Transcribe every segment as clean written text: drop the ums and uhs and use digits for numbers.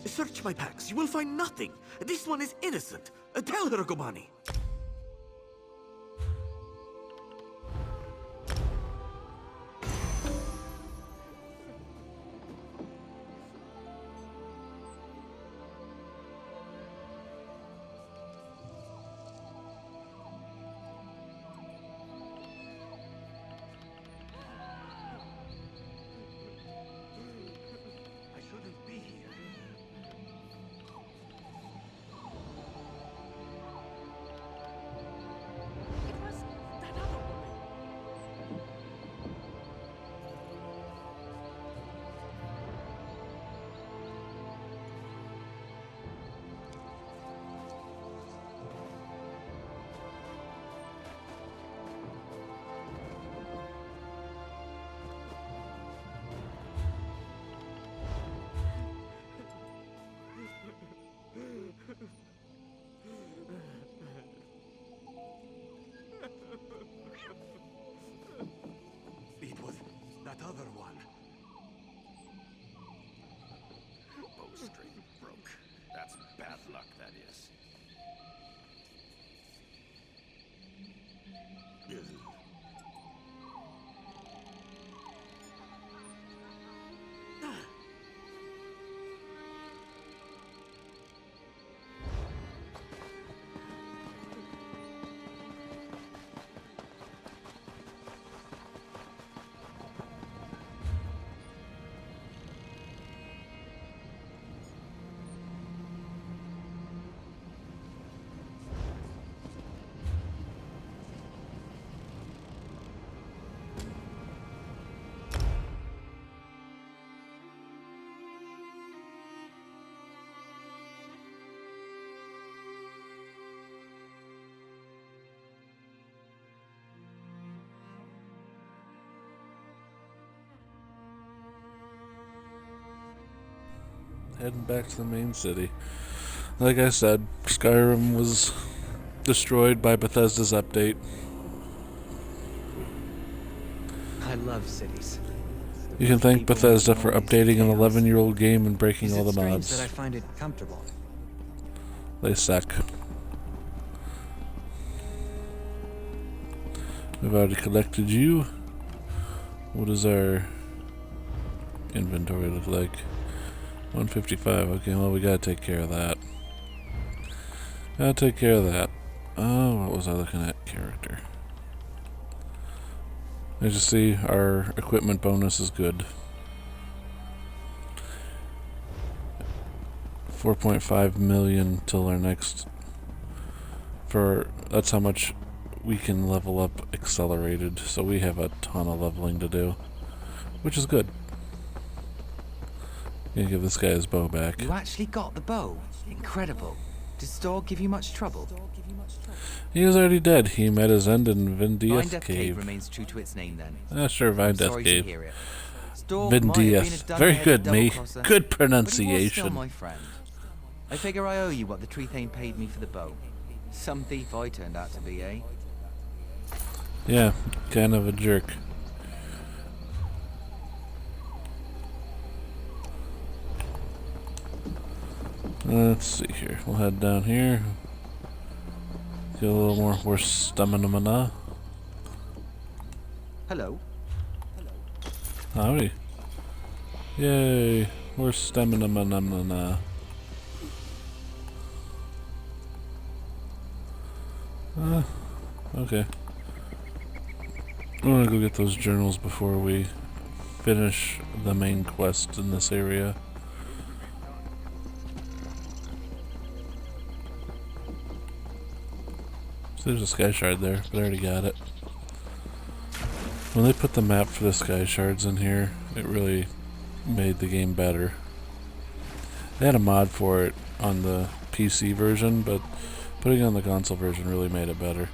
Search my packs. You will find nothing. This one is innocent. Tell her, Gomani. It was that other one. Bowstring broke. That's bad luck, that is. Heading back to the main city. Like I said, Skyrim was destroyed by Bethesda's update. I love cities. You can thank Bethesda for updating an 11-year-old game and breaking all the mods. That I find it comfortable. They suck. We've already collected you. What does our inventory look like? 155. Okay, well, we gotta take care of that. Gotta take care of that. Oh, what was I looking at? Character. As you see, our equipment bonus is good. 4.5 million till our next. That's how much we can level up accelerated. So we have a ton of leveling to do, which is good. Gonna give this guy his bow back. You actually got the bow? Incredible. Did Storg give you much trouble? He is already dead. He met his end in Vindieth Cave. Remains true to its name then. Sure, Vindieth Cave. Vindieth. Very good, me. Good pronunciation. Still my friend. I figure I owe you what the tree thane paid me for the bow. Some thief I turned out to be, eh? Yeah, kind of a jerk. Let's see here. We'll head down here. Get a little more horse stamina. Hello. Howdy. Yay. Horse stamina. Okay. I'm gonna go get those journals before we finish the main quest in this area. So there's a sky shard there, but I already got it. When they put the map for the sky shards in here, it really made the game better. They had a mod for it on the PC version, but putting it on the console version really made it better.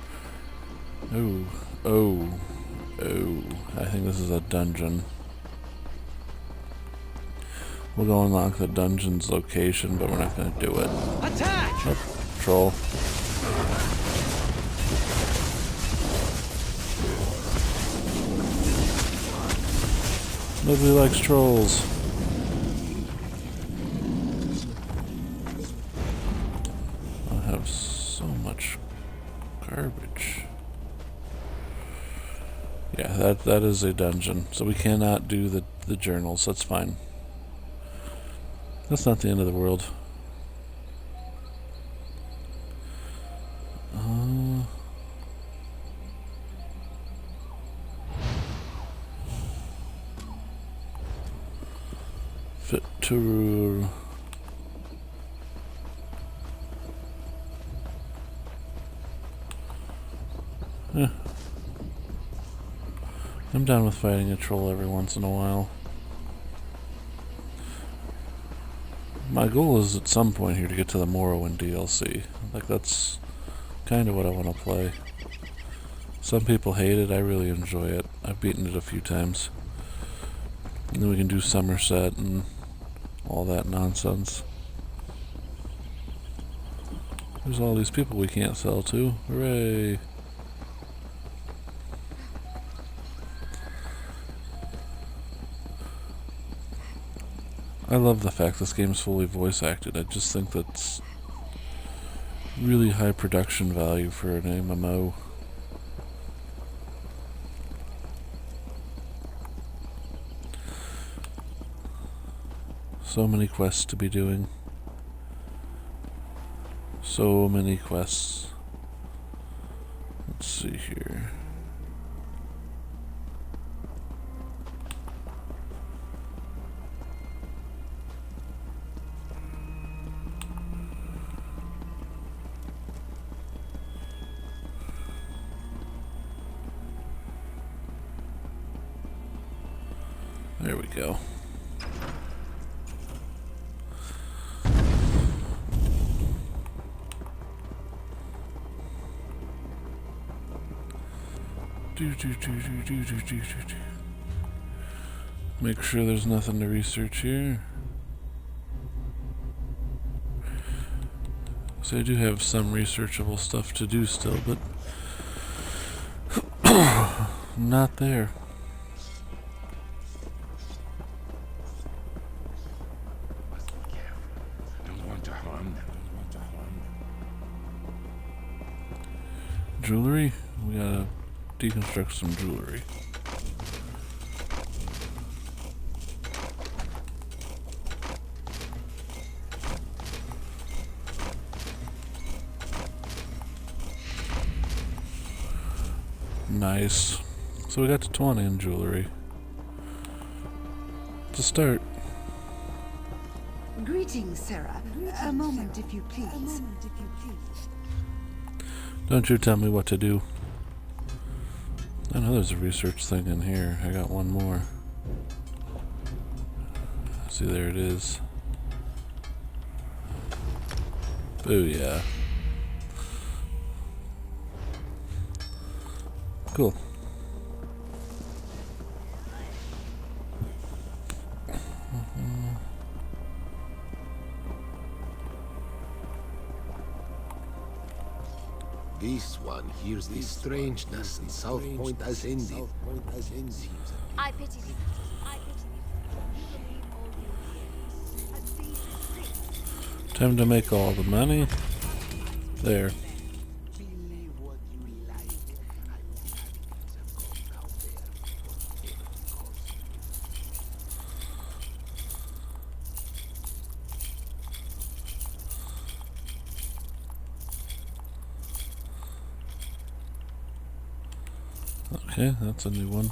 Oh, I think this is a dungeon. We'll go unlock the dungeon's location, but we're not going to do it. Attack! Oh, troll. Nobody likes trolls. Garbage. Yeah, that is a dungeon. So we cannot do the journals. That's fine. That's not the end of the world. Fit to... Yeah. I'm done with fighting a troll every once in a while. My goal is at some point here to get to the Morrowind DLC. Like, that's kind of what I want to play. Some people hate it, I really enjoy it. I've beaten it a few times. And then we can do Somerset and all that nonsense. There's all these people we can't sell to. Hooray! I love the fact this game's fully voice acted. I just think that's really high production value for an MMO. So many quests to be doing. So many quests. Let's see here. There we go. Make sure there's nothing to research here. So I do have some researchable stuff to do still, but not there. Jewelry? We gotta deconstruct some jewelry. Nice. So we got to 20 in jewelry. To start. Greetings, Sarah. A moment, if you please. Don't you tell me what to do. I know there's a research thing in here. I got one more. See, there it is. Booyah. Cool. This one hears the strangeness in South Point as ended. I pity thee. Time to make all the money. There. Okay, that's a new one.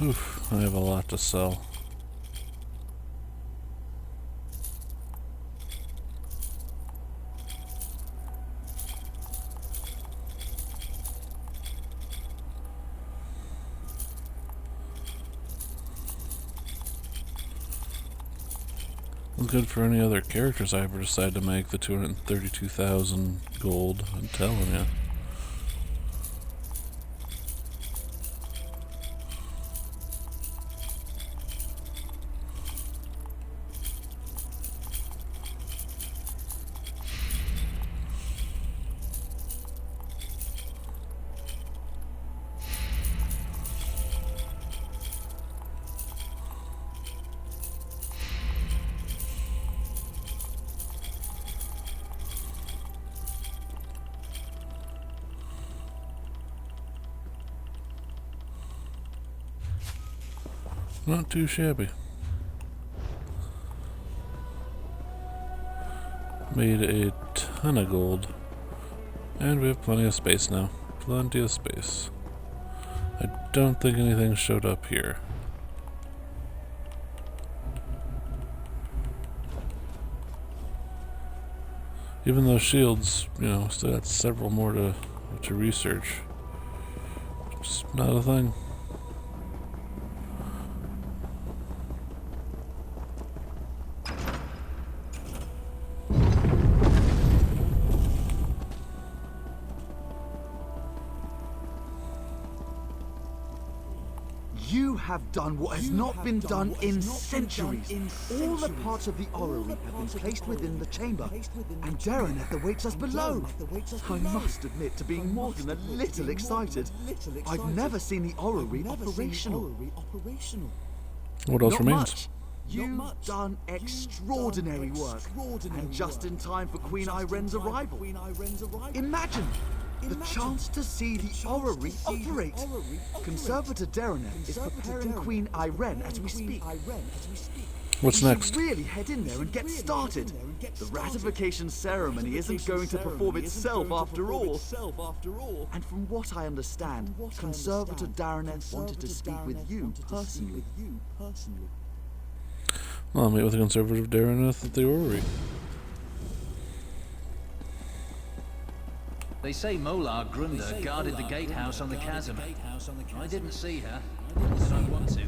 Oof, I have a lot to sell. Good for any other characters I ever decide to make. The 232,000 gold, I'm telling you. Not too shabby. Made a ton of gold. And we have plenty of space now. Plenty of space. I don't think anything showed up here. Even though shields, you know, still got several more to research. It's not a thing. You have done what has not been done in centuries. All the parts of the orrery have been placed within the chamber, and Darreneth awaits us below. I must admit to being more than a little excited. I've never seen the orrery operational. What else Not remains? much. You've done extraordinary work, and just in time for Queen Irenne's arrival. Imagine the chance to see the orrery operate. Conservator Darreneth is preparing Queen Irene as we speak. What's We next? should really head in there and get started. The ratification ceremony isn't going to perform itself after all. And from what I understand, Conservator Darreneth wanted to speak with you personally. Well, I'll meet with the conservative Darreneth at the orrery. They say Molar Grunder guarded the gatehouse on the chasm. I didn't see her. Nor did I want to.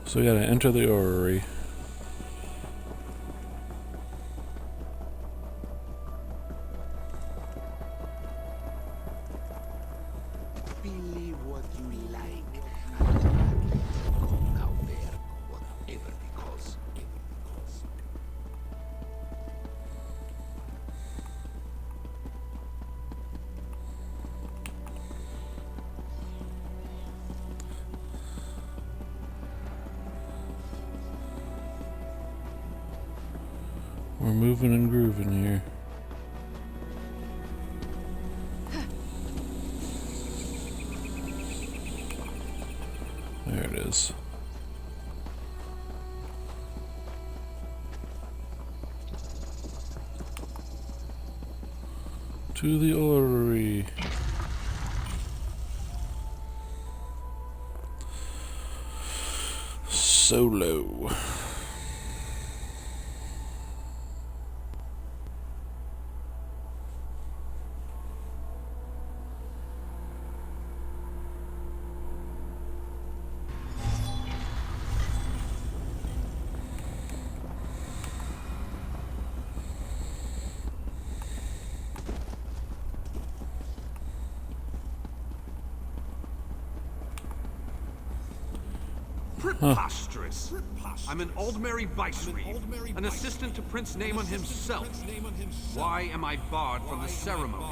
So we gotta enter the orrery. Believe what you like. Now there, whatever because. We're moving and grooving here. There it is. To the orrery. Solo. Preposterous. I'm an Aldmeri Vicereeve, an assistant to Prince Naemon himself. Why am I barred from the ceremony?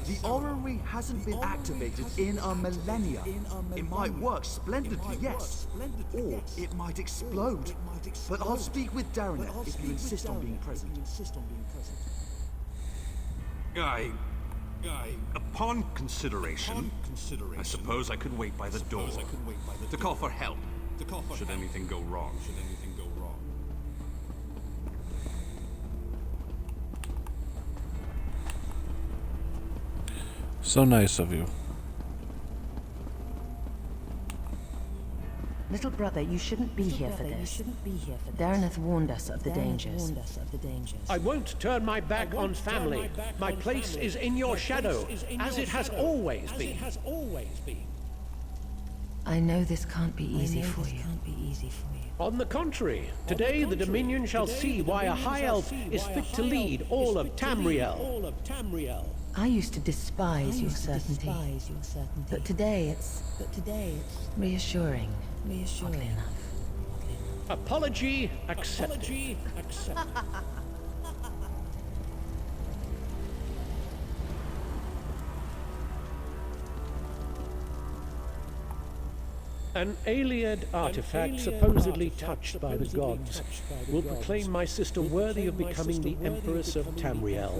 The orrery hasn't been activated in a millennia. It might work splendidly, yes. Or it might explode. But I'll speak with Darreneth if you insist on being present. Upon consideration, I suppose I could wait by the door to call for help. Should anything go wrong. So nice of you. Little brother, you shouldn't be here for this. Darreneth warned us of the dangers. I won't turn my back on family. My place is in your shadow, as it has always been. I know this can't be easy for you. On the contrary, today the Dominion shall see why a High Elf is fit to lead all of Tamriel. I used to despise your certainty, but today it's reassuring, oddly enough. Apology accepted. An Aliad artifact supposedly touched by the gods will proclaim my sister worthy of becoming the Empress of Tamriel.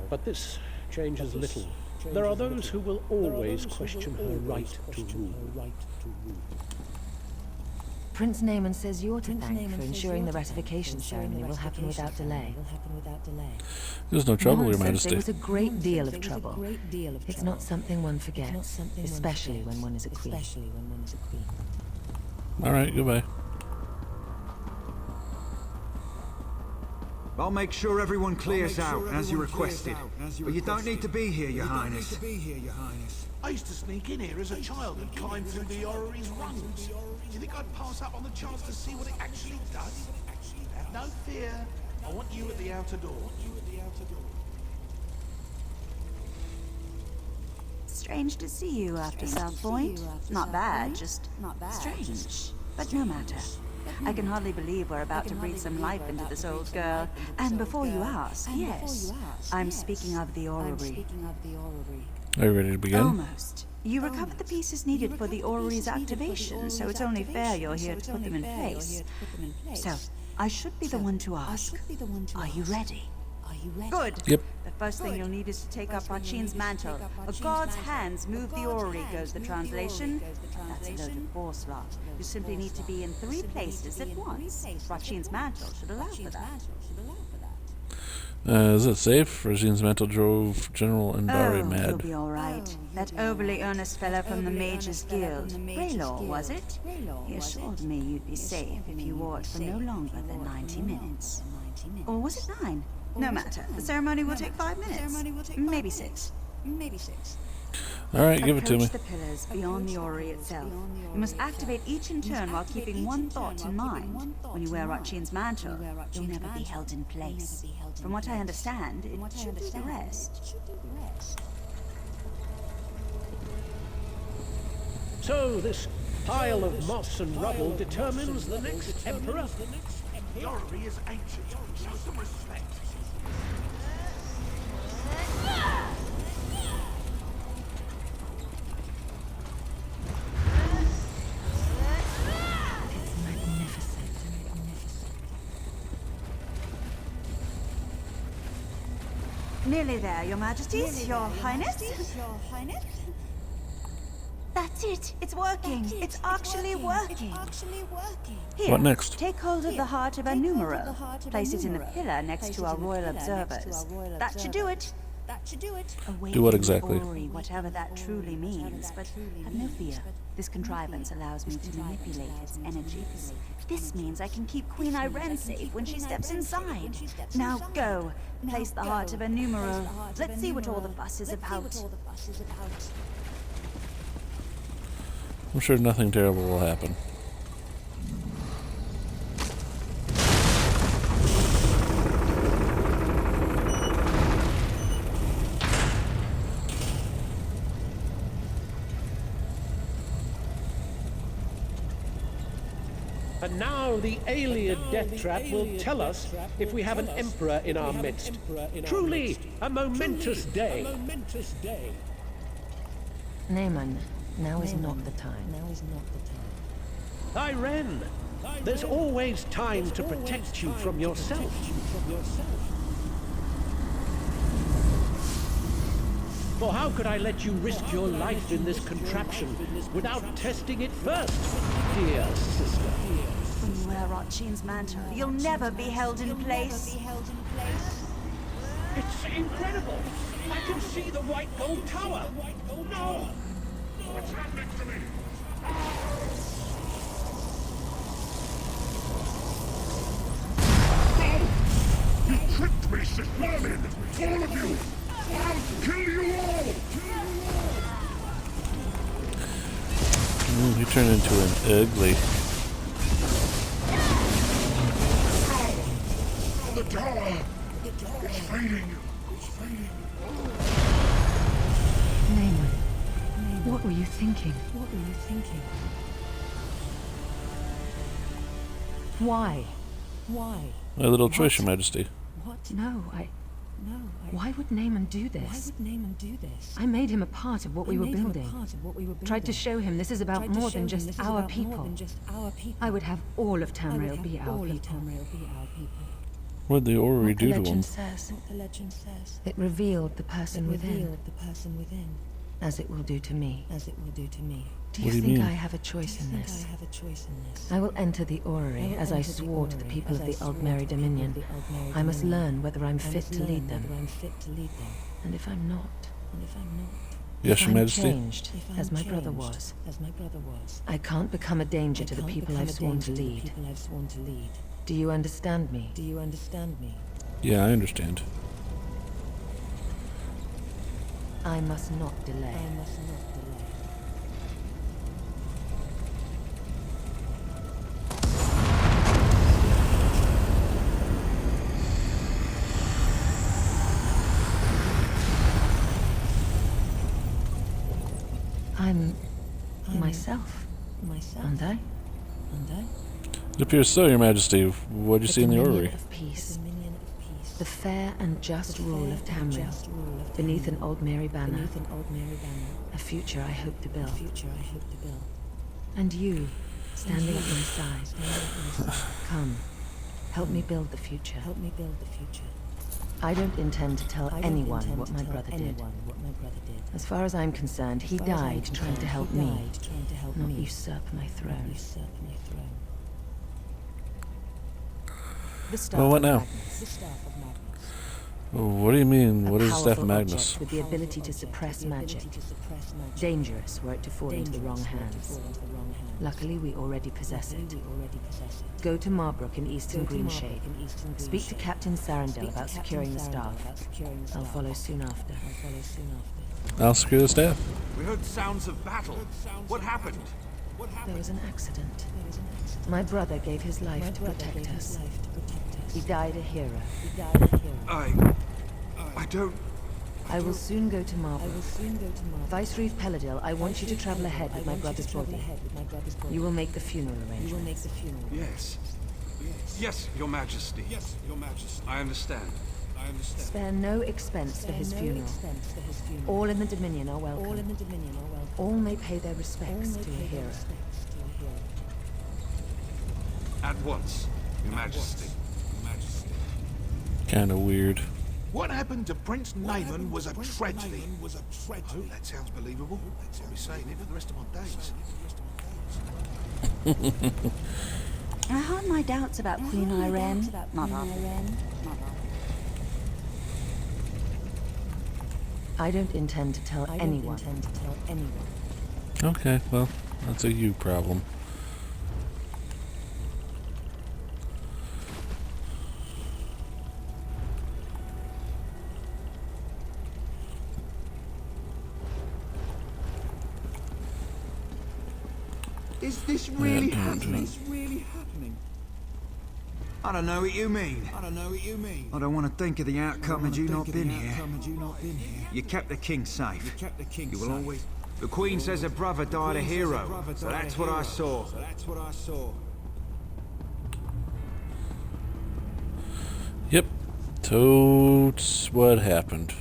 But this changes little. There are those who will always question her right to rule. Prince Naaman says you're to thank for ensuring the ratification ceremony will happen without delay. There's no trouble, Your Naaman says Majesty. there was a great deal of trouble. It's not something one forgets, especially when one is a queen. Alright, goodbye. I'll make sure everyone clears out, as you requested. But you don't need to be here, Your Highness. I used to sneak in here as a child and climb through the orrery's rungs. Do you think I'd pass up on the chance to see what it actually does? Have no fear. I want you at the outer door. Strange to see you after South Point. Not bad, just strange. But no matter. I can hardly believe we're about to breathe some life into this old girl. And before you ask, yes, I'm speaking of the orrery. Are you ready to begin? Almost. You recovered the pieces needed for the orrery's activation, so it's only fair you're here to put them in place. So, I should be the one to ask. Are you ready? Good. Yep. The first thing you'll need is to take up Rachin's mantle. A god's hands move the orrery, goes the translation. That's a load of force law. You simply need to be in 3 places at once. Rachin's mantle should allow for that. Is it safe? Regine's mantle drove General Andari You'll mad. be all right. That overly earnest fellow from the Mages Guild, Raylor, was it? He assured me you'd be safe if you wore it for no longer than 90 minutes. Or was it 9? No matter. The ceremony will take 5 minutes. Maybe 6. Alright, give it to me. Approach the pillars beyond the orrery itself. You must activate each in turn while keeping one thought in mind. When you wear Rachin's mantle, you'll never be held in place. From what I understand, it should do the rest. So this pile of moss and rubble determines the next emperor? The orrery is ancient. Show some respect. Nearly there, Your Majesties, Your Highness. That's it. It's working. It's actually working. Here, What next? take hold of the heart of a numeral. Place it in the pillar next to our royal observers. That should do it. Do what exactly? Orrery, whatever that truly means, but have no fear. This contrivance allows me to manipulate its energies. This means I can keep Queen Irene safe when she steps inside. Now go. Place the heart of a numeral. Let's see what all the fuss is about. I'm sure nothing terrible will happen. And now the alien death trap will tell us if we have an emperor in our midst. Truly a momentous day. Naaman, now is not the time. Irene, there's always time to protect you from yourself. For how could I let you risk your life in this contraption without testing it first, dear sister? When you wear Rachin's mantle, you'll never be held in place. It's incredible! I can see the white gold tower! No! What's happening to me? You tricked me, Siflamin! All of you! I'll kill you all! He turned into an ugly. The tower! It's fading! It's fading! Naaman, what were you thinking? Why? My little choice, Your Majesty. No, Why would Naaman do this? I made him a part of what we were building. Tried to show him this is about more than just our people. I would have all of Tamriel be our people. What'd the orrery do to him? The legend says. It revealed the person within. As it will do to me. Do you think I have a choice in this? I will enter the orrery as I swore to the people of the Aldmeri Dominion. I must learn whether I'm fit to lead them. And if I'm not, Yes, Your Majesty. Changed, as my brother was. I can't become a danger to the people I've sworn to lead. Do you understand me? Yeah, I understand. I must not delay. I'm myself, aren't I? It appears so, Your Majesty. What'd you see in the orrery? Of peace. The fair and just rule of Tamriel, beneath an Aldmeri banner. A future I hope to build. And you, standing at my side. Come, help me build the future. I don't intend to tell anyone what my brother did. As far as I'm concerned, he died trying to help me, not usurp my throne. Well, what now? What do you mean? What is the Staff of Magnus? With the ability to suppress magic. Dangerous were it to fall into the wrong hands. Luckily, we already possess it. Go to Marbrook in Eastern Greenshade. Speak to Captain Sarandel about securing the staff. I'll follow soon after. I'll secure the staff. We heard sounds of battle. What happened? There was an accident. My brother gave his life to protect us. He died a hero. I don't... I will soon go to Marbrook. Viceroy Peladil, I want you to travel ahead with my brother's body. You will make the funeral arrangements. Yes. Yes, Your Majesty. I understand. Spare no expense for his funeral. All in the Dominion are welcome. All may pay their respects to a hero. At once, Your Majesty. Kinda weird. What happened to Prince Naaman was a tragedy. Oh, that sounds believable. I'll be saying it for the rest of my days. I had my doubts about Queen Irene. Not after. I don't intend to tell anyone. Okay, well, that's a you problem. Is this really happening? I don't know what you mean. I don't want to think of the outcome had you not been here. You kept the king safe. You will always... The Queen says her brother died a hero, so that's what I saw. Yep. Totes what happened.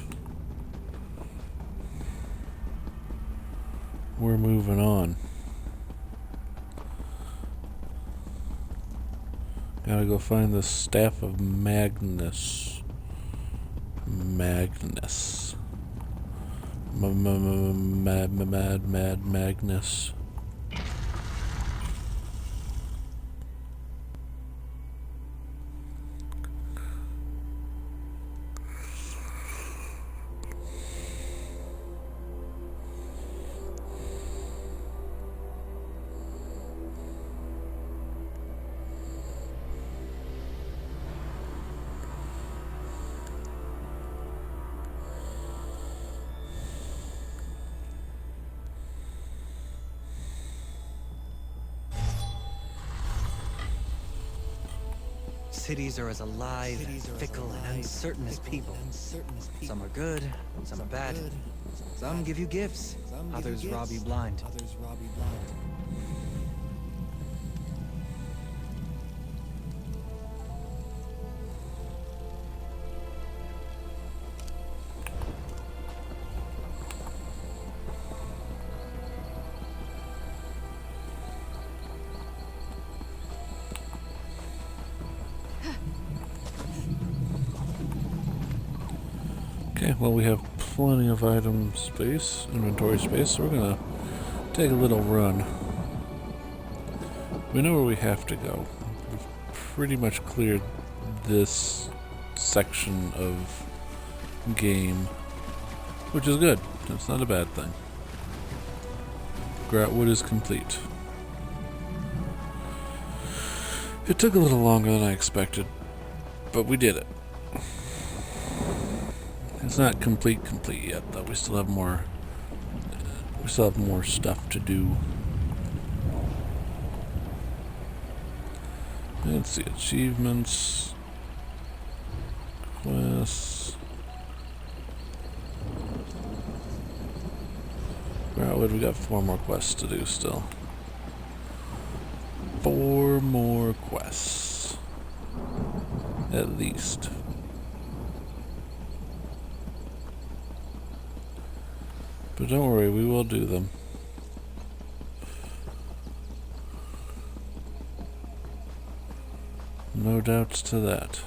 We're moving on. Gotta go find the Staff of Magnus. Magnus. Magnus. Cities are as alive, fickle, and uncertain as people. Some are good, some are bad. Some give you gifts, others rob you blind. Okay, well we have plenty of item space, inventory space, so we're gonna take a little run. We know where we have to go. We've pretty much cleared this section of game, which is good. It's not a bad thing. Groutwood is complete. It took a little longer than I expected, but we did it. It's not complete yet, though. We still have more. We still have more stuff to do. Let's see, achievements, quests. Groutwood, we got 4 more quests to do still. 4 more quests, at least. But don't worry, we will do them. No doubts to that.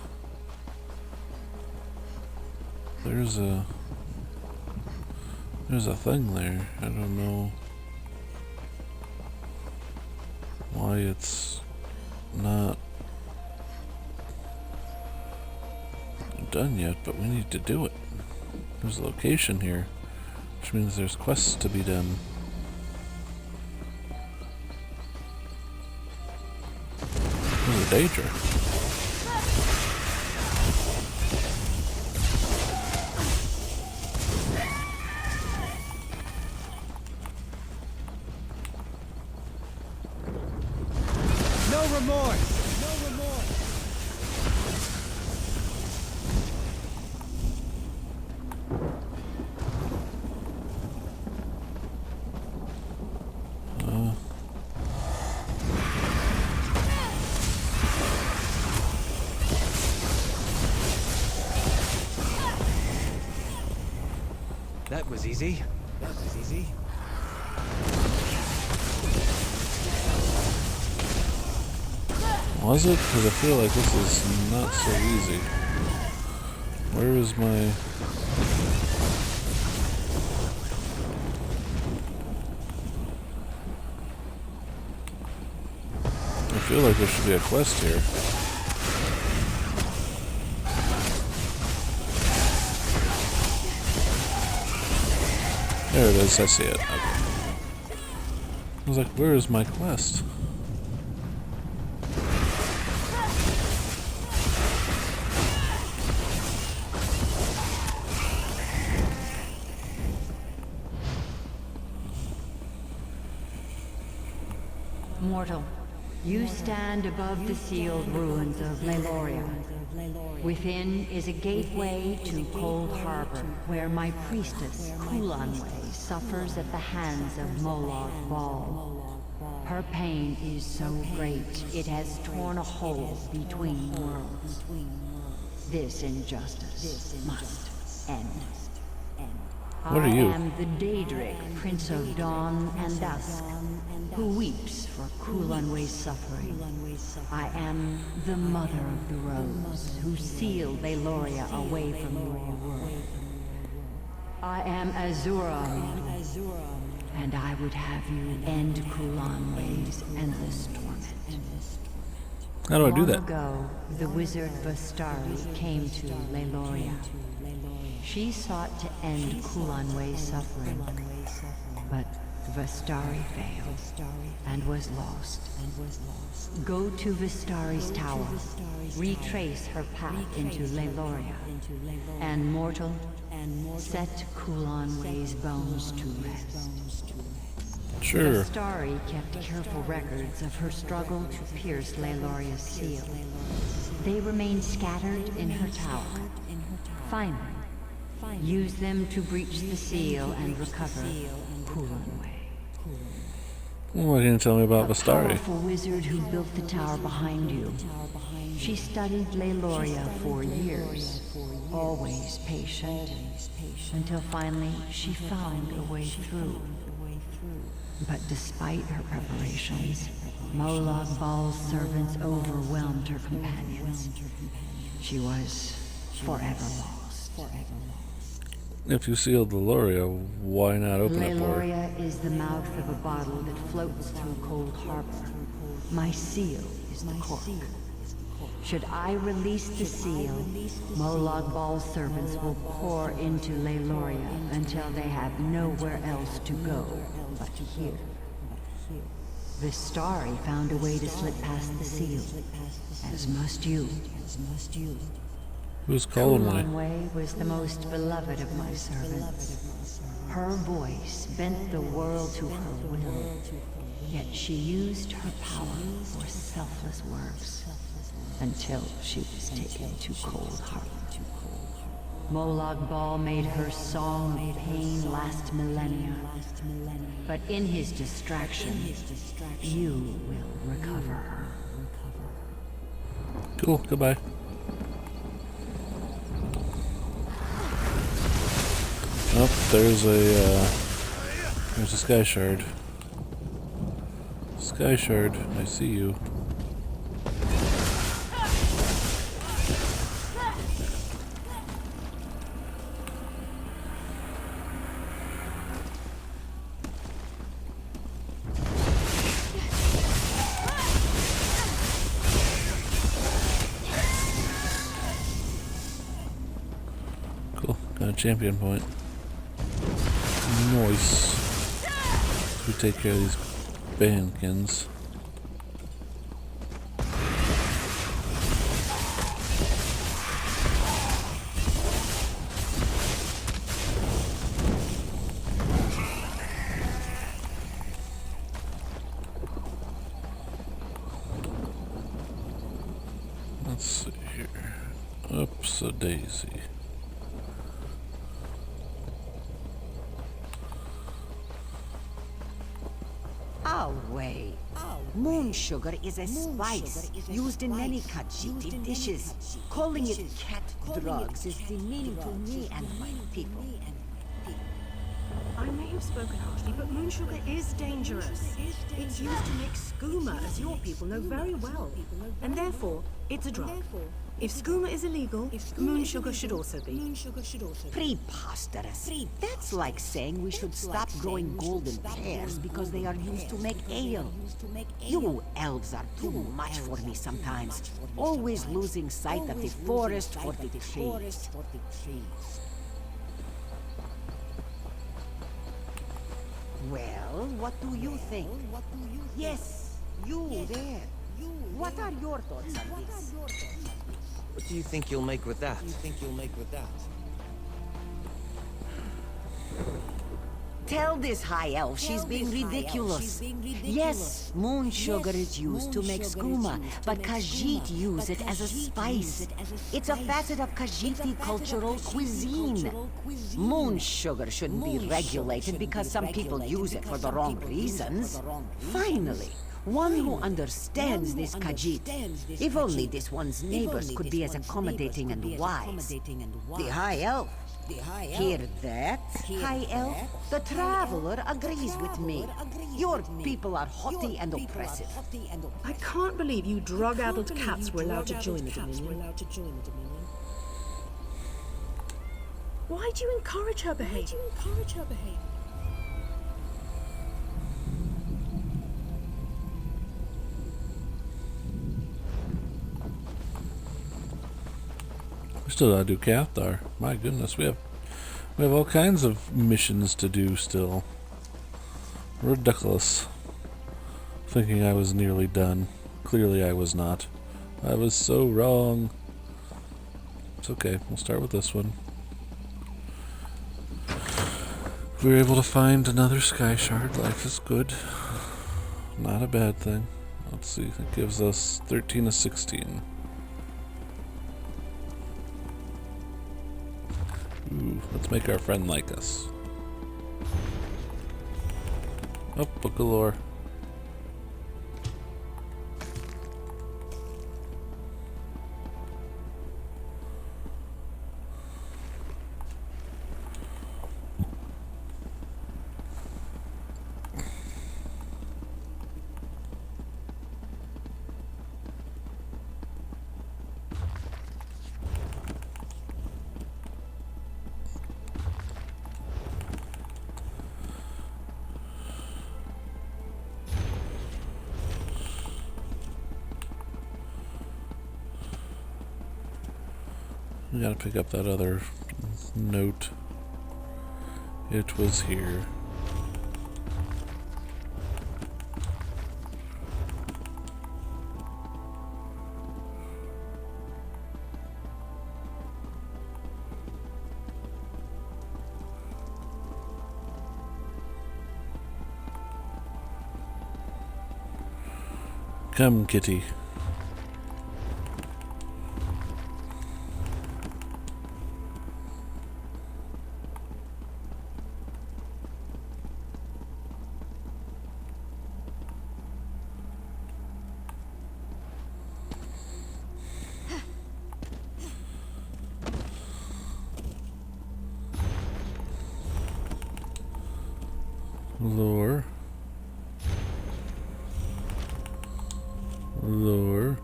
There's a thing there. I don't know why it's not done yet, but we need to do it. There's a location here, which means there's quests to be done. There's a danger. No remorse! That was easy. Was it? Because I feel like this is not so easy. Where is my... I feel like there should be a quest here. There it is, I see it. Okay. I was like, where is my quest? Mortal, you stand above the sealed ruins of Leyloria. Within is a gateway to Cold Harbor, where my priestess, Kulanwe, suffers at the hands of Molag Bal. Her pain is so great, it has torn a hole between worlds. This injustice must end. What are you? I am the Daedric, Prince of Dawn and Dusk, who weeps for Kulanwe's suffering. I am the Mother of the Rose, who sealed Leyloria away from your world. I am Azura, and I would have you end Kulanwe's endless torment. How do I do that? Long ago, the wizard Vastari came to Leyloria. She sought to end Kulanwe's suffering, but Vastari failed and was lost. Go to Vastari's tower, retrace her path into Leyloria, and mortal, set Kulanwe's bones to rest. Sure. Vastari kept careful records of her struggle to pierce Leyloria's seal. They remain scattered in her tower. Find them. Use them to breach the seal and recover Kulanwe. What can you tell me about Vastari? A powerful wizard who built the tower behind you. She studied Leyloria for years, always patient, until finally she found a way through. But despite her preparations, Molag Bal's servants overwhelmed her companions. She was forever lost. If you sealed Leloria, why not open it for her? Leloria is the mouth of a bottle that floats through Cold Harbor. My seal is the cork. Should I release the seal, Molag Bal's servants will pour into Leloria until they have nowhere else to go but here. The Starry found a way to slip past the seal, as must you. Who's calling me? Kunlunwei was the most beloved of my servants. Her voice bent the world to her will, yet she used her power for selfless works until she was taken to Cold Harbor. Molag Bal made her song of pain last millennia, but in his distraction, you will recover her. Cool, goodbye. Oh, there's a sky shard. Sky shard, I see you. Cool, got a champion point. Nice. We take care of these Bankins. Let's see here. Oops, a daisy. Wait. Moon sugar is a spice used in many Khajiiti dishes. Calling it cat drugs is demeaning to me and my people. I may have spoken harshly, but moon sugar is dangerous. It's used to make skooma, as your people know very well. And therefore, it's a drug. If skooma is illegal, moon sugar should also be. Preposterous. That's like saying we should stop growing golden pears because they are used to make ale. You elves are too much for me sometimes. Always losing sight of the forest for the trees. Well, what do you think? Yes, you there. What are your thoughts on this? What do you think you'll make with that? Tell this high elf she's being ridiculous. Yes, moon sugar is used to make skooma, but Khajiit use it as a spice. It's a facet of Khajiiti cultural cuisine. Moon sugar shouldn't be regulated because some people use it for the wrong reasons. Finally, one who understands this Khajiit. If only this one's neighbors could be as accommodating and wise. The High Elf. Hear that, High Elf? The Traveler agrees with me. Your people are haughty and oppressive. I can't believe you drug-addled cats were allowed to join the Dominion. Why do you encourage her behavior? We still gotta do Cathar. My goodness, we have all kinds of missions to do still. Ridiculous. Thinking I was nearly done. Clearly I was not. I was so wrong. It's okay, we'll start with this one. If we're able to find another Sky Shard, life is good. Not a bad thing. Let's see, it gives us 13 of 16. Ooh, let's make our friend like us. Oh, book of lore. We gotta pick up that other note. It was here. Come, kitty. Lure. Lure.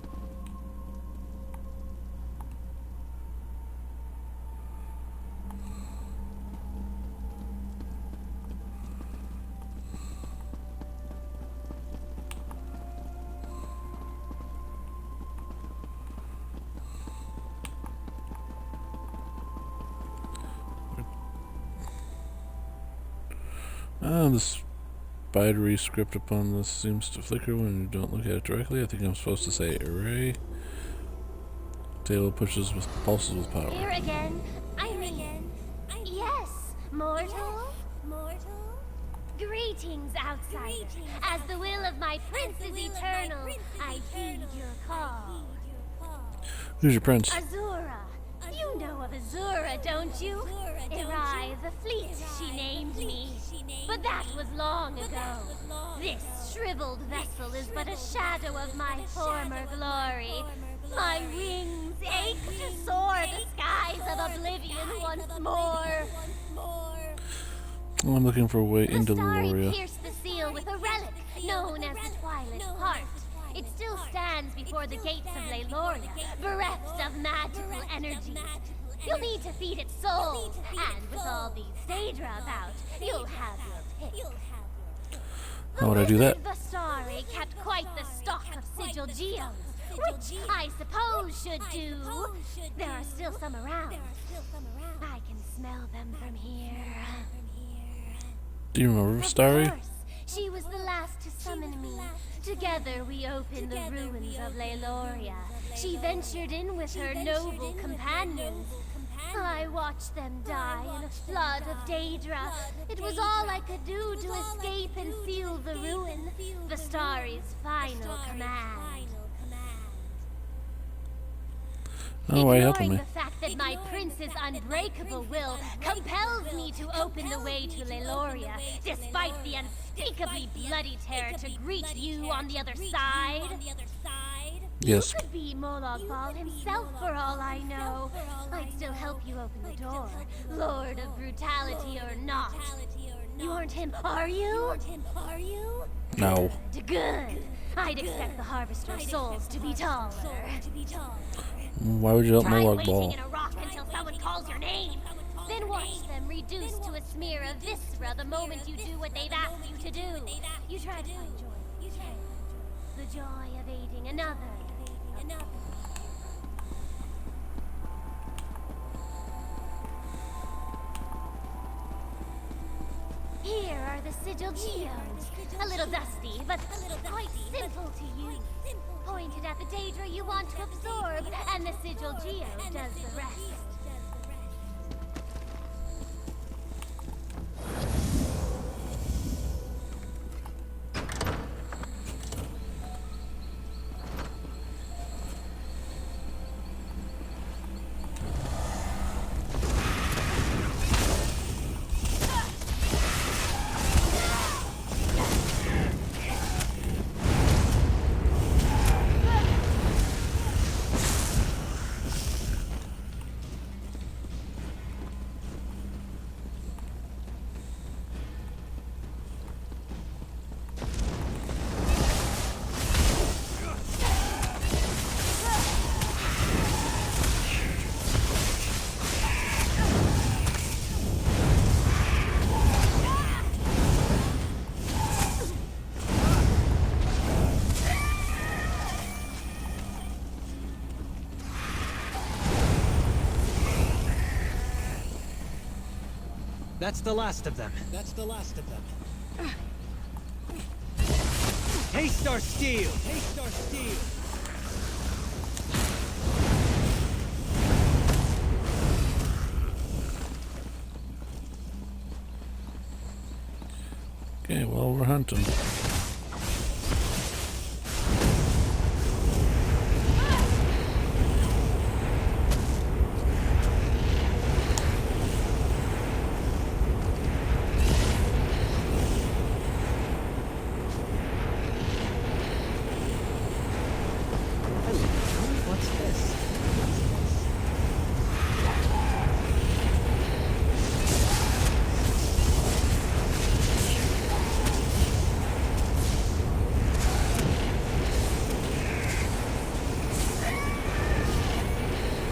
The spidery script upon this seems to flicker when you don't look at it directly. I think I'm supposed to say array. Tail pushes with pulses with power. Here again. Yes, mortal. Greetings, outsider. As the will of my prince is eternal, I heed your call. Who's your prince? Azura. You know of Azura, don't you? Erai the Fleet, she named me. But that was long ago. This shriveled vessel is but a shadow of my former glory. My wings ache to soar the skies of oblivion once more. I'm looking for a way into The starry Lyloria. pierced the seal with a relic known as the Twilight Heart. It still stands before the gates of Lyloria, bereft of magical energy. You'll need to feed its soul, and with all these Daedra about, you'll have your pick. How would I do that? The Starry kept quite the stock of sigil geodes, which I suppose should do. There are still some around. I can smell them from here. Do you remember Starry? Of course, she was the last to summon me. Together we opened the ruins of Lyloria. She ventured in with her noble companions. I watched them die in a flood of Daedra. It was all I could do to escape and seal the ruin, the Starry's final command. Oh, why are you helping Ignoring me? the fact that my prince's unbreakable will compels me to open the way to Lyloria, despite the unspeakably bloody terror to greet you on the other side. Yes. You could be Molag Bal himself for all I know. I'd still help you open the door, Lord of Brutality or not. You aren't him, are you? No. Good. I'd expect the Harvester of Souls to be taller. Why would you help Try Molag waiting Bal? in a rock until someone calls your name. Then watch them reduced to a smear of viscera the moment you do what they've asked you to do. You try to find joy. The joy of aiding another. Here are the sigil geodes. A little dusty, but quite simple to use. Pointed at the Daedra you want to absorb, and the sigil geode does the rest. That's the last of them. Haste our steel! Okay, well, we're hunting. What's this?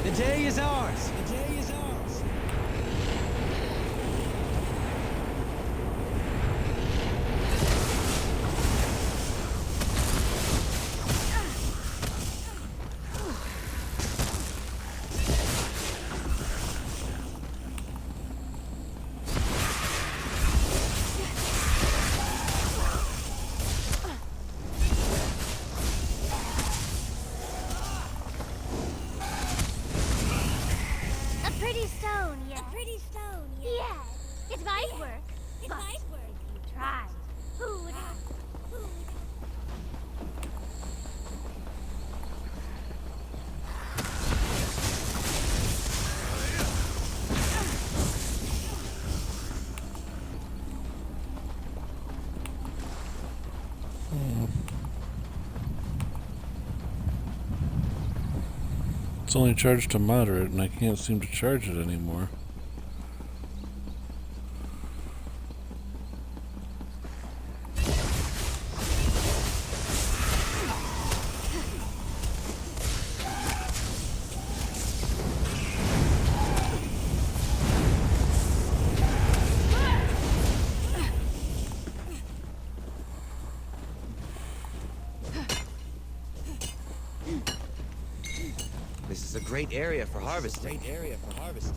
The day is ours! A pretty stone, yes. Yes, it might work. But if you tried, who would have? It's only charged to moderate, and I can't seem to charge it anymore. This is a great area for harvesting.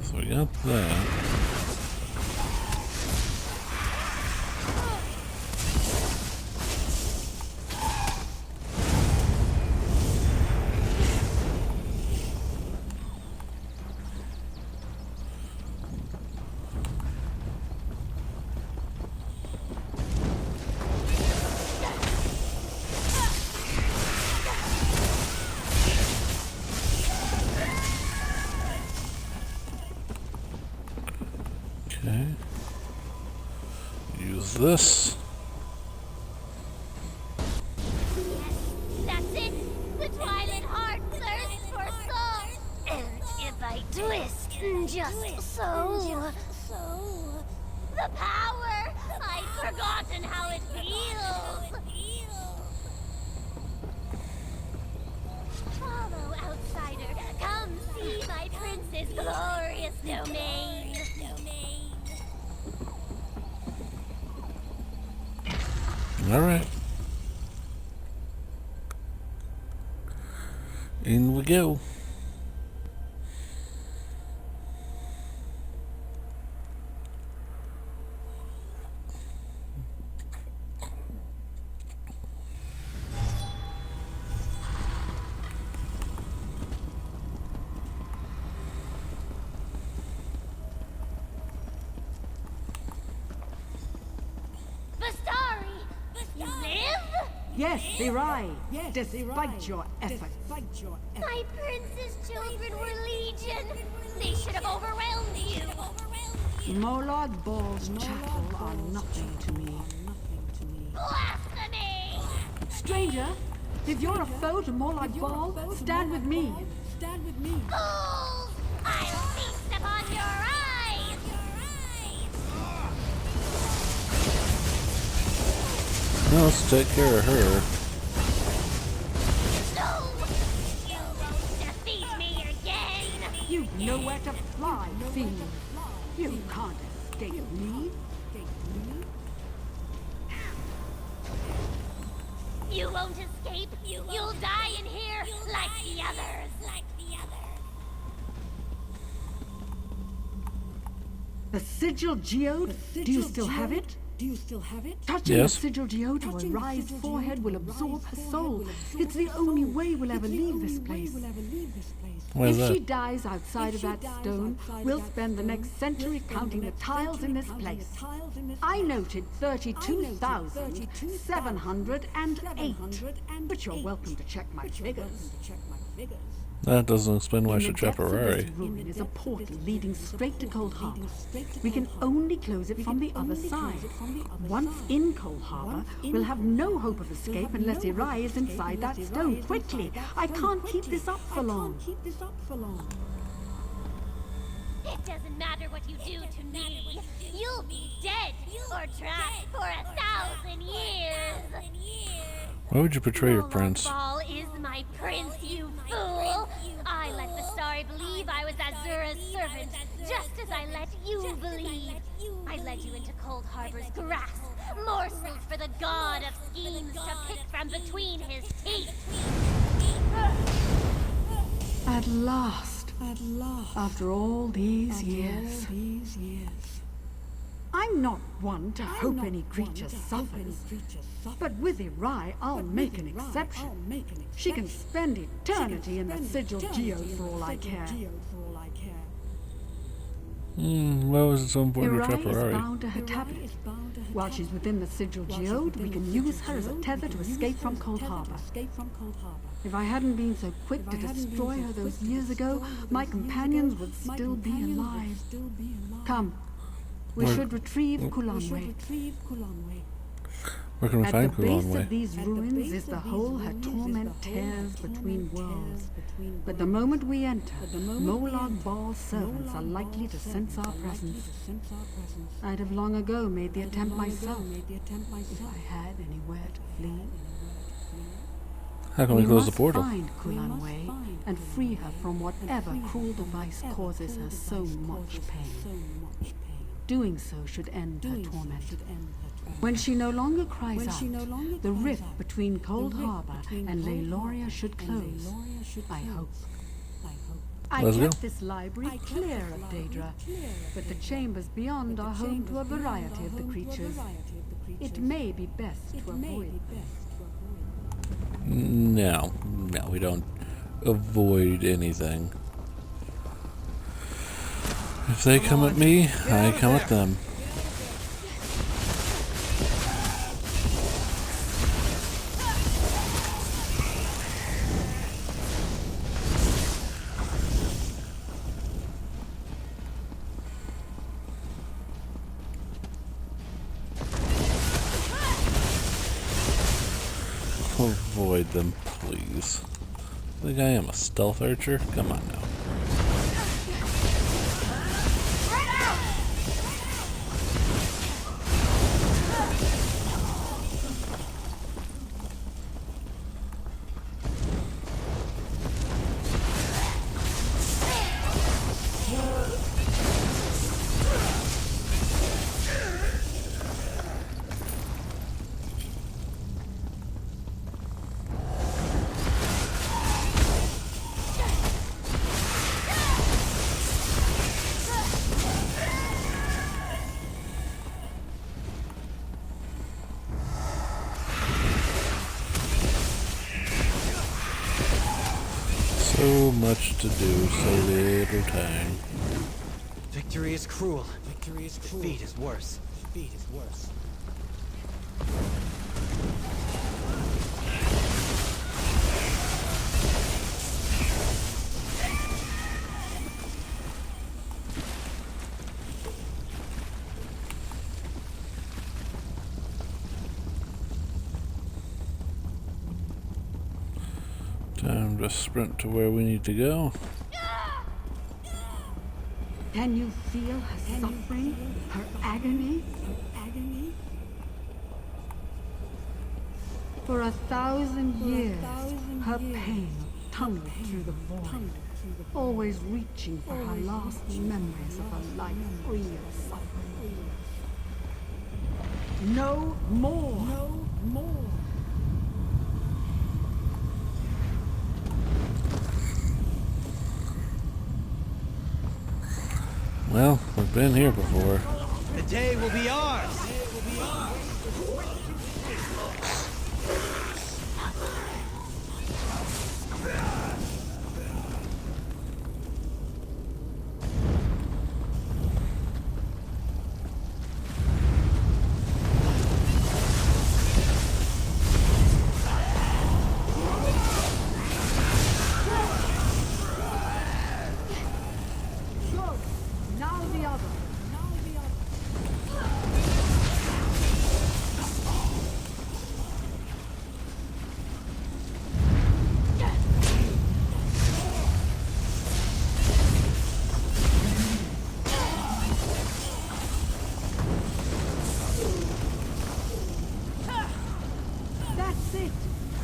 So we got that. Okay. Use this. That's it! The Twilight Heart thirsts for song! And if I twist just so... The power! I've forgotten how it feels! Follow, outsider! Come see my prince's glorious domain! All right. In we go. You live? Yes, Sirai. Despite your efforts. My prince's children were legion. They should have overwhelmed you. Molod Ball's chattel are nothing to me. Blasphemy! Stranger, if you're a foe to Molod Ball, stand with me. Fools! I'll feast upon your eyes! Now let's take care of her. No! You won't defeat me again! You've nowhere to fly, fiend. You can't escape me. You won't escape. You'll die in here like the others. The sigil geode? Do you still have it? Touching Yes. the sigil geode to a raised forehead will absorb her soul. It's the only way we'll ever leave this place. Why is If she that? dies outside of that stone, we'll spend the next century counting the tiles in this place. I noted 32,708, but you're welcome to check my figures. That doesn't explain why I In the should check depths of this Ferrari. ruin is a portal leading straight to Cold Harbor. We can only close it from the other side. Once in Cold Harbor, we'll have no hope of escape unless Irai is inside that stone. Quickly! I can't keep this up for long. It doesn't matter what you do to me. You'll be dead or trapped for 1,000 years. Why would you betray your prince? Ball is my prince, you fool! I let Lysara believe I was Azura's servant, just as I let you believe. I led you into Cold Harbor's grasp, morsels for the god of schemes to pick from between his teeth. At last. After all these years. I'm not one to hope any creature suffers. But with Irai, I'll make an exception. She can spend eternity in the sigil geode for all I care. Why was it so important to trap Irai is Ferrari? bound to her tablet. While she's within the sigil geode, we can use her as a tether to escape from Cold Harbor. If I hadn't been so quick to destroy her those years ago, my companions would still be alive. Come, we should retrieve Kulanwe. Where can we At find the base Kulanwe? of these ruins is the hole her torment tears between worlds. But the moment we enter, Molag Bal's servants are likely to sense our presence. I'd have long ago made the attempt myself, if I had anywhere to flee. How can we close the must portal? find Kulanwe and free her from whatever cruel device causes her so much pain. Doing so should end her torment. When she no longer cries out, the rift between Cold Harbor and Leyloria should close. I hope. I Let's go. kept this library clear of Daedra, but the chambers beyond are home to a variety of the creatures. It may be best to avoid them. No, we don't avoid anything. If they come at me, I come at them. Avoid them, please. I think I am a stealth archer? Come on now. So much to do, so little time. Victory is cruel. Defeat is worse. Time to sprint to where we need to go. Can you feel her suffering, her agony? For 1,000 years, her pain tunneled through the void, always reaching for her last memories of a life free of suffering. No more! Well, we've been here before. The day will be ours. That's it!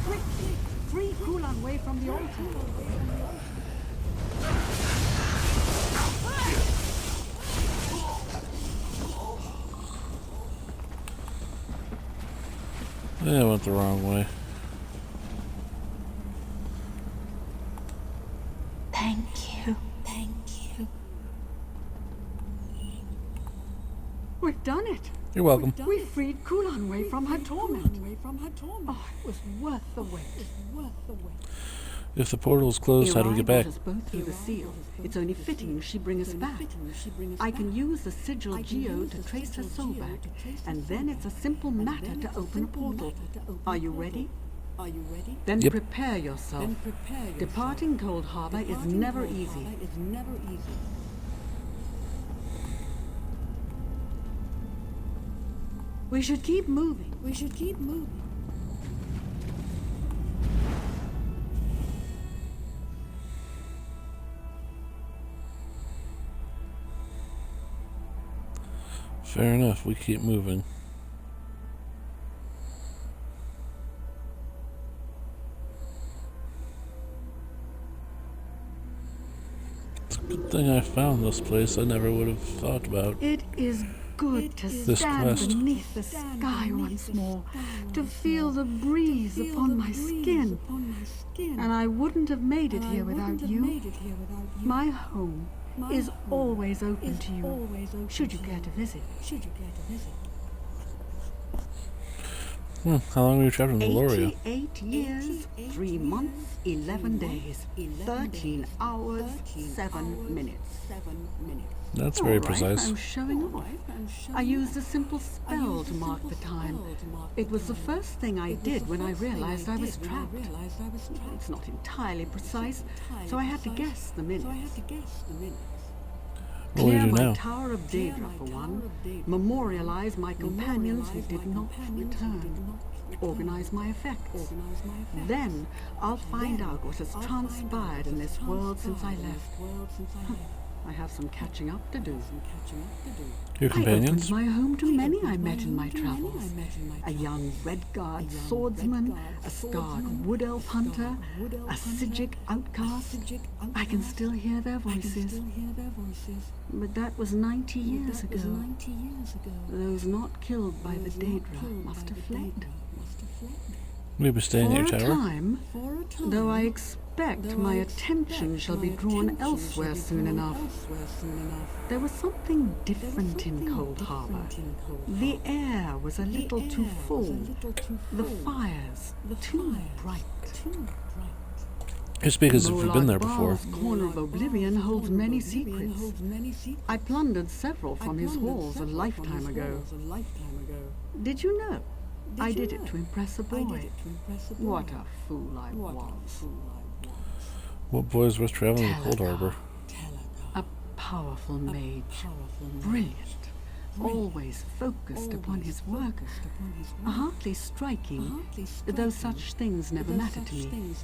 Quickly! Free Kulan away from the altar. Yeah, I went the wrong way. Thank you. Thank you. We've done it! You're welcome. We freed Kulan away from her torment. Oh, it was worth the wait. If the portal is closed, how do we get back? Brought us both through the seal. It's only fitting she bring us back. I can use the sigil geo to trace her soul back, and then it's a simple matter to open a portal. Are you ready? Then Yep. prepare yourself. Departing Cold Harbor is never easy. We should keep moving. Fair enough, we keep moving. It's a good thing I found this place. I never would have thought about. It is good to This stand quest. beneath the sky once more, to feel the breeze upon my skin. And I wouldn't have made it here without you. My home is always open to you, should you care to visit. How long were you traveling to Loria? 88 years, 3 months, 11 days, 13 hours, 7 minutes. That's very All right, precise. I'm showing off. I used a simple spell to mark the time. It was the first thing I did when I realized I was trapped. It's not entirely precise, so I had to guess the minutes. What will you Clear do my now? Tower of Daedra for one. Memorialize my companions who did not return. Organize my effects. Then I'll find out what has transpired in this world since I left. I have some catching up to do. Your I companions? opened my home to many I met in my travels. A young Redguard swordsman, a scarred wood elf hunter, a Sijic outcast. I can still hear their voices. But that was 90 years ago. Those not killed by the Daedra must have fled. Will you be staying at your For a tower? time, though I expect my attention shall be drawn elsewhere soon enough. There was something different in Cold Harbor. The air was a little too full. The fires too bright. You speak as if you've been there before. Bal's Corner of Oblivion holds many secrets. I plundered several from his halls a lifetime ago. Did you know? I did it to impress a boy. What a fool I was. What boys was traveling to Cold Harbor? A powerful mage. Brilliant. Always focused upon his work. Hardly striking, though such things never mattered to me.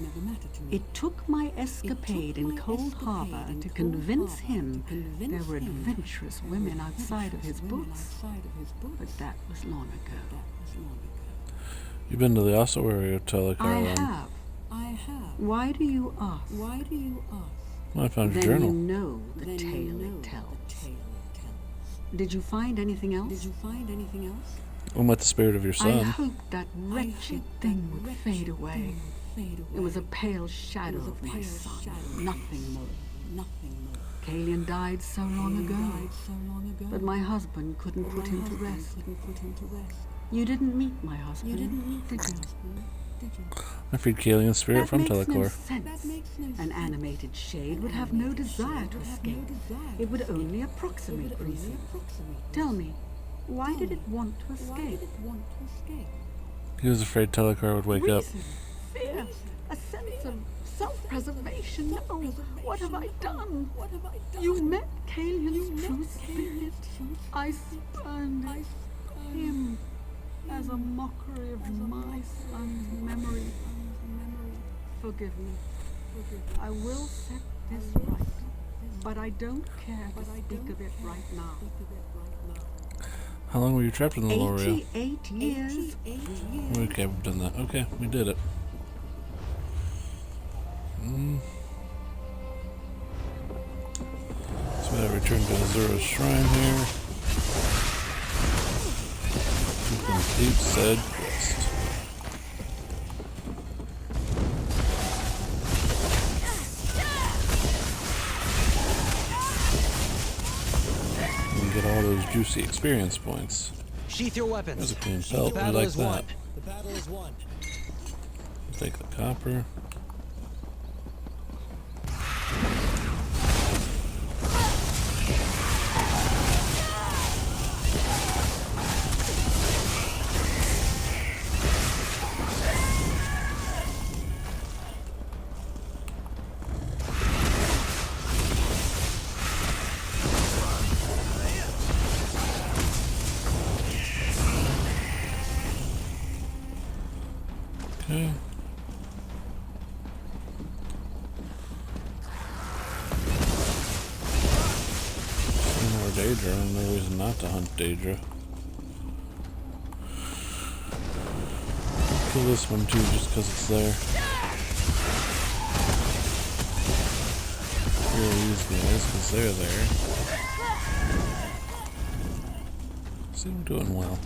It took my escapade in Cold Harbor to convince him there were adventurous women outside of his boots. But that was long ago. You've been to the Osso area, Telecar. I have. Why do you ask? I found your Then journal. you know the tale it tells. Did you find anything else? I met the spirit of your I son. hoped that wretched thing would fade away. It was a pale shadow of my son, nothing more. Kalian died so long ago. But my husband couldn't put him to rest. You didn't meet my husband, did you? I freed Kalian's spirit from That makes no Telecor. sense. An animated shade would have no desire to escape. It would only approximate reason. Tell me, why did it want to escape? He was afraid Telecor would wake up. Fear, a sense of self-preservation. No, what have I done? You met Kalian's true spirit. I spurned him as a mockery of my son's memory. Forgive me. I will set this right, but I don't care to speak of it right now. How long were you trapped in the Loria? 88 years. Okay, we've done that. Okay, we did it. So I returned to Azura's shrine here. To complete said quest. And get all those juicy experience points. Sheath your weapons. There's a clean belt. I like that. The battle is won. Take the copper. Okay. Some more Daedra, no reason not to hunt Daedra. Kill this one too, just because it's there. Kill these guys, because they're there. See, we're doing well.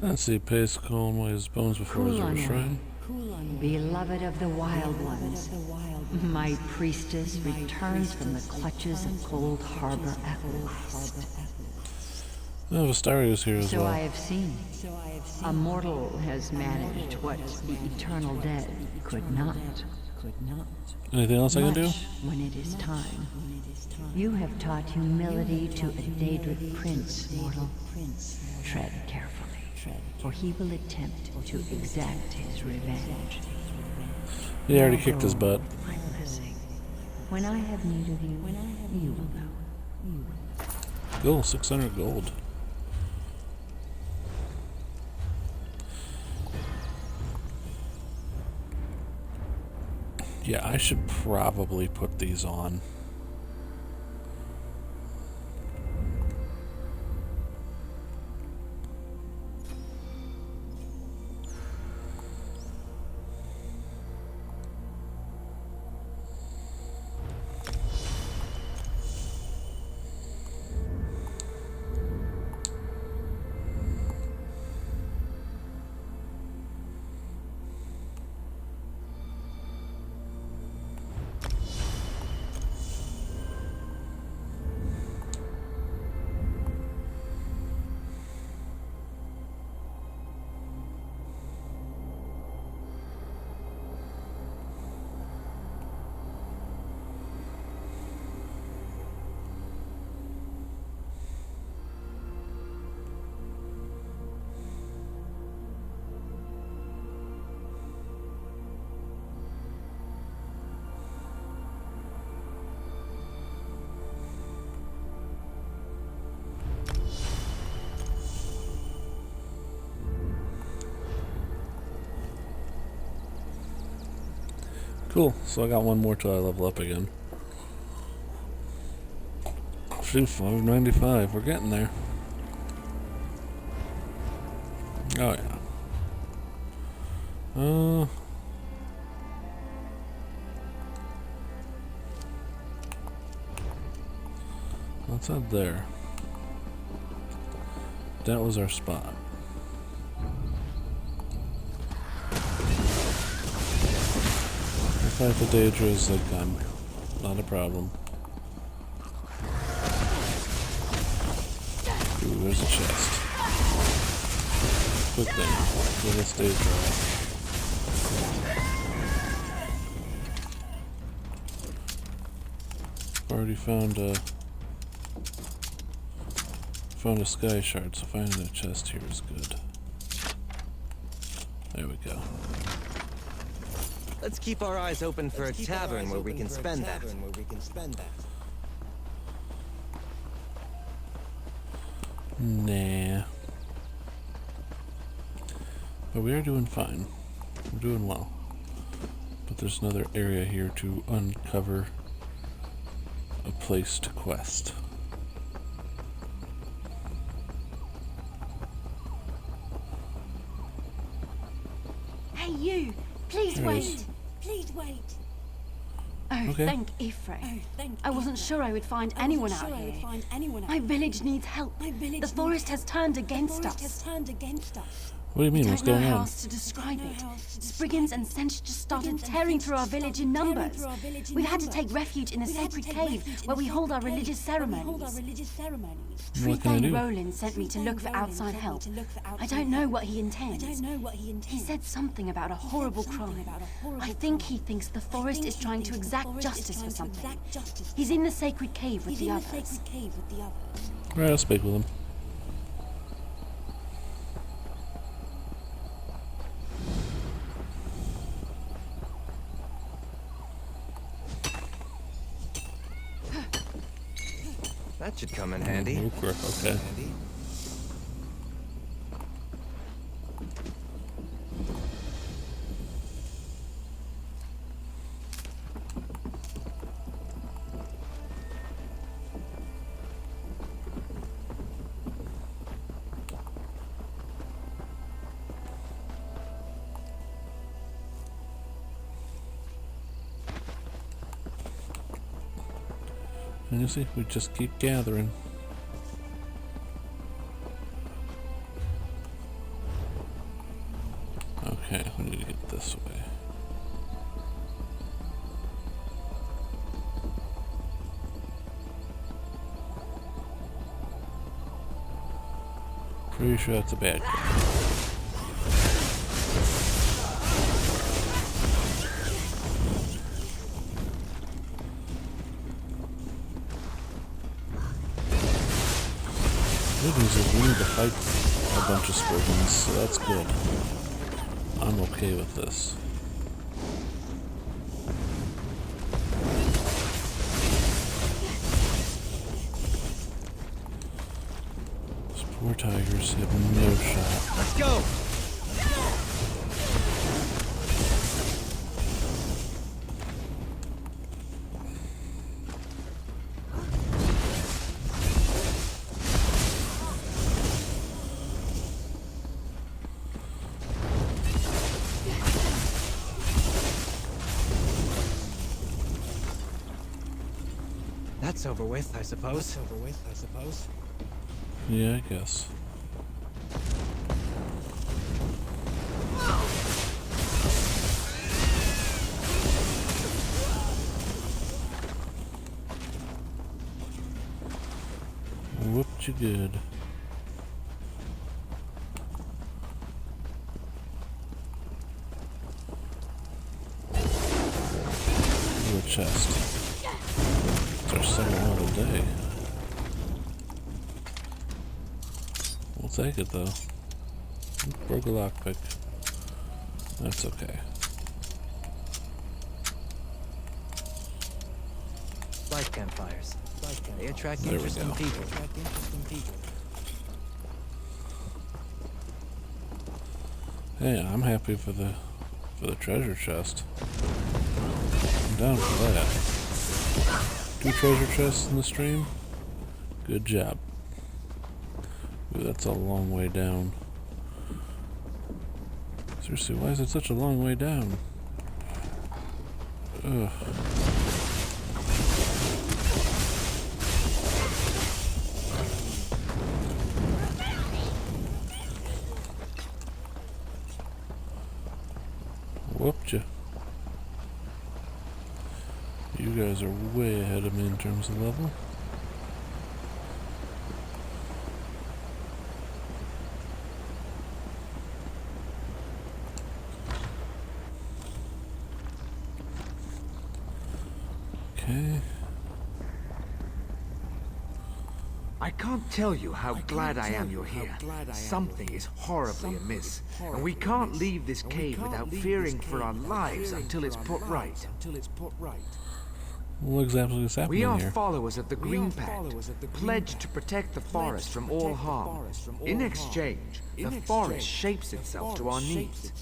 Let's see, Pace calm away his bones before his shrine. Beloved of the Wild Ones, my priestess returns from the clutches of Cold Harbor at last. Oh, Vistaria's here as So well. I have seen. A mortal has managed what the eternal dead could not. Anything else I can do? When it is time. You have taught humility to a Daedric prince, mortal. Tread carefully, for he will attempt to exact his revenge. He already kicked his butt. My blessing. When I have need of you, you will know. Cool, 600 gold. Yeah, I should probably put these on. Cool, so I got one more till I level up again. Shoot, 595, we're getting there. Oh yeah. What's up there? That was our spot. fight the Daedra as they come. Not a problem. Ooh, there's a chest. Quick thing. Get this Daedra out. Already found a sky shard, so finding a chest here is good. There we go. Let's keep our eyes open for a tavern where we can spend that. Nah. But we are doing fine. We're doing well. But there's another area here to uncover a place to quest. Hey you! Please There it is. wait! Please wait! Oh, Okay. thank Ifre. I wasn't sure I would find anyone out here. My village needs help. The forest has turned against us. What do you mean? What's I don't going know how on? else to describe it. Spriggans and Sench just started tearing through our village in numbers. We've had to take refuge in the sacred cave where we hold our religious ceremonies. What can I do? Roland sent me to look for outside help. I don't know what he intends. He said something about a horrible crime. I think he thinks the forest is trying to exact justice for something. He's in the sacred cave with the others. Alright, I'll speak with him. That should come in handy. Okay. And you see, we just keep gathering. Okay, we need to get this way. Pretty sure that's a bad guy. Good news is we need to fight a bunch of Spriggans, so that's good. I'm okay with this. Those poor tigers have no shot. Let's go! That's over with, I suppose. Yeah, I guess. Whooped you good. Ooh, a chest. It's our second one of the day. We'll take it though. Broke a lockpick. That's okay. Light campfires. They attract There we interesting go. people. Hey, I'm happy for the treasure chest. I'm down for that. 2 treasure chests in the stream? Good job. Ooh, that's a long way down. Seriously, why is it such a long way down? Ugh. Whooped you. You guys are way ahead of me in terms of level. Okay. I can't tell you how glad I am you're here. Something is horribly amiss, and we can't leave this cave without fearing for our lives until it's put right. What exactly is happening We are here? followers of the Green Pact, pledged to protect the forest from all harm. In exchange, the forest shapes itself to our needs.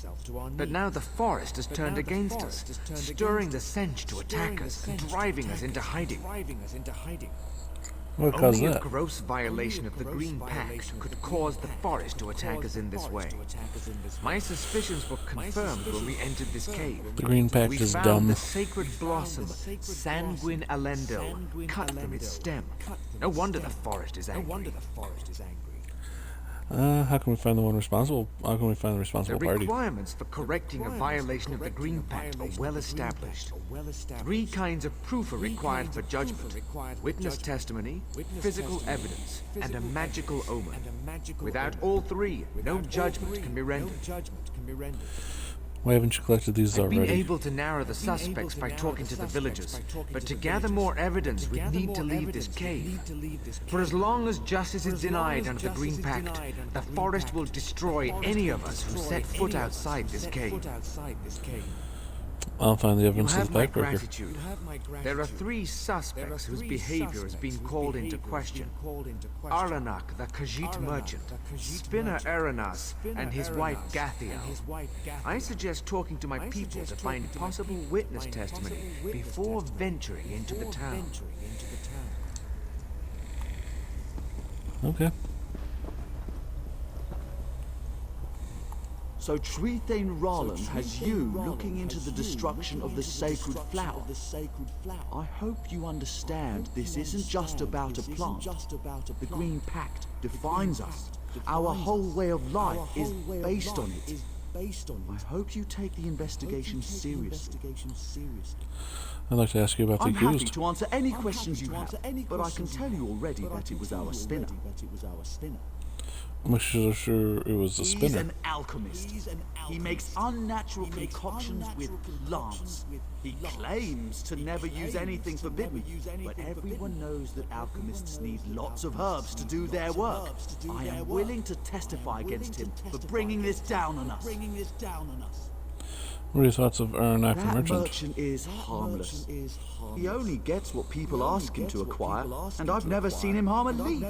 But now the forest has turned against us, stirring the Sench to attack us and driving us into hiding. What caused Only a that? gross violation of the Green Pact could cause the forest to attack us in this way. My suspicions were confirmed when we entered this cave. The Green Pact we is found dumb. the sacred blossom, Sanguine Alendo, cut from its stem. No wonder the forest is angry. How can we find the one responsible? How can we find the The responsible party? requirements for correcting a violation of the Green Pact are well established. 3 kinds of proof are required for judgment: witness testimony, physical evidence, and a magical omen. Without all 3, no judgment can be rendered. Why haven't you collected these I've been already? able to narrow the suspects by talking to the villagers, but to gather more evidence, we need to leave this cave. For as long as justice is denied under the Green Pact, the forest will destroy any of us who set foot outside this cave. I'll find the You evidence of have the my backbreaker. gratitude. There are 3 suspects whose behavior has been called into question. Arlanak, the Khajiit merchant, Spinner Aranas, and his wife Gathiel. I suggest talking to my people to find possible witness testimony before venturing into the town. Okay. So Trethane Ralland has you looking into the destruction of the sacred flower. I hope you understand this isn't just about a plant. The Green Pact defines us. Our whole way of life is based on it. I hope you take the investigation seriously. I'd like to ask you about the I'm happy accused. to answer any questions you have, but I can tell you already that it was our spinner. I'm sure it was a He's spinner. an alchemist. He makes unnatural concoctions with plants. He claims to never use anything forbidden, but everyone knows that alchemists need lots of herbs to do their work. I am willing to testify against him for bringing this down on us. What are your thoughts of Aranak the That merchant? merchant is harmless. He only gets what people ask him to acquire, and I've never seen him harm a leaf.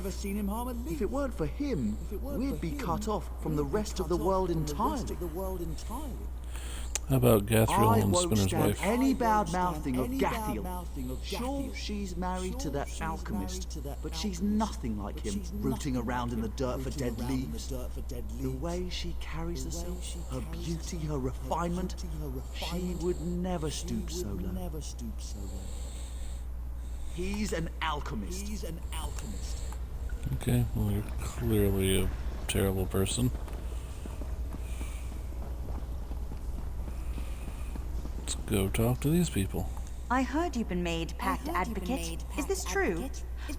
If it weren't for him, we'd be cut off from the rest of the world entirely. How about Gathiel I and won't Spinner's stand wife? any bad-mouthing of Gathiel. Sure, she's married to that alchemist, but she's nothing like him, rooting around in the dirt for dead leaves. The way she carries herself, her beauty, her refinement, she would never stoop so low. He's an alchemist. Okay, well, you're clearly a terrible person. Let's go talk to these people. I heard you've been made Pact Advocate. Is this true?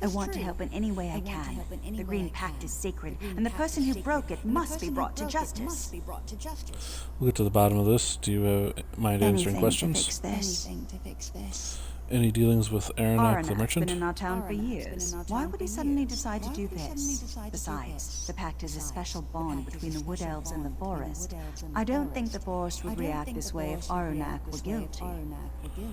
I want to help in any way I can. The Green Pact is sacred, and the person who broke it must be brought to justice. We'll get to the bottom of this. Do you mind answering questions? Anything to fix this. Any dealings with Aranak the Aranak's merchant? been in our town for years. Why would he suddenly decide to do this? Besides, the pact is a special bond between the Wood Elves and the Forest. I don't think the Forest would react this way if Aranak were guilty.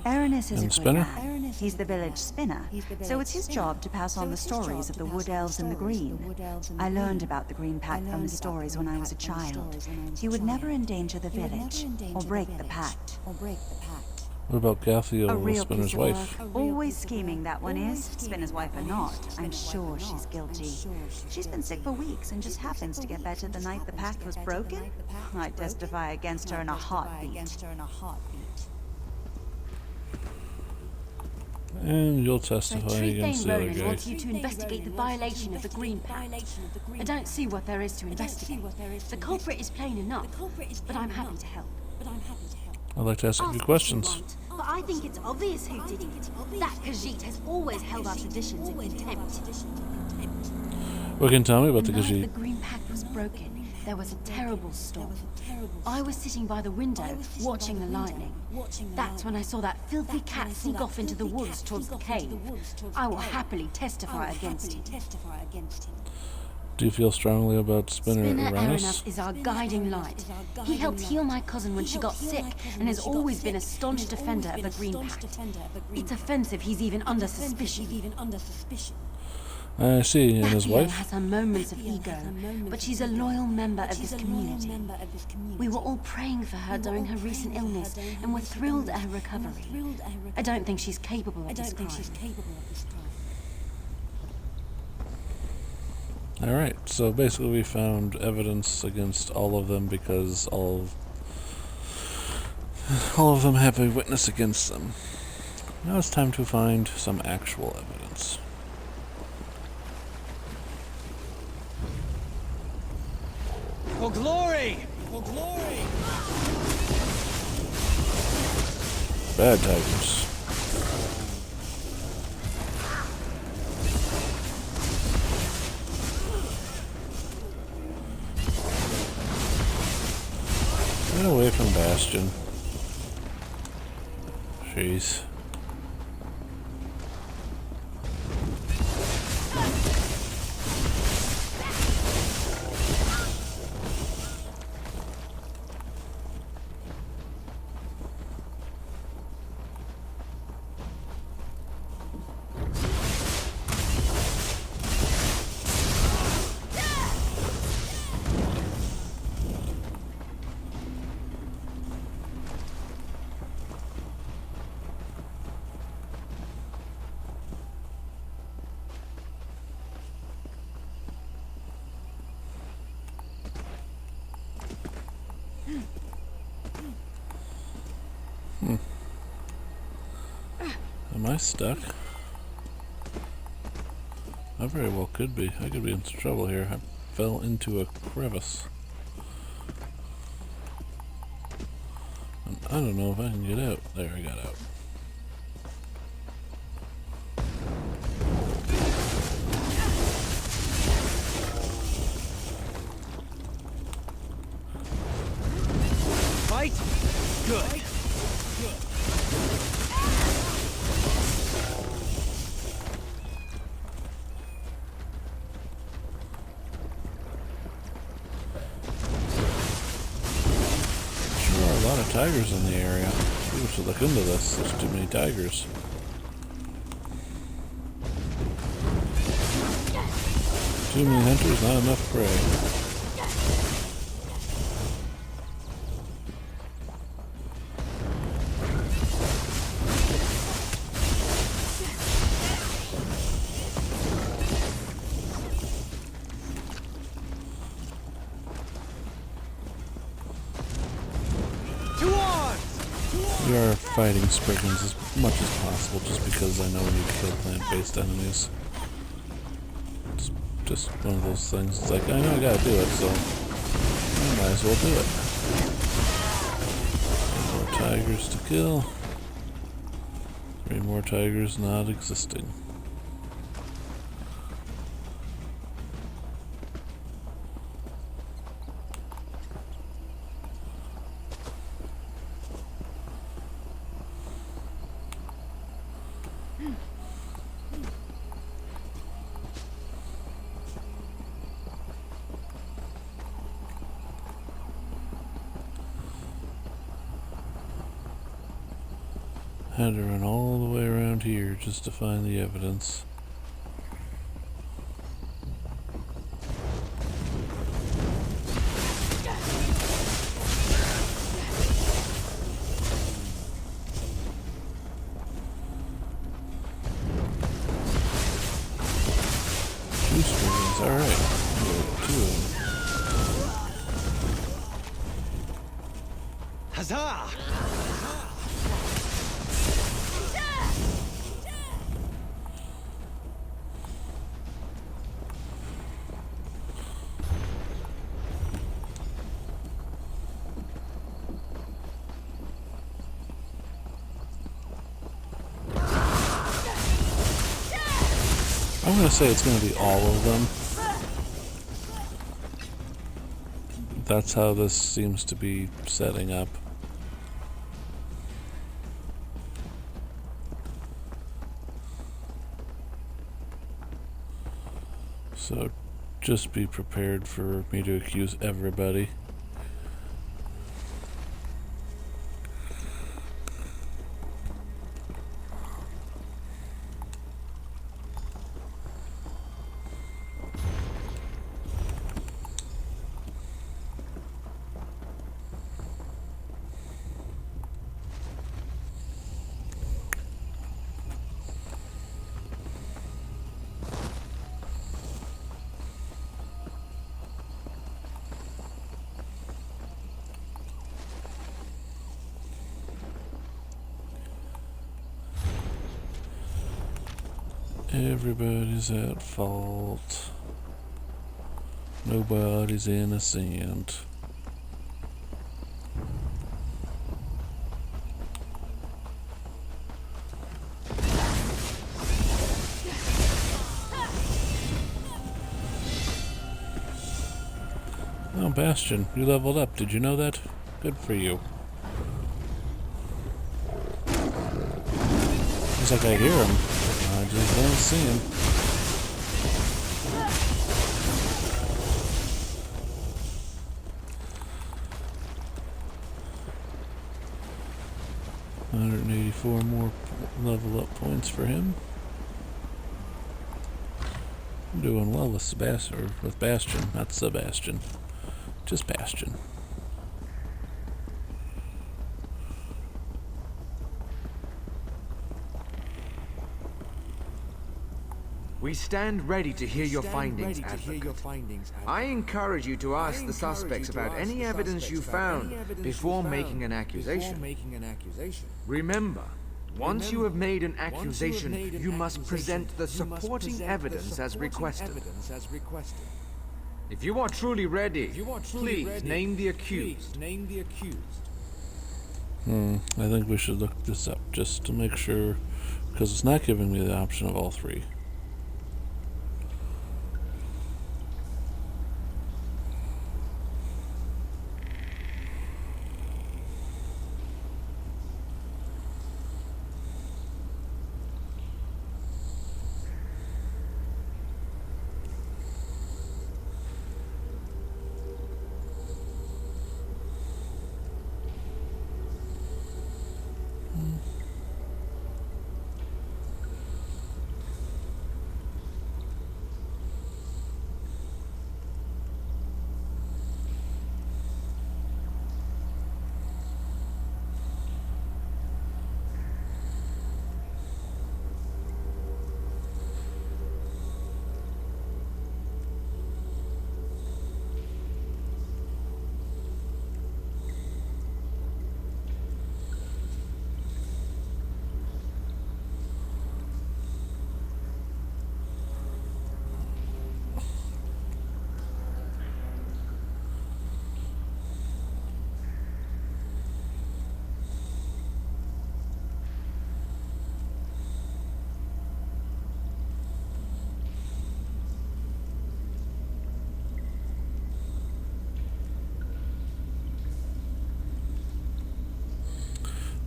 Aranis is And a good Spinner? man. He's the village spinner, so it's his job to pass on the stories of the Wood Elves and the Green. I learned about the Green Pact from his stories when I was a child. He would never endanger the village or break the pact. What about Gathiel A and real Spinner's piece of wife? work. Always scheming, that one is. Spinner's wife or not, I'm sure she's guilty. She's been sick for weeks and just happens to get better the night the pact was broken. I testify against her in a heartbeat. And you'll testify against the other Ronan guy. wants you to investigate the violation of the Green Pact. I don't see what there is to investigate. The culprit is plain enough, but I'm happy to help. I'd like to ask a few questions. But I think it's obvious who did it. That Khajiit has always held our traditions in contempt. What can you tell me about the The night Khajiit? the Green Pact was broken, there was a terrible storm. I was sitting by the window, watching the lightning. That's when I saw that filthy cat sneak off into the woods towards the cave. I will happily testify against him. Do you feel strongly about Spinner Spinner Uranus? Aranus is our guiding light. He helped heal my cousin when she got sick, and has always been a staunch defender of the Green Pact. It's offensive he's even under suspicion. I see, and his Nakia wife? has her moments of ego, but she's a loyal member of this community. We were all praying for her during her recent illness, and were thrilled at her recovery. I don't think she's capable of this crime. Alright, so basically we found evidence against all of them because all of them have a witness against them. Now it's time to find some actual evidence. For glory! For glory! Bad tigers. Get away from Bastion. Jeez. Am I stuck? I very well could be. I could be in some trouble here. I fell into a crevice. And I don't know if I can get out. There, I got out. Fight? Good. A lot of tigers in the area. People should look into this. There's too many tigers. Too many hunters, not enough prey. We are fighting Spriggans as much as possible just because I know we need to kill plant-based enemies. It's just one of those things. It's like, I know I gotta do it, so I might as well do it. More tigers to kill. 3 more tigers not existing. Had to run all the way around here just to find the evidence. Two Spriggans, alright. 2 of them. Huzzah! going to say it's going to be all of them. That's how this seems to be setting up. So just be prepared for me to accuse everybody. Everybody's at fault. Nobody's innocent. Oh, Bastion, you leveled up. Did you know that? Good for you. Looks like I hear him. I just don't see him. $184 more level up points for him. I'm doing well with Bastion, not Sebastian. Just Bastion. We stand ready to hear your findings, Advocate. I encourage you to ask the suspects about any evidence you found before making an accusation. Remember, once you have made an accusation, you must present the supporting evidence as requested. If you are truly ready, please name the accused. I think we should look this up just to make sure, because it's not giving me the option of all three.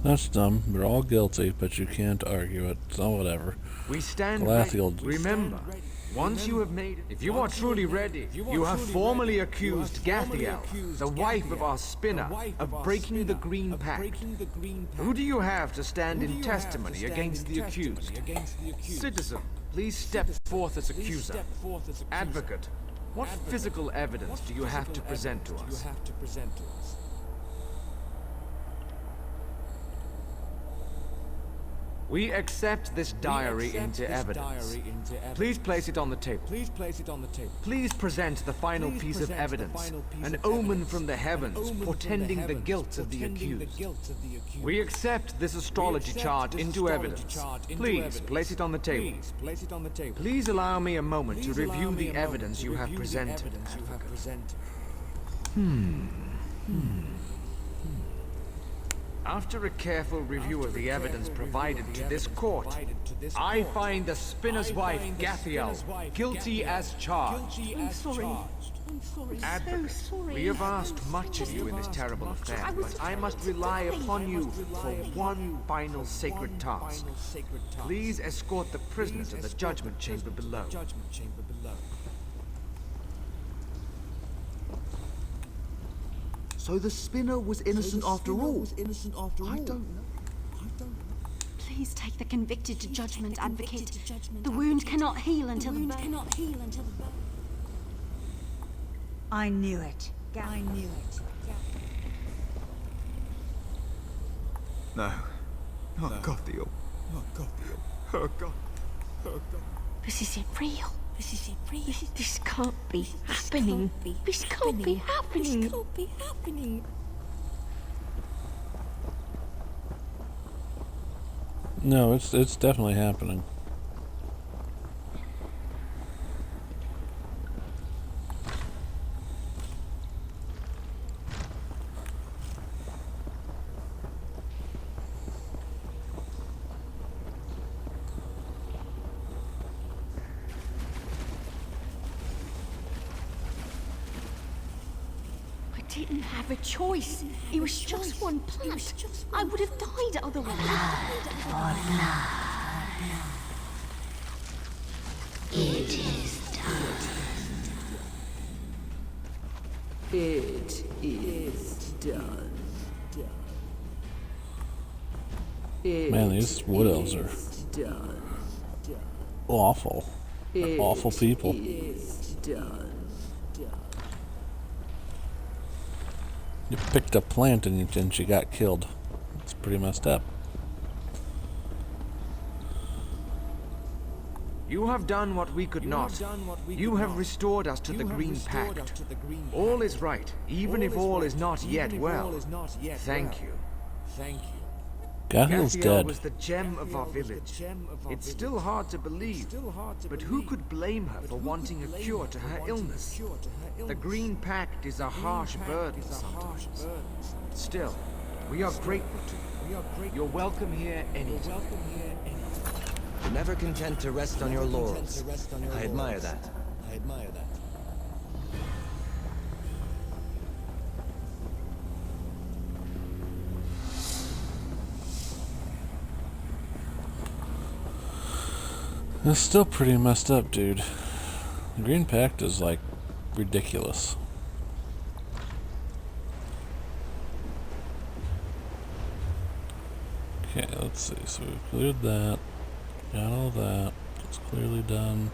That's dumb. We're all guilty, but you can't argue it. So whatever. We stand ready. Remember, once you have made it, if you are truly ready, you have formally accused Gathiel, the wife of our spinner, of breaking the Green Pact. Who do you have to stand in testimony against the accused? Citizen, please step forth as accuser. Advocate, what physical evidence do you have to present to us? We accept this diary into evidence. Please place it on the table. Please present the final piece of evidence, an omen from the heavens portending the guilt of the accused. We accept this astrology chart into evidence. Please place it on the table. Please allow me a moment to review the evidence you have presented, Advocate. After a careful review of the evidence provided to this court, I find the spinner's wife, Gathiel, guilty as charged. I'm sorry. Advocate, we have asked much of you in this terrible affair, but I must rely upon you for one final sacred task. Please escort the prisoner to the judgment chamber below. So the spinner was innocent after all. I don't know. Please take the convicted to judgment, Advocate. The wound cannot heal until the bone. I knew it. No. Oh, Gathiel. Oh, God. This isn't real. This can't be happening. This can't be happening. No, it's definitely happening. I didn't have a choice. It was just one plant. I would have died otherwise. It is done. It is done. Man, these wood elves are awful. They're awful people. You picked a plant and she got killed. It's pretty messed up. You have done what we could not. You have restored us to the Green Pact. All is right, even if all is not yet well. Thank you. Gathiel's dead. Was the gem of our village. It's still hard to believe, but who could blame her for wanting a cure to her illness? The Green Pact is a harsh burden sometimes. Still, we are grateful to you. You're welcome here anytime. You're never content to rest on your laurels. I admire that. It's still pretty messed up, dude. The Green Pact is like ridiculous. Okay, let's see. So we cleared that. Got all that. It's clearly done.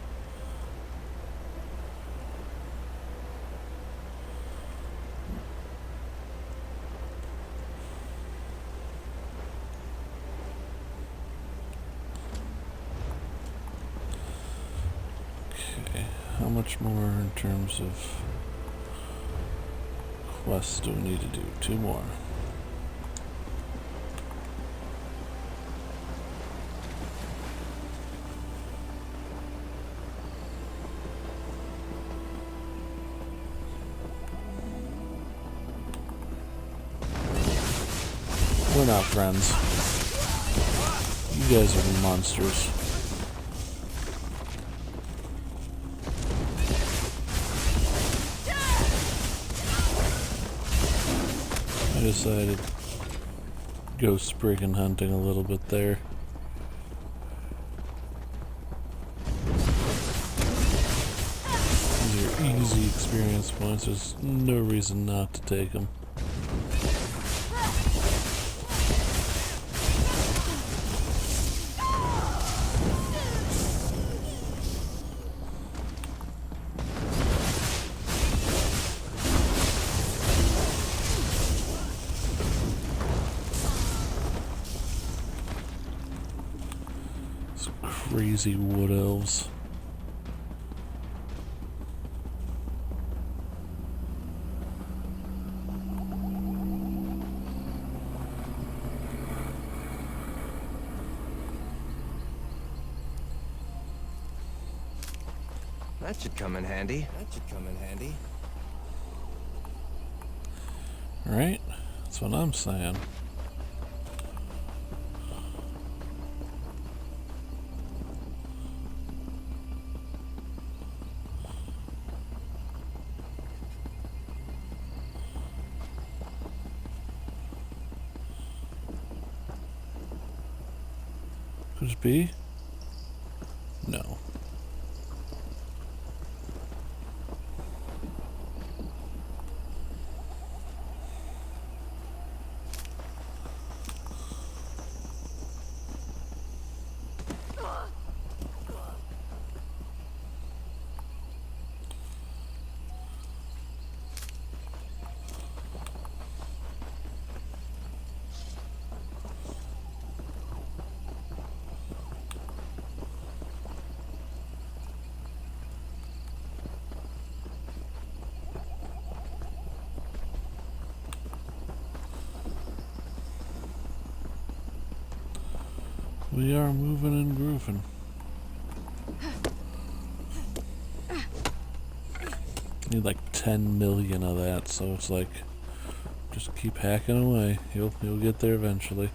Okay, how much more in terms of quests do we need to do? 2 more. We're not friends. You guys are monsters. I decided to go spriggan hunting a little bit there. These are easy experience points. There's no reason not to take them. Crazy wood elves. That should come in handy. Right? That's what I'm saying. There's B? No. We are moving and grooving. Need like 10 million of that, so it's like just keep hacking away. You'll get there eventually.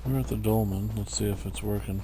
We're at the dolmen. Let's see if it's working.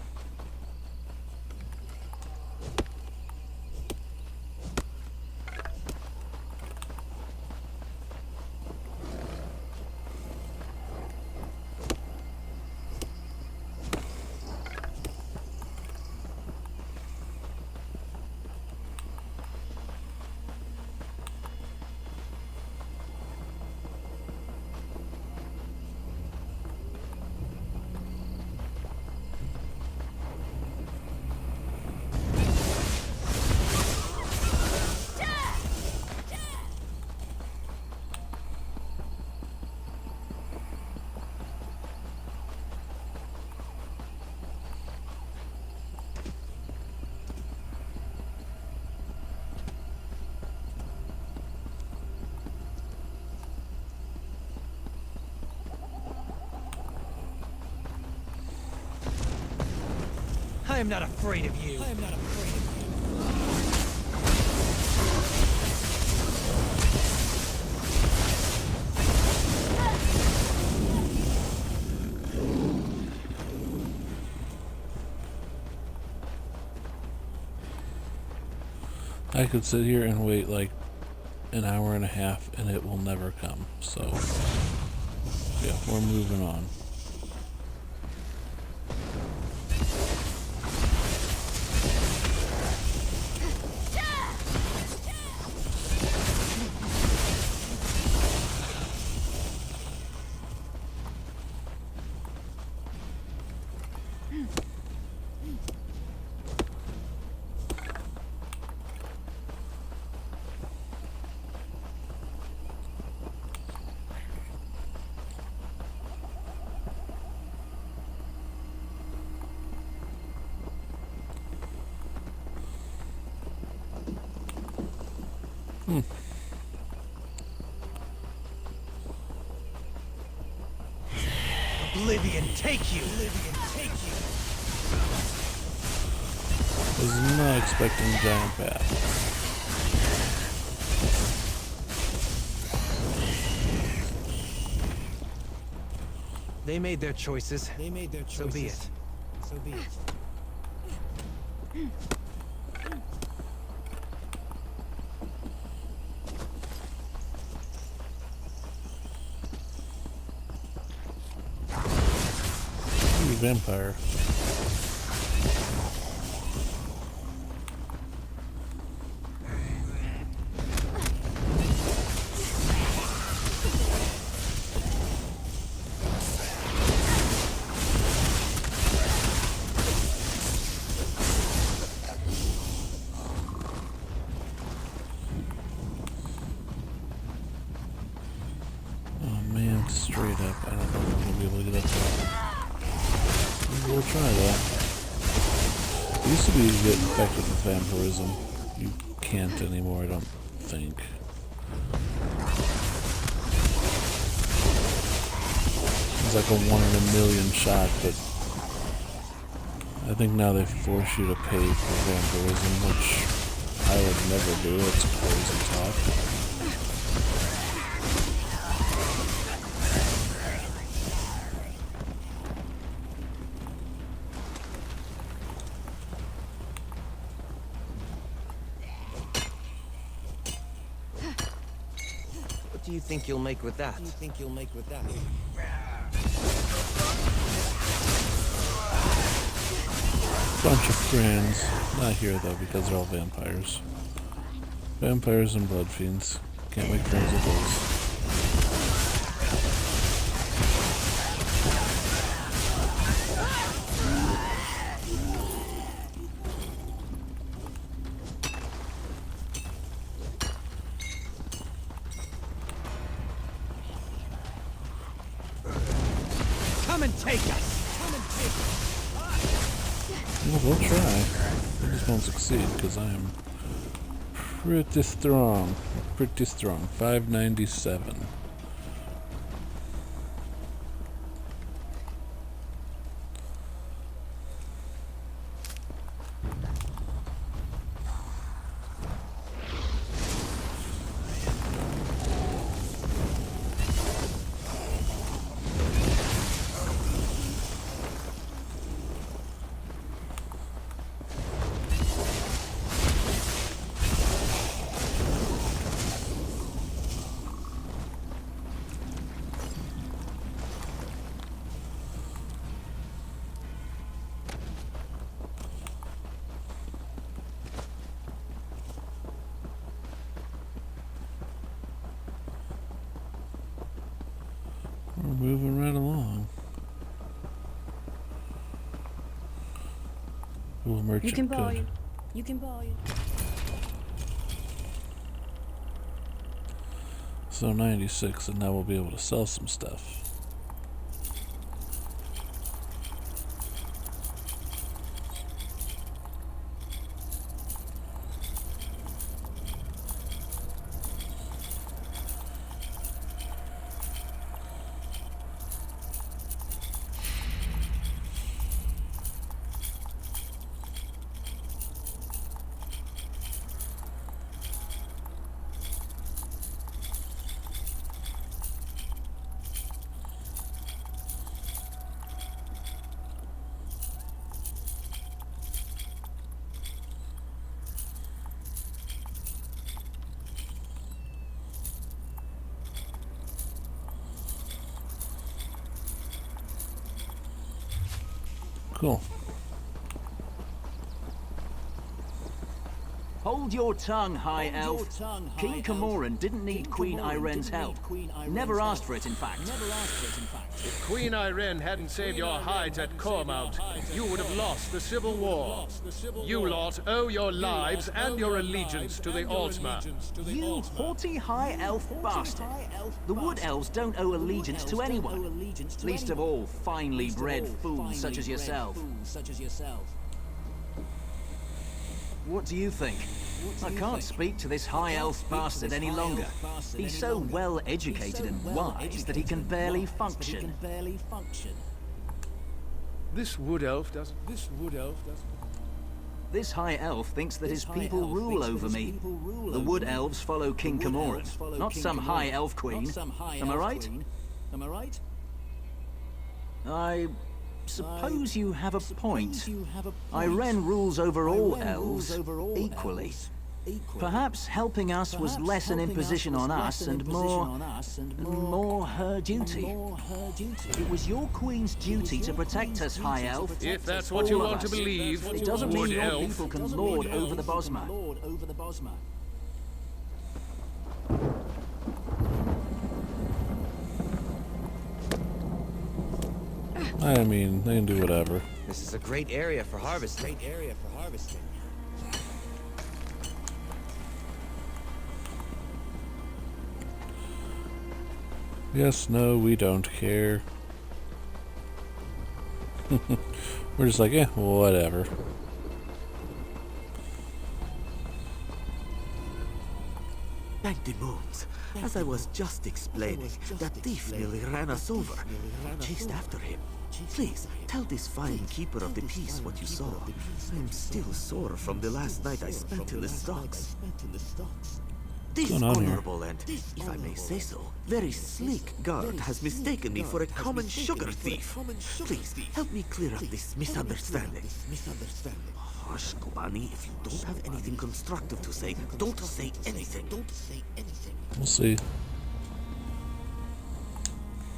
I am not afraid of you. I could sit here and wait like an hour and a half and it will never come. So, yeah, we're moving on. Oblivion, take you! Was not expecting giant bat. They made their choices. So be it. Vampire. Oh man, straight up. I don't know if I'm gonna be able to get up there. We'll try that. It used to be you get infected with vampirism. You can't anymore, I don't think. It's like a 1 in a million shot, but I think now they force you to pay for vampirism, which I would never do. It's crazy talk. What do you think you'll make with that? Bunch of friends. Not here though, because they're all vampires. Vampires and blood fiends. Can't make friends with those. Come and take us! Well, they'll try. They just won't succeed because I am pretty strong. Pretty strong. 597. We're moving right along. Ooh, merchant. You can buy Good. it. You can buy it. So 96, and now we'll be able to sell some stuff. Cool. Hold your tongue, High Elf. King Camoran didn't need Queen Irene's help. Never asked for it, in fact. If Queen Irene hadn't saved your hides at Cormount, you would have lost the Civil War. You lot owe your lives and your allegiance to the Altmer. You haughty High Elf bastard. The Wood Elves don't owe allegiance to anyone. Least of all, finely bred fools such as yourself. What do you think? I can't speak to this High Elf bastard any longer. He's so well educated and wise that he can barely function. This Wood Elf doesn't. This High Elf thinks that his people rule over me. The Wood Elves follow King Camoran, not some High Elf queen. Am I right? I suppose you have a point. Irene rules over all elves equally. Perhaps helping us was less an imposition on us and more her duty. It was your queen's duty to protect us, High Elf. If that's what you want to believe, it doesn't mean Wood your Elf. people can lord over the Bosma. I mean, they can do whatever. This is a great area for harvesting. Yes, no, we don't care. We're just like, whatever. Thank the moons. As I was just explaining, that thief nearly ran us over. I chased after him. Please, tell this fine keeper of the peace what you saw. I'm still sore from the last night I spent in the stocks. This honorable and, if I may say so, very sleek guard has mistaken me for a common sugar thief. Please, help me clear up this misunderstanding. Hush, Kobani, if you don't have anything constructive to say, don't say anything. We'll see.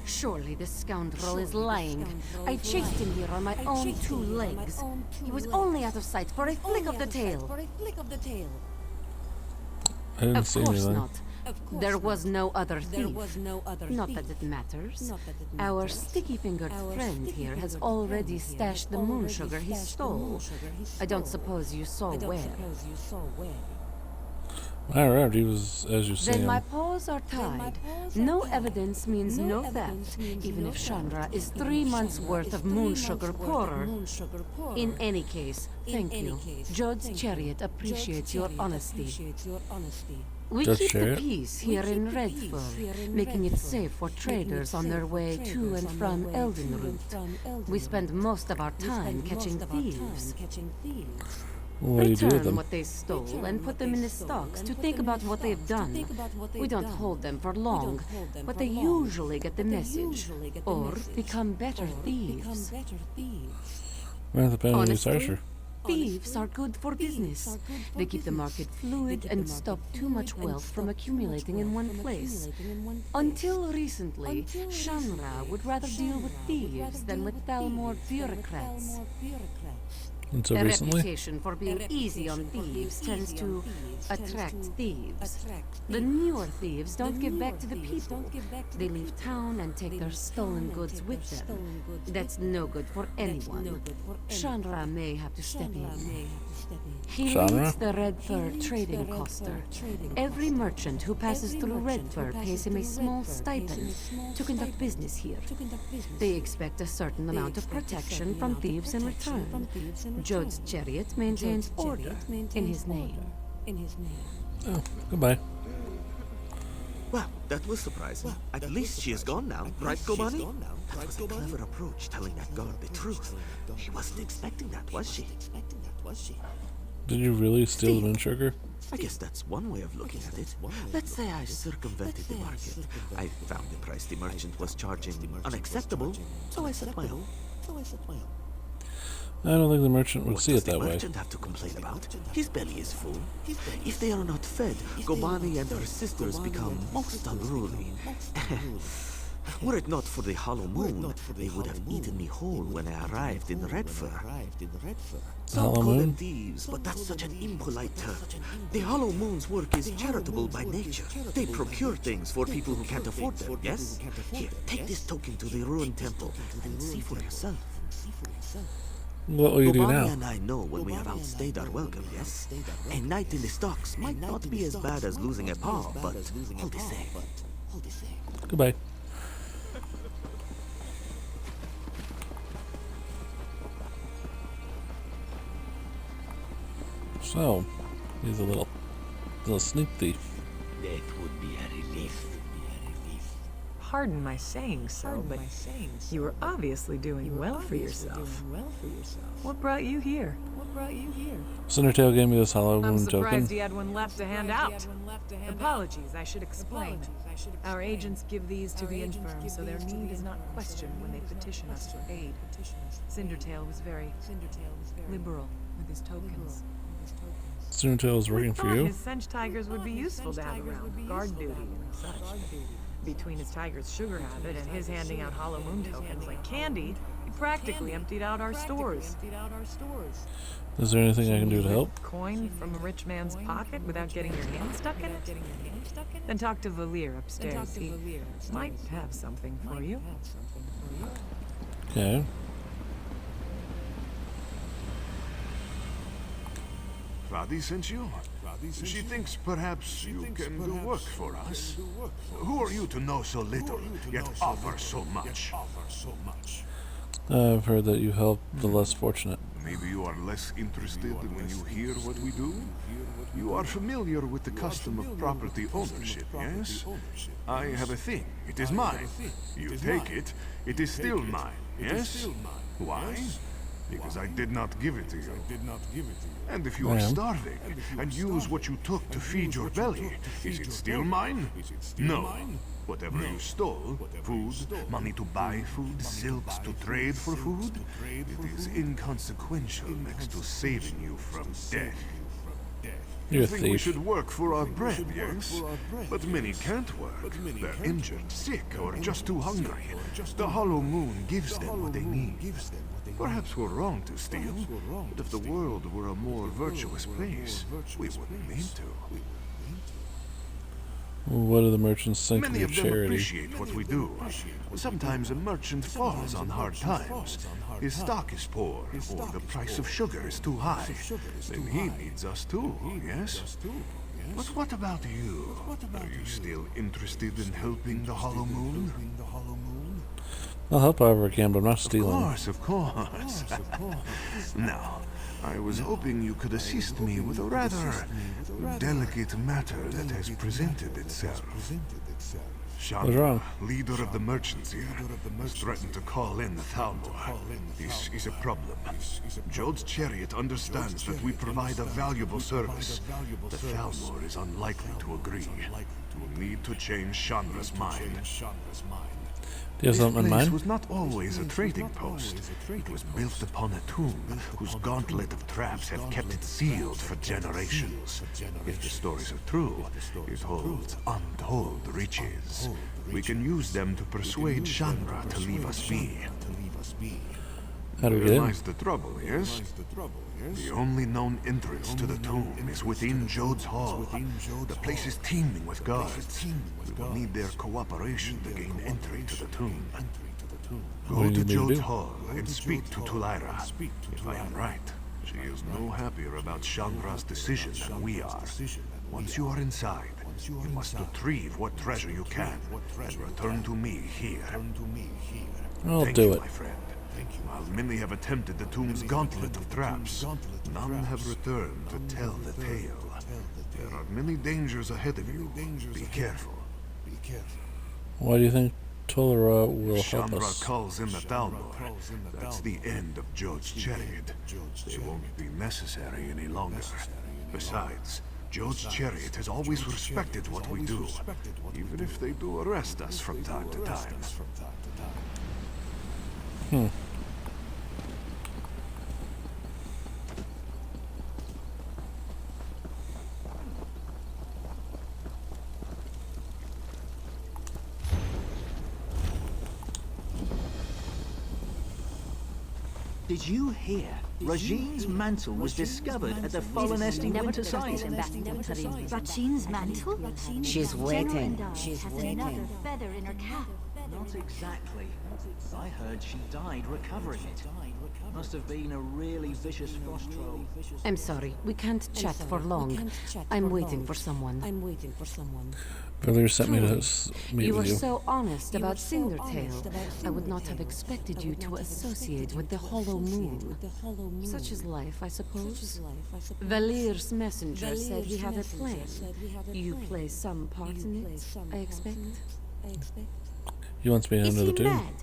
Surely this scoundrel is lying. I chased him here on my own two legs. He was only out of sight for a flick of the tail. I didn't see anything. Not. There was no other thief. Not that it matters. Our sticky-fingered friend here has already stashed the moon sugar he stole. I don't suppose you saw where. Alright, he was, as you say. Then my paws are tied. No evidence means no theft, even if Chandra is 3 months' worth of moon sugar poorer. In any case, thank you. Jode's chariot appreciates your honesty. We keep the peace here in Redfur, making it safe for traders on their way to and from Eldenroot. We spend most of our time catching thieves. What do you do with them? Return what they stole and put them in the stocks to think about what they've done. We don't hold them for long, but they usually get the message, or become better thieves. Well, depending on Lysara. Thieves are good for business. They keep the market fluid and stop too much wealth from accumulating in one place. Until recently, Shanra would rather deal with thieves than with Thalmor bureaucrats. Until Their recently? reputation for being easy on thieves tends to attract thieves. The newer thieves don't give back to the people. They leave town and take their stolen goods with them. That's no good for anyone. Chandra may have to step in. He leads the Redfur trading coster. Every merchant who passes through Redfur pays him a small stipend to conduct business here. They expect a certain amount of protection from thieves in return. Jode's chariot maintains order in his name. Oh, goodbye. Well, that was surprising. At least she is gone now, right, Kobani? That was a clever approach, telling that guard the truth. He wasn't expecting that, was she? Did you really steal the moon sugar? I guess that's one way of looking at it. Let's say I circumvented the market. I found the price the merchant was charging unacceptable, so I set my own. I don't think the merchant would see it that way. What does the merchant have to complain about? His belly is full. If they are not fed, Gobani and her sisters become most unruly. Were it not for the hollow moon, they would have eaten me whole when I arrived in Redfur. Some call them thieves, but that's such an impolite term. The hollow moon's work is charitable by nature. They procure things for people who can't afford them, yes? Here, take this token to the ruined temple and see for yourself. What will you do now? And I know when we have outstayed our welcome, yes? A night in the stocks might not be as bad as losing a paw, but all the same. Goodbye. So, he's a little sneak thief. That would be a relief. Pardon my saying so, but you were obviously doing well for yourself. What brought you here? Cindertail gave me this hollow I'm moon surprised token. he had one left to hand out. Apologies, I should explain. Our agents give these to the infirm, so their need is not questioned when they petition us for aid. Cindertail was very liberal with his tokens. Cindertail is working for you? His Sench tigers would be useful to have around, guard duty and such. Between his tiger's sugar habit and his handing out hollow moon tokens like candy, he practically emptied out our stores. Is there anything I can do to help? Coin from a rich man's pocket without getting your hand stuck in it? Then talk to Valir upstairs. He might have something for you. Okay. Radi sent you? She thinks perhaps you can do work for us. Who are you to know so little, yet offer so much? I've heard that you help the less fortunate. Maybe you are less interested when you hear what we do? You are familiar with the custom of property ownership, yes? I have a thing. It is mine. You take it, it is still mine. Yes? Why? Because I did not give it to you. And if you I are am. starving and use what you took to feed your belly, is it still mine? No. Whatever you stole, food, money to buy food, silks to trade for food, it is inconsequential next to saving you from death. You're You a think we thief. should work for our bread, yes? But many can't work. They're injured, sick, or just too hungry. The Hollow Moon gives them what they need. Perhaps we're wrong to steal, but if the world were a more virtuous place, we wouldn't need to. What do the merchants think Many of of your them charity? appreciate what we do. Sometimes a merchant falls on hard times. His stock is poor, or the price of sugar is too high. Then he needs us too, yes? But what about you? Are you still interested in helping the Hollow Moon? I'll help however I can, but I'm not stealing. Of course. Now, I was hoping you could assist me with a rather delicate matter that has presented itself. What's Chandra, wrong? leader of the merchants here, has threatened to call in the Thalmor. This is a problem. Jode's chariot understands that we provide a valuable service. The Thalmor is unlikely to agree. We need to change Chandra's mind. Do you have something in This place mind? was not always a trading post. It was built upon a tomb whose gauntlet of traps have kept it sealed for generations. If the stories are true, it holds untold riches. We can use them to persuade Chandra to leave us be. How do we get in? Realize the trouble, yes? The only known entrance to the tomb is within Jode's hall. The place is teeming with guards. We will need their cooperation to gain entry to the tomb. What Go do to you need me to Jode's do? hall and speak to Lysara. If I am right, she is no happier about Chandra's decision than we are. Once you are inside, you must retrieve what treasure you can and return to me here. I'll Thank do you, it. my friend. While many have attempted the tomb's gauntlet of traps, none have returned to tell the tale. There are many dangers ahead of you. Be careful. Why do you think Tolera will help Chandra us? calls in the Thalmor. That's the end of Jode's chariot. They won't be necessary any longer. Besides, Jode's chariot has always respected what we do, even if they do arrest us from time to time. Did you hear? Regine's mantle was discovered at the Fallen Winter site. Rajine's mantle? She's waiting. She's has another feather in her cap. Not exactly. I heard she died recovering it. Must have been a really vicious frost troll. I'm sorry, we can't chat for long. I'm waiting for someone. Brother sent me to meet You were with you. so honest about Cindertail. I would not have expected you to associate with the Hollow Moon. Such is life, I suppose. Valir's messenger said he had a plan. You play some part in it, I expect. He wants me Is under he the tomb. mad?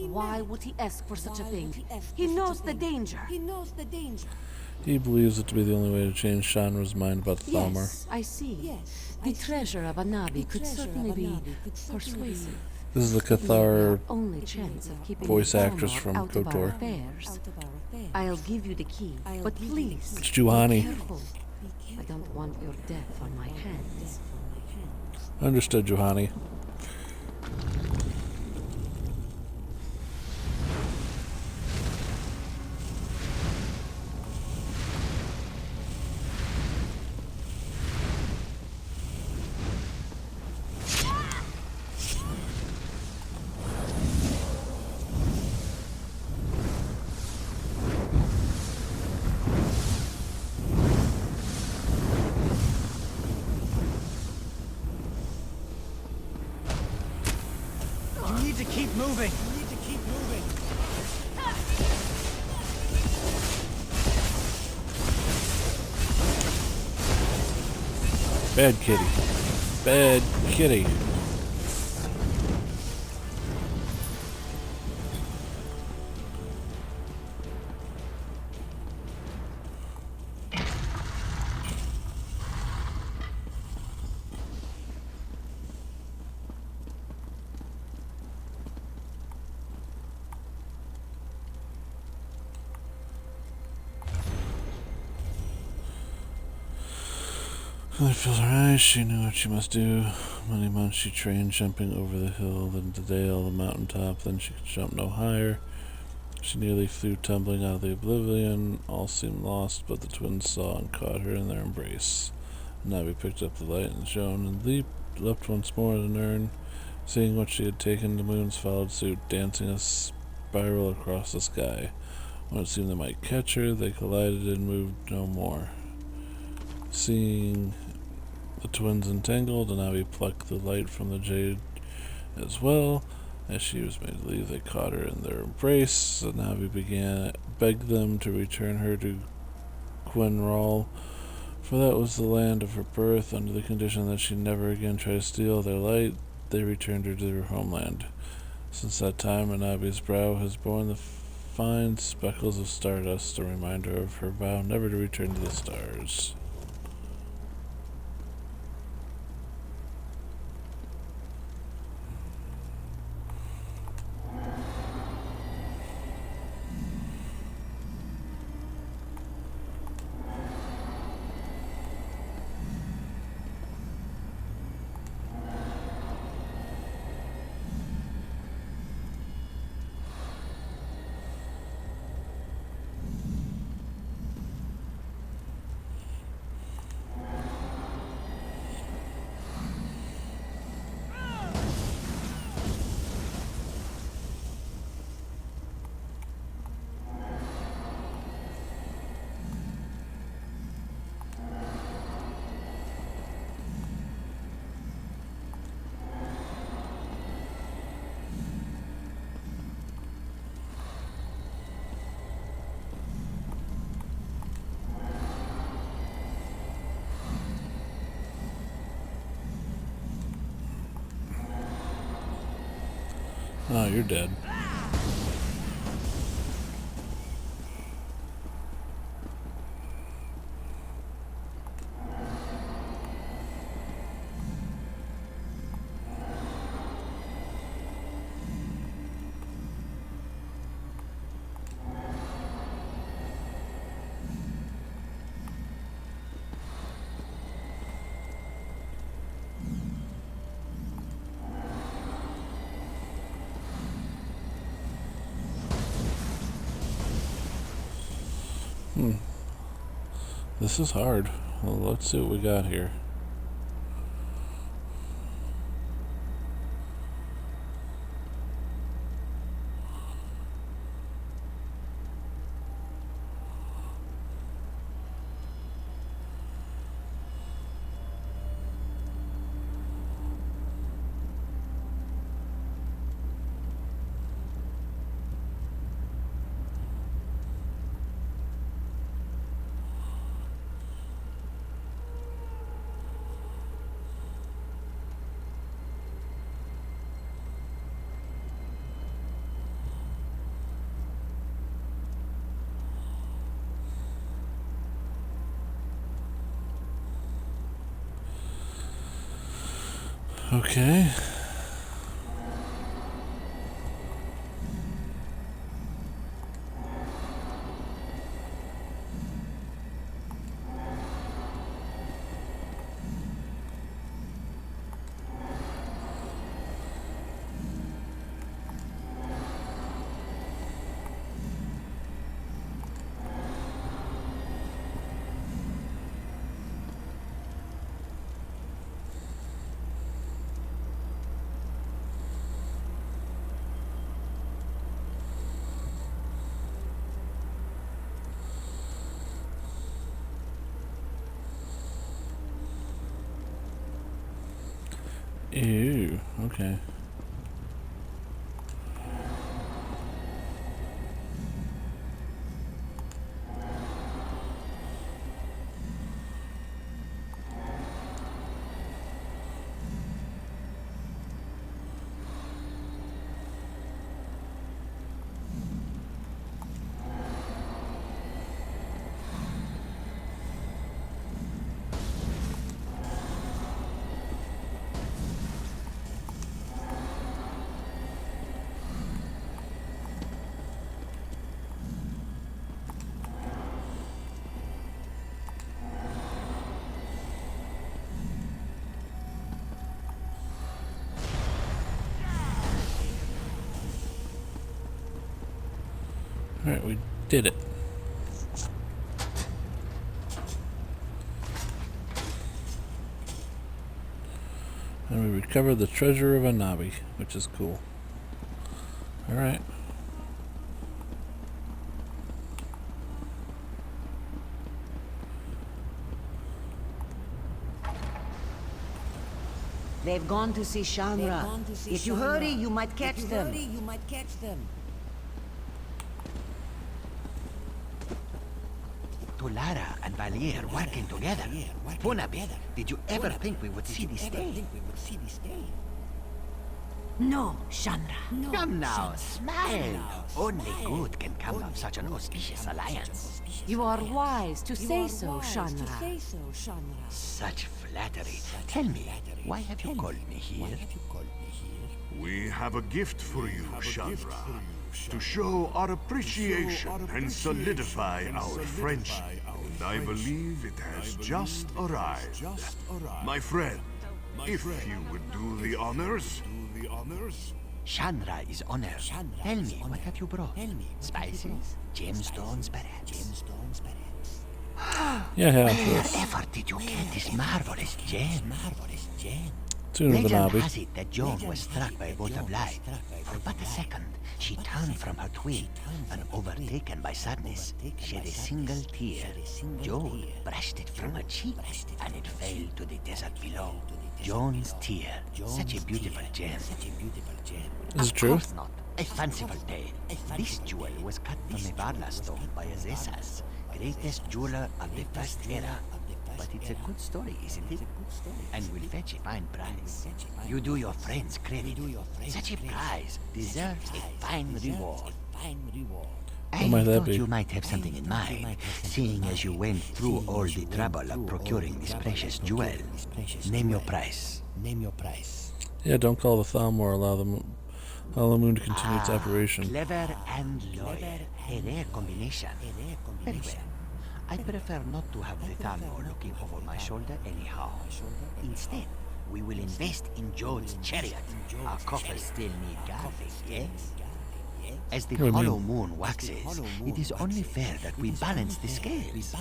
Why would he ask for such a thing? He knows the danger. He believes it to be the only way to change Chandra's mind about the Thalmor. Yes, I see. The treasure of Anabi could certainly be persuasive. This is the Cathar Only chance of keeping voice the actress Thalmor from out of our KOTOR. affairs. I'll give you the key, but please It's Juhani. be careful. I don't want your death on my hands. Understood, Juhani. You need to keep moving. Bad kitty. Bad kitty. It feels right. She knew what she must do. Many months she trained, jumping over the hill, then the dale, the mountaintop. Then she could jump no higher. She nearly flew tumbling out of the oblivion. All seemed lost, but the twins saw and caught her in their embrace. Navi picked up the light and shone and leapt once more at an urn. Seeing what she had taken, the moons followed suit, dancing a spiral across the sky. When it seemed they might catch her, they collided and moved no more. Seeing the twins entangled, Navi plucked the light from the jade as well. As she was made to leave, they caught her in their embrace. Navi begged them to return her to Quinral, for that was the land of her birth. Under the condition that she never again try to steal their light, they returned her to her homeland. Since that time, Navi's brow has borne the fine speckles of stardust, a reminder of her vow never to return to the stars. Oh, you're dead. This is hard. Well, let's see what we got here. Okay. Ew, okay. Alright, we did it. And we recovered the treasure of Anabi, which is cool. Alright. They've gone to see Shanra. If you hurry, you might catch them. Lara and Valier working together. Bonabit, did you ever think we would see this day? No, Shanra. Come now, smile. Only good can come of such an auspicious alliance. You are wise to say so, Shanra. Such flattery. Tell me, why have you called me here? We have a gift for you, Chandra. To show our appreciation and solidify our friendship. And I believe it has just arrived. My friend, if you would do the honors. Chandra is honored. Tell me, what have you brought? Spices? Gemstones, perhaps? Yeah, Where ever did you get this marvelous gem? Sooner than Legend Abby. has it that Joan was struck by a bolt of light. For but a second, she turned from her twin, and overtaken by sadness, shed a single tear. Joan brushed it from her cheek, and it fell to the desert below. Joan's tear, such a beautiful gem. Is it true? Of course not. A fanciful tale. This jewel was cut from a Varla stone by Azesas, greatest jeweler of the first era. But it's a good story, isn't it? And will fetch a fine price. You do your friends credit. Such a prize deserves a fine reward. I What might that thought be? you might have something in mind, seeing as you went through all the trouble of procuring this precious jewel. Name your price. Yeah, don't call the thumb or allow the moon to continue its operation. Clever and loyal. A rare combination. Very well. I prefer not to have the Thalmor looking over my shoulder anyhow. Instead, we will invest in Jode's chariot. Our coffers still need guarding, yes? As the What do you hollow mean? moon waxes, it is only fair that we balance the scales.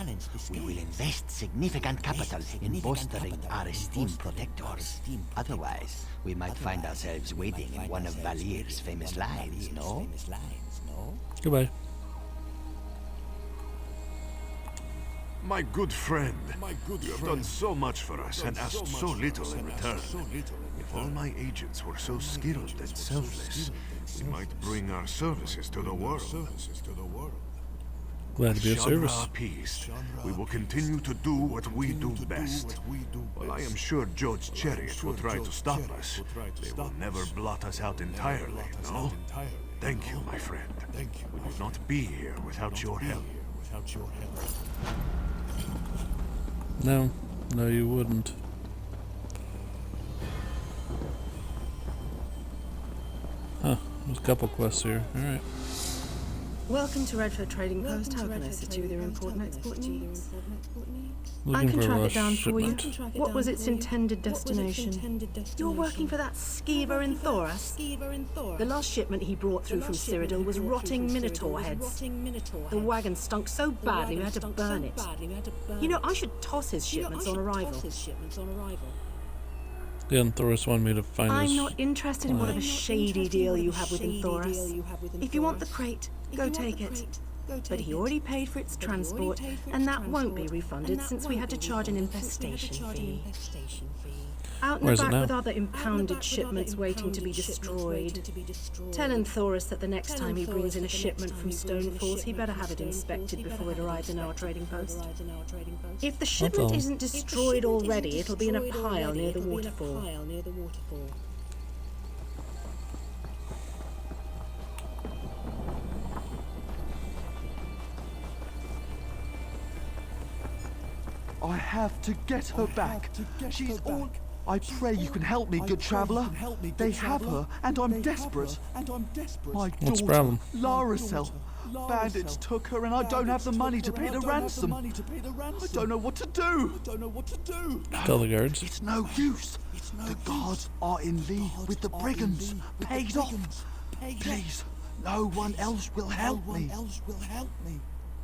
We will invest significant capital in bolstering our esteemed protectors. Otherwise, we might find ourselves waiting in one of Valir's famous lines, no? Goodbye. My good friend, you have done so much for us and asked so little in return. If all my agents were so skilled and selfless, we might bring our services to the world. Glad to be of service. Chandra appeased, we will continue to do what we do best. While I am sure Jode's chariot will try to stop us, they will never blot us out entirely, no? Thank you, my friend. We would not be here without your help. No, you wouldn't. Huh, there's a couple quests here. Alright. Welcome to Redford Trading Post. How can I assist you with your important export needs? I Looking can for a track it lost down for you. shipment. What was its intended destination? You're working for that skeever in Thoras? The last shipment he brought through from Cyrodiil was rotting minotaur heads. The wagon stunk so badly we had to burn it. You know, I should toss his shipments on arrival. The Thoris wanted me to find I'm his... not interested in whatever shady deal you have with Thoras. If you want the crate, go take it. But he already paid for its transport, and that won't be refunded since we had to charge an infestation fee. Out in Where the is it back now? with other impounded shipments waiting to be destroyed. Tell Thoris that the next time he brings in a shipment from Stonefalls, he better have it inspected before it arrives in our trading post. If the shipment him. isn't destroyed already, it'll be in a pile near the waterfall. I have to get her back. She's all... I pray you can help me, good traveller. They have her, and I'm desperate. My What's the daughter, problem? Laracel. Bandits took her, and I don't have the money to pay the ransom. I don't know what to do. Tell the guards. It's no use. The gods are in league with the brigands. Paid off. Please, No one else will help me.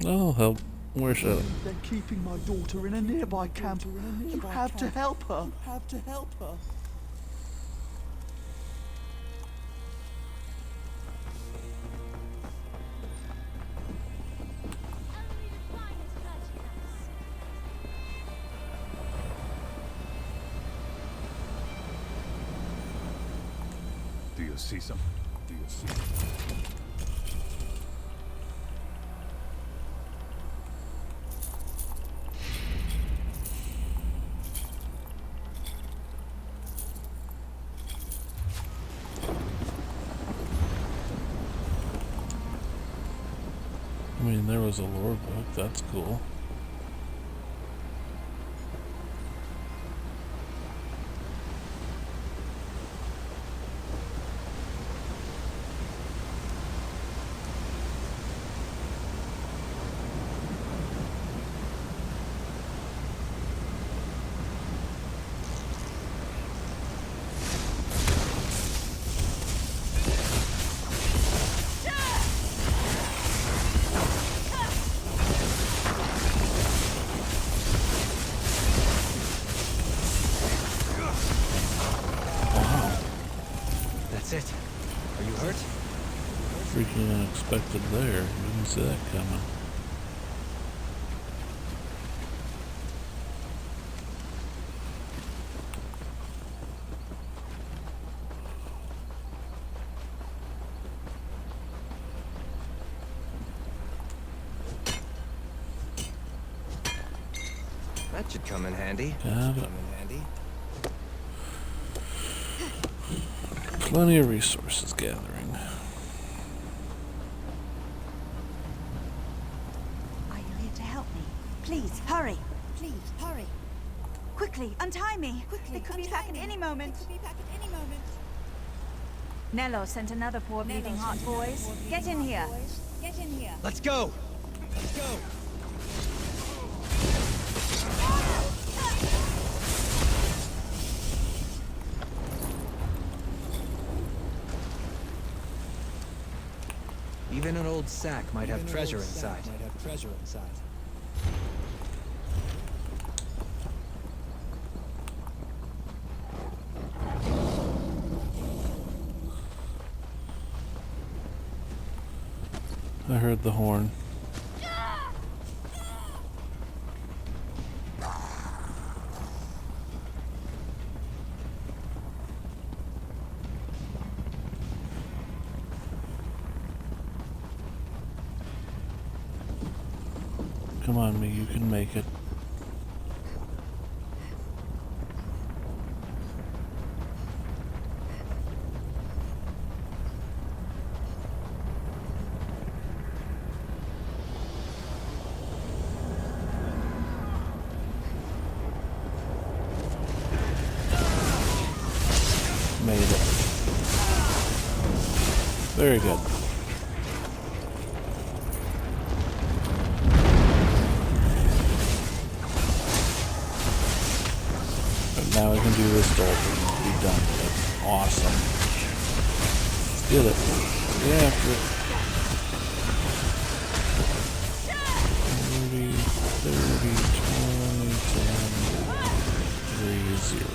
I'll help. Where should I? They're keeping my daughter in a nearby camp. You have to help her. Do you see something? I mean, there was a lore book. That's cool. That's it. Are you hurt? Freaking unexpected there. Didn't see that coming. That should come in handy. Got it. Plenty of resources gathering. Are you here to help me? Please, hurry. Quickly, untie me. They could be back at any moment. Nello sent another poor bleeding heart, boys. Get in here. Let's go! Even an old sack might have treasure inside. I heard the horn. Come on, me, you can make it. Made it. Very good. Now we can do this door and be done with it. Awesome. Let's get it. Get after it. 30, 20, 10, 3, 0.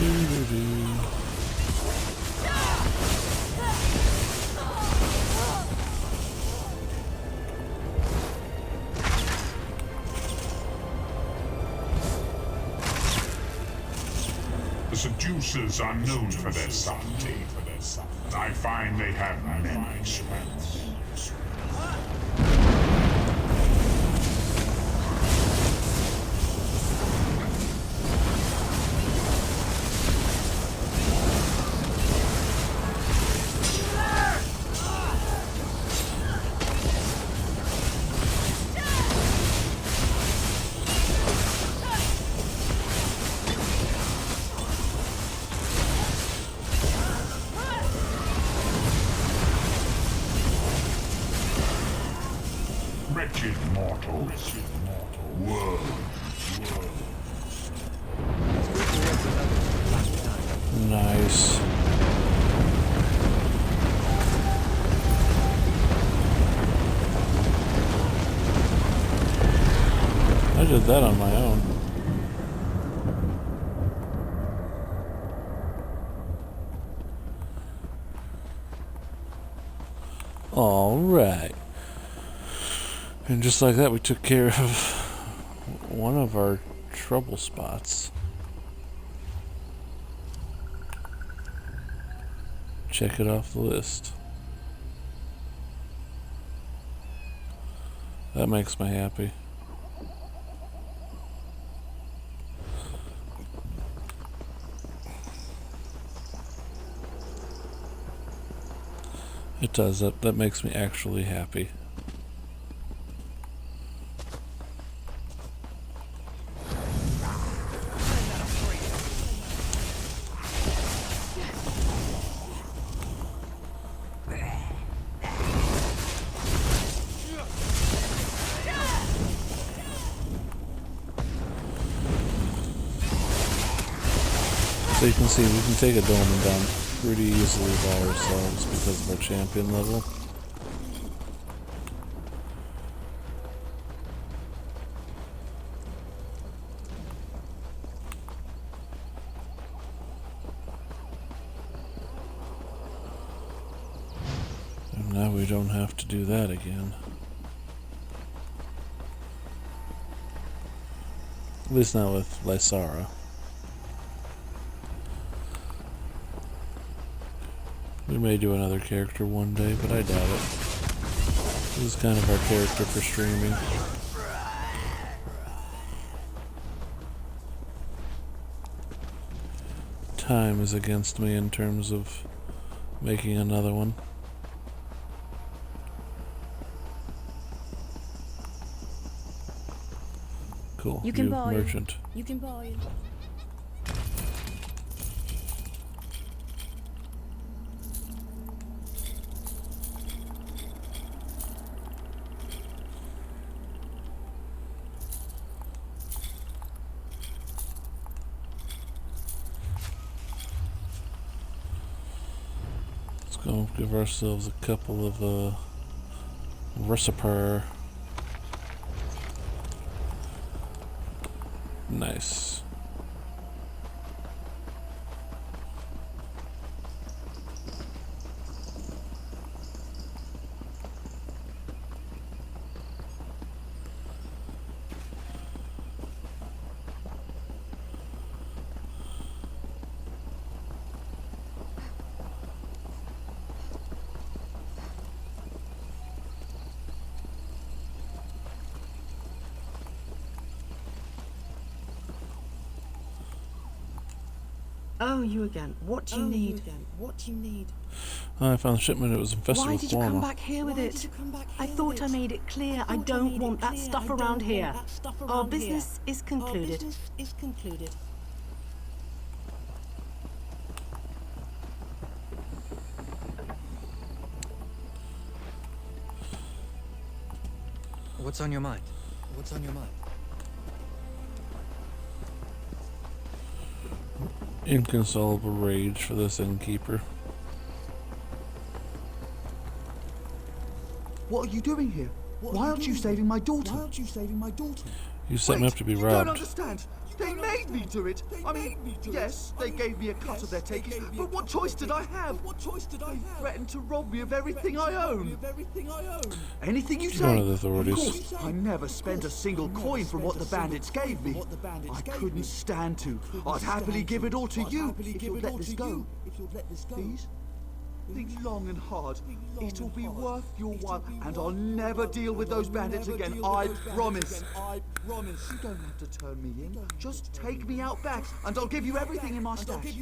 The seducers are known for their subtlety. I find they have many strengths. Wretched mortals. World. Nice. I did that on my own. All right. And just like that, we took care of one of our trouble spots. Check it off the list. That makes me happy. It does. That makes me actually happy. So you can see we can take a dolmen down pretty easily by ourselves because of our champion level. And now we don't have to do that again. At least not with Lysara. We may do another character one day, but I doubt it. This is kind of our character for streaming. Time is against me in terms of making another one. Cool. You can buy. Merchant. You can buy. Let's go give ourselves a couple of recipe. Nice. Oh, you again. What do you need? I found the shipment. It was infested Why with did you come Guarma. back here with it? I thought I made it clear I don't want that stuff around here. Our business is concluded. What's on your mind? What's on your mind? Inconsolable rage for this innkeeper. What are you doing here? Why aren't you saving my daughter? You set me up to be You don't robbed. understand. They made me do it. I mean, yes, they gave me a cut of their takings, but what choice did I have? They threatened to rob me of everything I own. Anything you say? One of the authorities. Of course, I never spent a single coin from what the bandits gave me. I couldn't stand to. I'd happily give it all to you if you'd let this go. Please? Think long and hard. It'll be worth your while, and I'll never deal with those bandits again, I promise. You don't have to turn me in. Just take me out back, and I'll give you everything in my stash.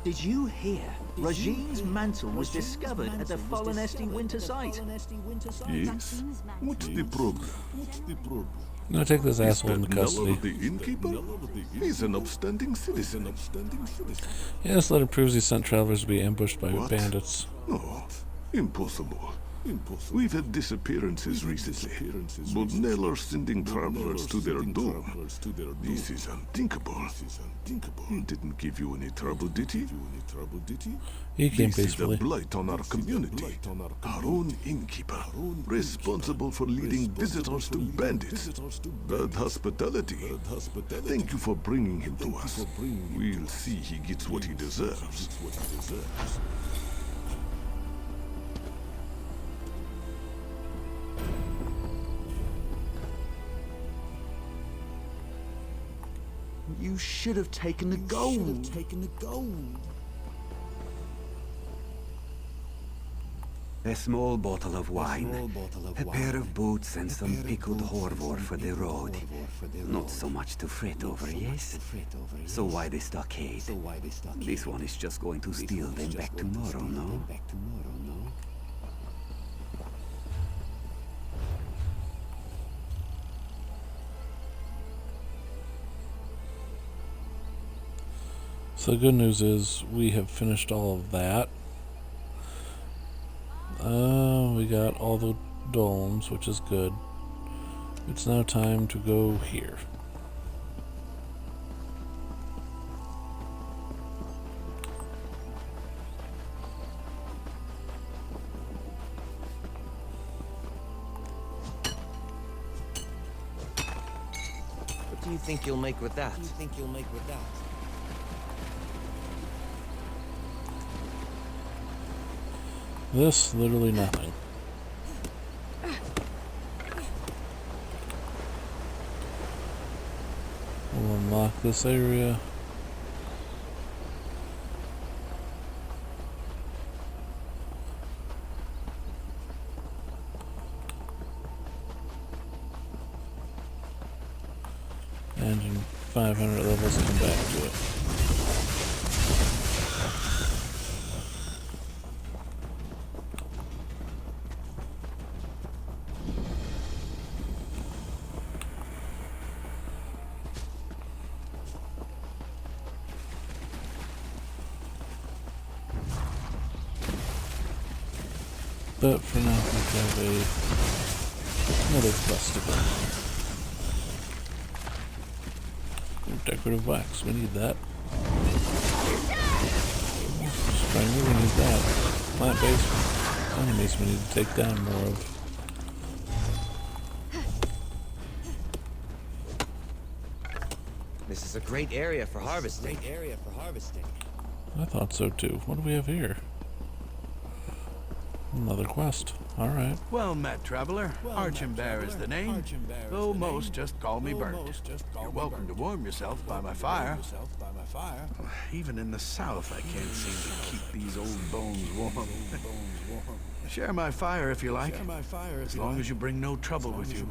Did you hear? Regine's mantle was discovered at the Fallen Esti winter site. Yes? What's the problem? No, take this asshole into custody. The innkeeper? He's an upstanding citizen. Yes, letter proves he sent travelers to be ambushed by bandits. No, impossible. We've had disappearances recently, but Nell are sending travelers to their doom. This is unthinkable. He didn't give you any trouble, did he? He came this peacefully. Is a blight on our community. Our own innkeeper, responsible for leading visitors to bandits. Bad hospitality. Thank you for bringing him to us. We'll see he gets what he deserves. You should have taken the gold. A small bottle of wine, a pair of boots, and some pickled horvor for the road. Not so much to fret over, yes? So why the stockade? This one is just going to steal them back tomorrow, no? So the good news is we have finished all of that. We got all the domes, which is good. It's now time to go here. What do you think you'll make with that? This, literally nothing. We'll unlock this area. And in 500 levels, come back to it. But for now, we have another quest to go. Decorative wax, we need that. Stranger, we need that. Plant-based enemies we need to take down more of. This is a great area for harvesting. I thought so too. What do we have here? Another quest. Alright. Well met, traveler. Archambear is the name, though most just call me Bert. You're welcome to warm yourself by my fire. Even in the south, I can't seem to keep these old bones warm. Share my fire if you like, as long as you bring no trouble with you.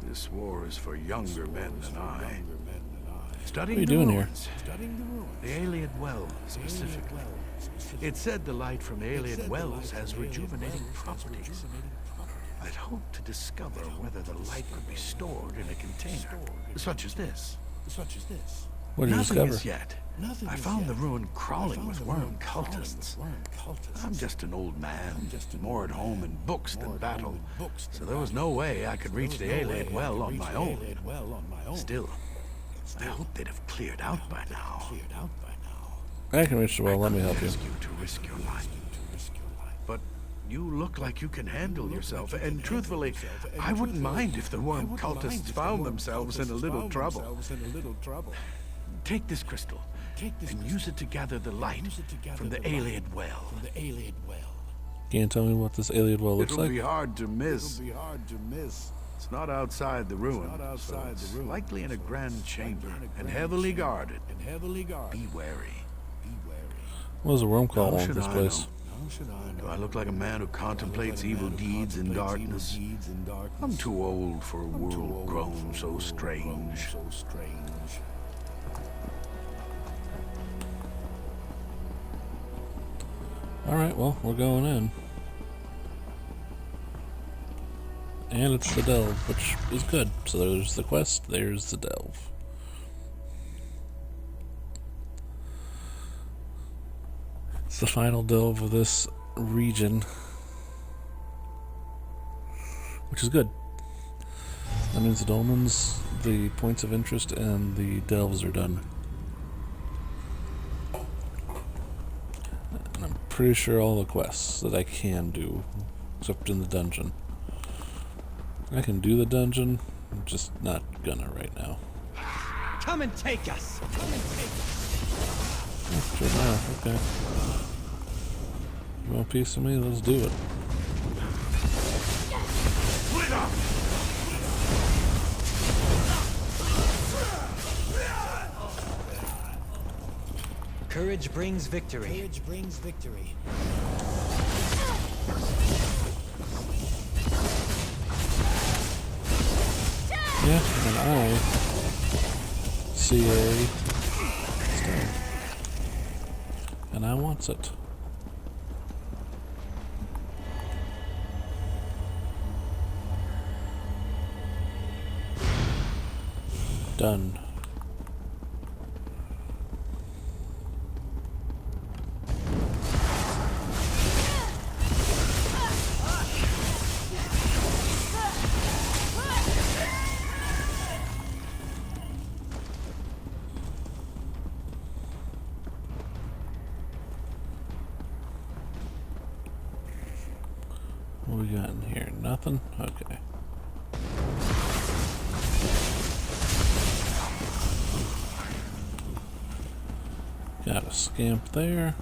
This war is for younger men than I. Studying the ruins. The Aeliad Well, specifically. It's said the light from Aeliad Wells has rejuvenating properties. I'd hoped to discover whether the light could be stored in a container, such as this. What did you discover? Nothing as yet. I found the ruin crawling with worm cultists. I'm just an old man, more at home in books than battle, so there was no way I could reach the Aeliad Well on my own. Still, I hope they'd have cleared out by now. I can reach the well. Let me help you. Ask you to risk your life. But you look like you can handle yourself, and truthfully, I wouldn't mind if the worm cultists found themselves in a little trouble. Take this crystal and use it to gather the light from the Ayleid well. Can you tell me what this Ayleid well looks It'll like? be hard to miss. It's not outside the ruin, so it's likely in a grand chamber and heavily guarded. Be wary. What does a worm call How on should this I place? know? Do I look like a man who contemplates evil deeds in darkness? I'm too old for a world grown so strange. Alright, well, we're going in. And it's the delve, which is good. So there's the quest, there's the delve. It's the final delve of this region, which is good. That means the dolmens, the points of interest, and the delves are done. And I'm pretty sure all the quests that I can do, except in the dungeon. I can do the dungeon, I'm just not gonna right now. Come and take us! Oh, sure enough, okay. You want a piece of me? Let's do it. Courage brings victory. Yeah, and I see a stone. And I wants it. Done. What we got in here? Nothing? Okay. Got a scamp there.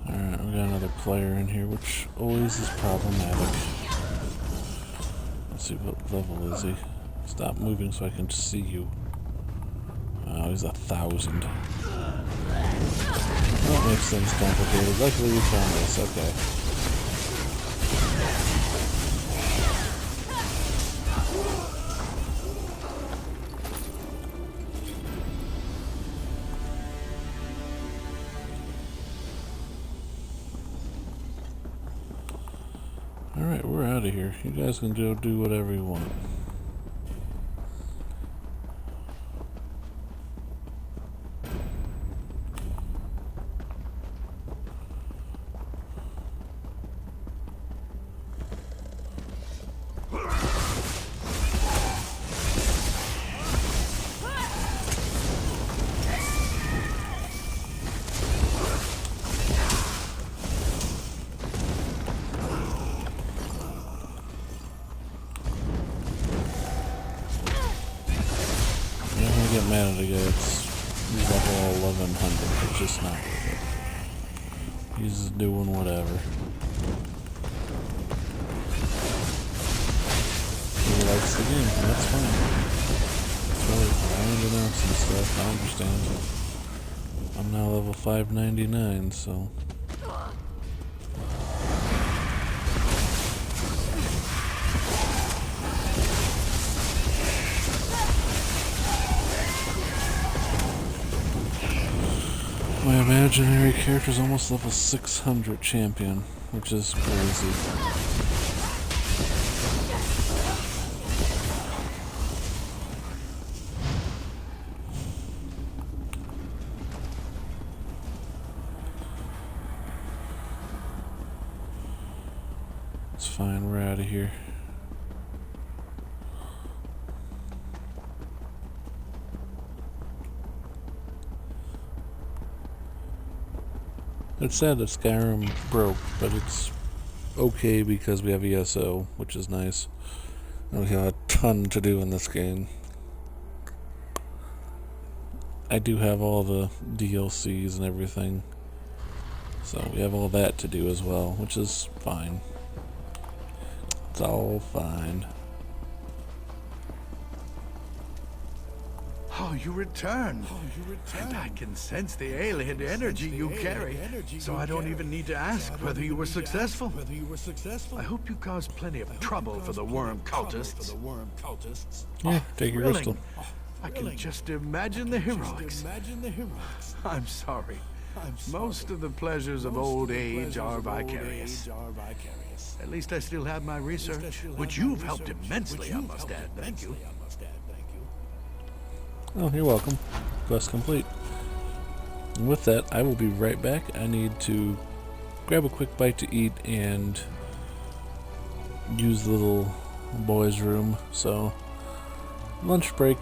Alright, we got another player in here, which always is problematic. Let's see, what level is he? Stop moving so I can see you. Oh, he's 1,000. That makes things complicated. Luckily you found this, okay. Alright, we're out of here. You guys can go do whatever you want. Get mad at a guy that's level 1100. It's just not worth it. He's just doing whatever. He likes the game, and that's fine. It's really grinding out some stuff, I understand. I'm now level 599, so... My imaginary character's almost level 600 champion, which is crazy. It's fine, we're out of here. It's sad that Skyrim broke, but it's okay because we have ESO, which is nice. And we have a ton to do in this game. I do have all the DLCs and everything, so we have all that to do as well, which is fine. It's all fine. Oh, you returned. And I can sense the alien energy you carry, so I don't even need to ask whether you were successful. I hope you caused plenty of trouble for the worm cultists. Yeah, take your crystal. I can just imagine the heroics. I'm sorry. Most of the pleasures of old age are vicarious. At least I still have my research, which you've helped immensely, I must add. Thank you. Oh, you're welcome. Quest complete. And with that, I will be right back. I need to grab a quick bite to eat and use the little boys' room. So, lunch break.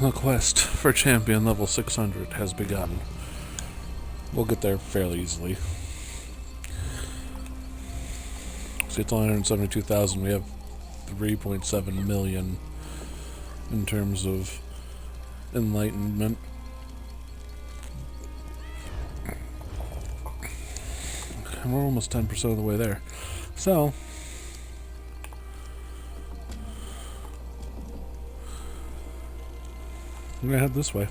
The quest for champion level 600 has begun. We'll get there fairly easily. See, it's only 172,000. We have 3.7 million in terms of enlightenment. And we're almost 10% of the way there. So, we're gonna head this way.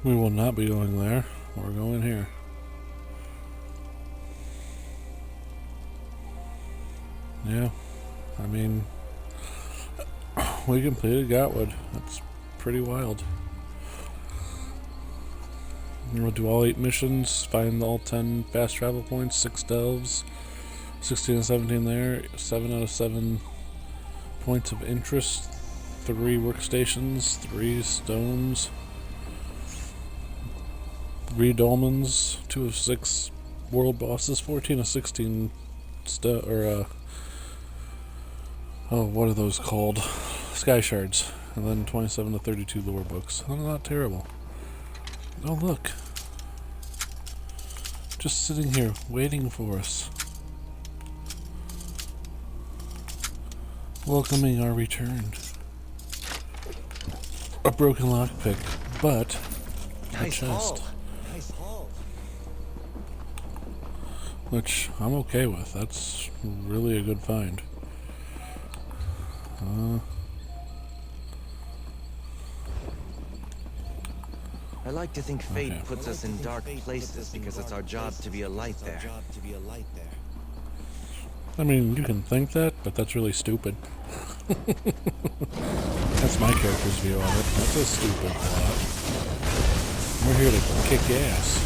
We will not be going there. We're going here. Yeah, I mean, we completed Gatwood. That's pretty wild. We'll do all 8 missions, find all 10 fast travel points, 6 delves, 16 and 17 there, 7 out of 7 points of interest, 3 workstations, 3 stones, 3 dolmens, 2 of 6 world bosses, 14 of 16 what are those called? Sky shards, and then 27 to 32 lore books. Oh, not terrible. Oh, look. Just sitting here, waiting for us. Welcoming our return. A broken lockpick, but a chest. Which I'm okay with. That's really a good find. I like to think fate puts us in dark places because it's our job to be a light there. I mean, you can think that, but that's really stupid. That's my character's view of it. That's a stupid plot. We're here to kick ass.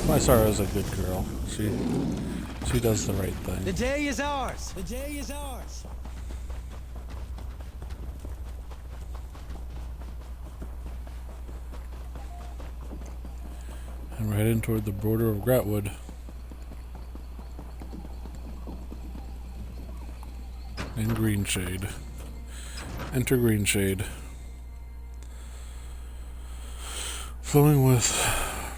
Lysara's a good girl. She does the right thing. The day is ours! The day is ours! And we're heading toward the border of Gatwood. In Greenshade. Enter Greenshade. Flowing with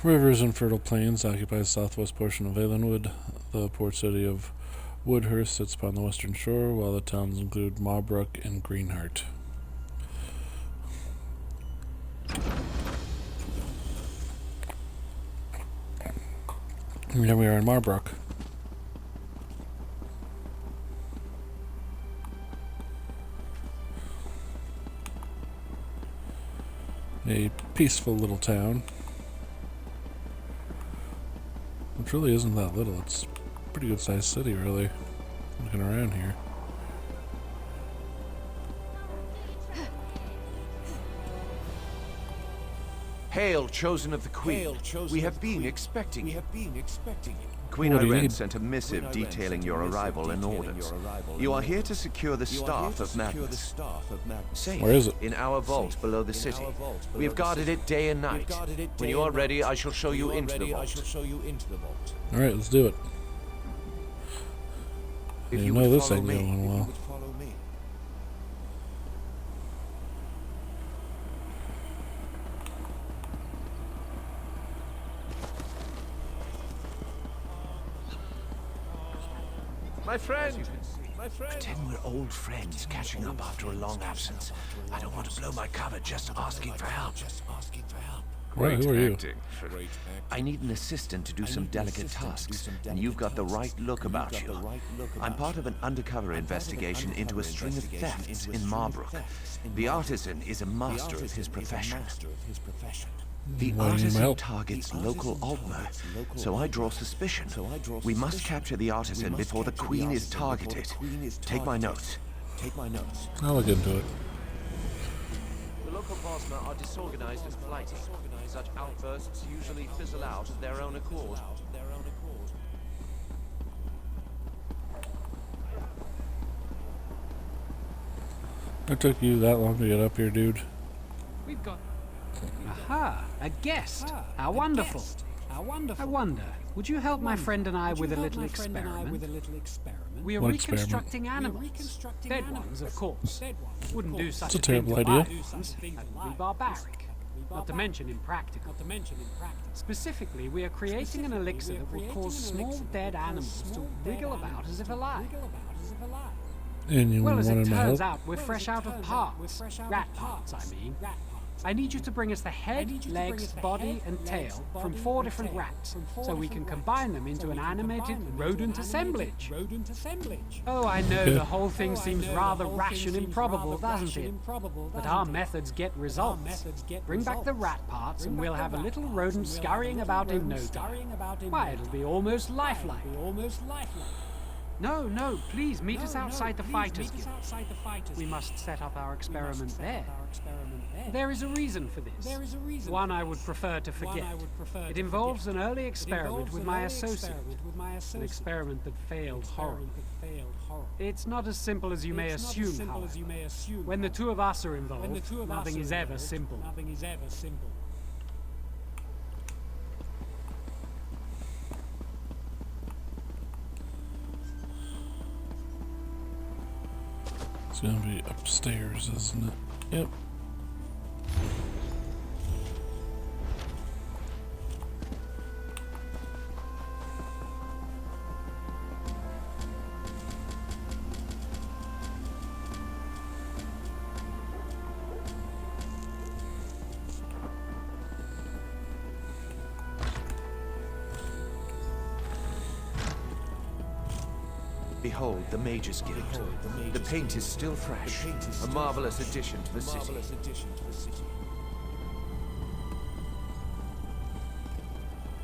rivers and fertile plains, occupies the southwest portion of Valenwood. The port city of Woodhurst sits upon the western shore, while the towns include Mawbrook and Greenheart. And here we are in Mawbrook. A peaceful little town. Which really isn't that little. It's a pretty good sized city, really. Looking around here. Hail, chosen of the Queen. We have been expecting you. Queen Irene sent a missive detailing your arrival and orders. You are here to secure the Staff of Magnus. Safe. Where is it? In our vault below the city. We have guarded it day and night. When you are ready, I shall show you into the vault. Alright, let's do it. You know this ain't going well. My friend! Pretend we're old friends catching up after a long absence. I don't want to blow my cover just asking for help. Right, who are you? I need an assistant to do some delicate tasks, and you've got the right look about you. I'm part of an undercover investigation into a string of thefts in Mawbrook. The artisan is a master of his profession. The artisan targets local Altmer, so I draw suspicion. We must capture the artisan before the Queen is targeted. Take my notes. I'll look into it. The local Bosmer are disorganized and flighty. Such outbursts usually fizzle out of their own accord. It took you that long to get up here, dude. We've got... Aha! A guest! How wonderful! I wonder, would you help my friend and I with a little experiment? We are What reconstructing animals. Dead ones, of course. Wouldn't do such It's a terrible idea. That would be barbaric. Not to mention impractical. Specifically, we are creating an elixir that will cause small dead animals to wriggle about as if alive. And you Well, as it wanted my turns help? out, we're fresh out of parts. Rat parts, I mean. I need you to bring us the head, legs, body, and tail from 4 different rats, so we can combine them into an animated rodent assemblage. Oh, I know the whole thing seems rather rash and improbable, doesn't it? But our methods get results. Bring back the rat parts, and we'll have a little rodent scurrying about in no time. Why, it'll be almost lifelike. No, no, please meet us outside the Fighters Guild. We must set up our experiment there. There is a reason for this. One I would prefer to forget. It involves an early experiment with my associate. An experiment that failed horribly. It's not as simple as you may assume, however. When the two of us are involved, nothing is ever simple. It's gonna be upstairs, isn't it? Yep. Behold, the Mages Guild. The paint is still fresh. A marvelous addition to the city.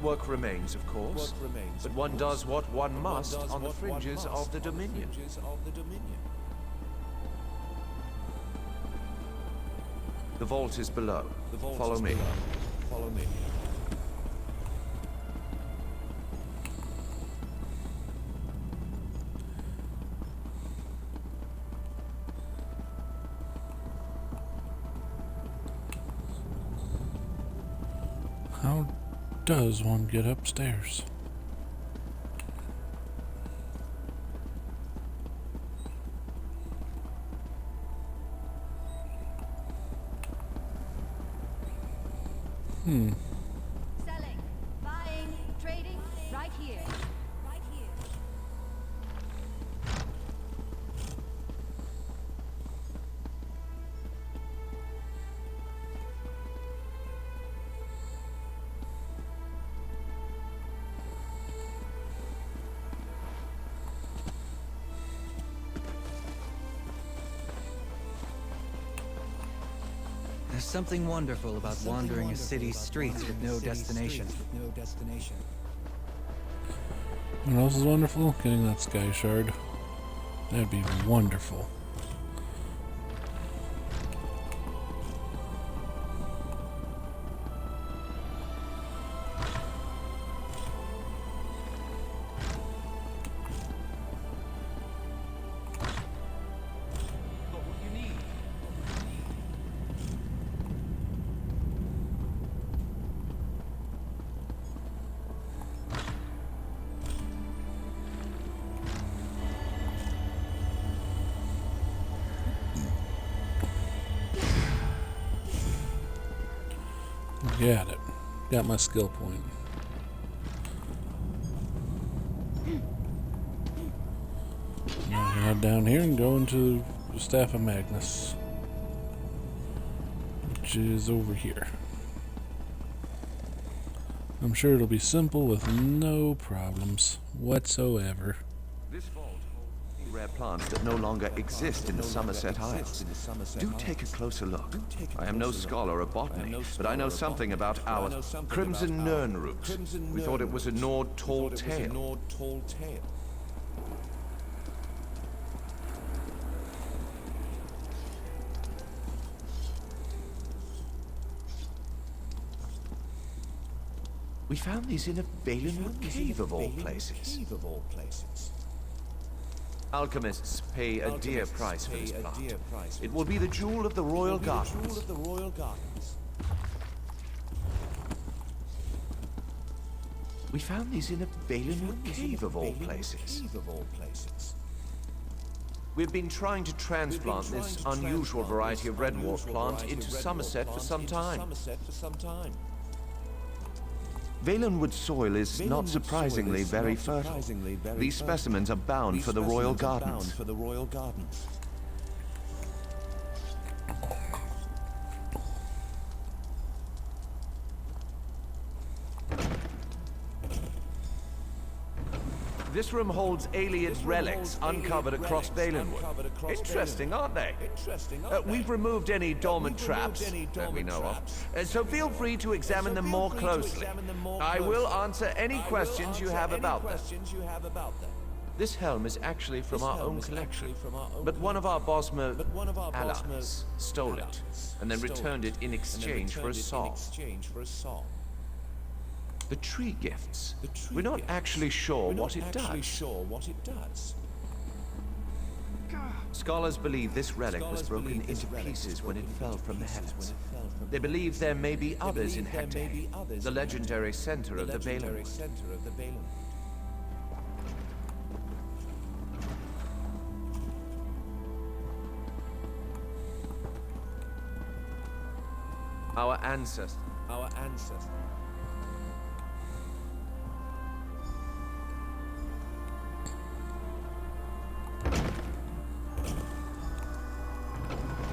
Work remains, of course, but one does what one must on the fringes of the Dominion. The vault is below. Follow me. How does one get upstairs? Selling, buying, trading, right here. There's something wonderful about wandering a city's streets with no destination. What else is wonderful? Getting that sky shard. That'd be wonderful. Got it. Got my skill point. Now head down here and go into the Staff of Magnus, which is over here. I'm sure it'll be simple with no problems whatsoever. This vault holds rare plants that no longer exist in the Somerset Isles. Do take a closer look. I am no scholar of botany, but I know something about our crimson nern root. We thought it was a Nord tall tale. We found these in a Balinwood cave of all places. Alchemists pay a dear price for this plant. It will be the jewel of the royal gardens. We found these in a Valenwood cave of all places. We've been trying to transplant this unusual variety of redwort plant into Somerset for some time. Valenwood soil is not surprisingly very fertile. These specimens are bound for the royal gardens. This room holds Ayleid relics uncovered across Valenwood. Interesting, aren't they? We've removed any dormant traps that we know of, so feel free to examine them more closely. I will answer any questions you have about them. This helm is actually from our own collection, but one of our Bosmer allies stole it and then returned it in exchange for a song. The tree gifts. We're not actually sure what it does. Scholars believe this relic was broken into pieces when it fell from the heavens. They believe there may be others in Hector, the legendary center of the Valenwood. Our ancestors.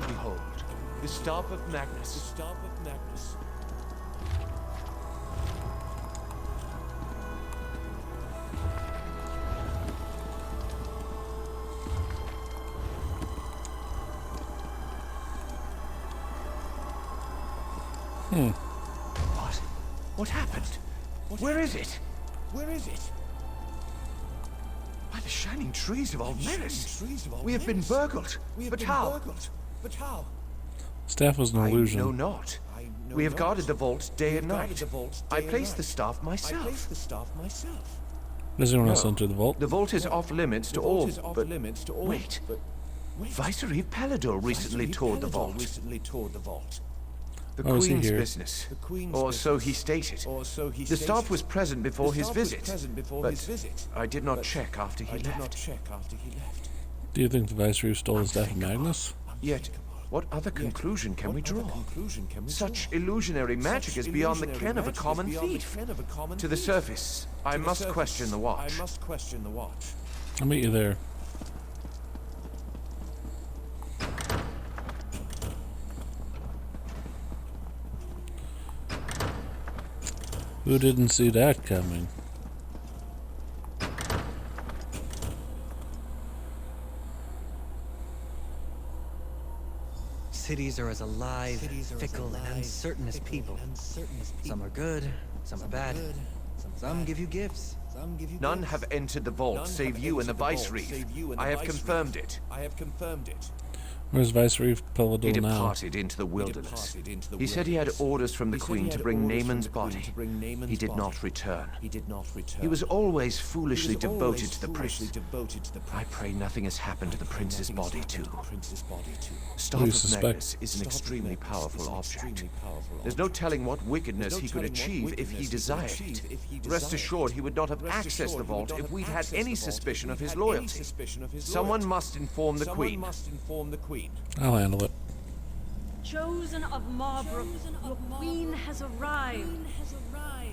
Behold, the staff of Magnus. What happened? Where is it? By the shining trees of old Menace. We have been burgled. But how? Staff was an illusion. I know not. We have guarded the vault day and night. I placed the staff myself. Does anyone else enter the vault? The vault is off limits to all, but wait. Viceroy Pelador recently toured the vault. The Queen's business, or so he stated. The staff was present before his visit, but I did not check after he left. Do you think the Viceroy stole the staff of Magnus? Yet, what other conclusion can we draw? Such illusionary magic is beyond the ken of a common thief. To the surface, I must question the watch. I'll meet you there. Who didn't see that coming? Cities are as alive, fickle, and uncertain as people. Some are good, some are bad. Some give you gifts. None have entered the vault save you and the Viceroy. I have confirmed it. Where's Viceroy Pelador He now? departed into the wilderness. He said he had orders from the Queen to bring Naaman's body. He did not return. He was always foolishly devoted to the prince. I pray nothing has happened to the prince's body too. Staff of Magnus is an extremely powerful object. There's no telling what wickedness he could achieve if he desired it. Rest assured he would not have accessed the vault if we'd had any suspicion of his loyalty. Someone must inform the Queen. I'll handle it. Chosen of Marbrook, your queen has arrived.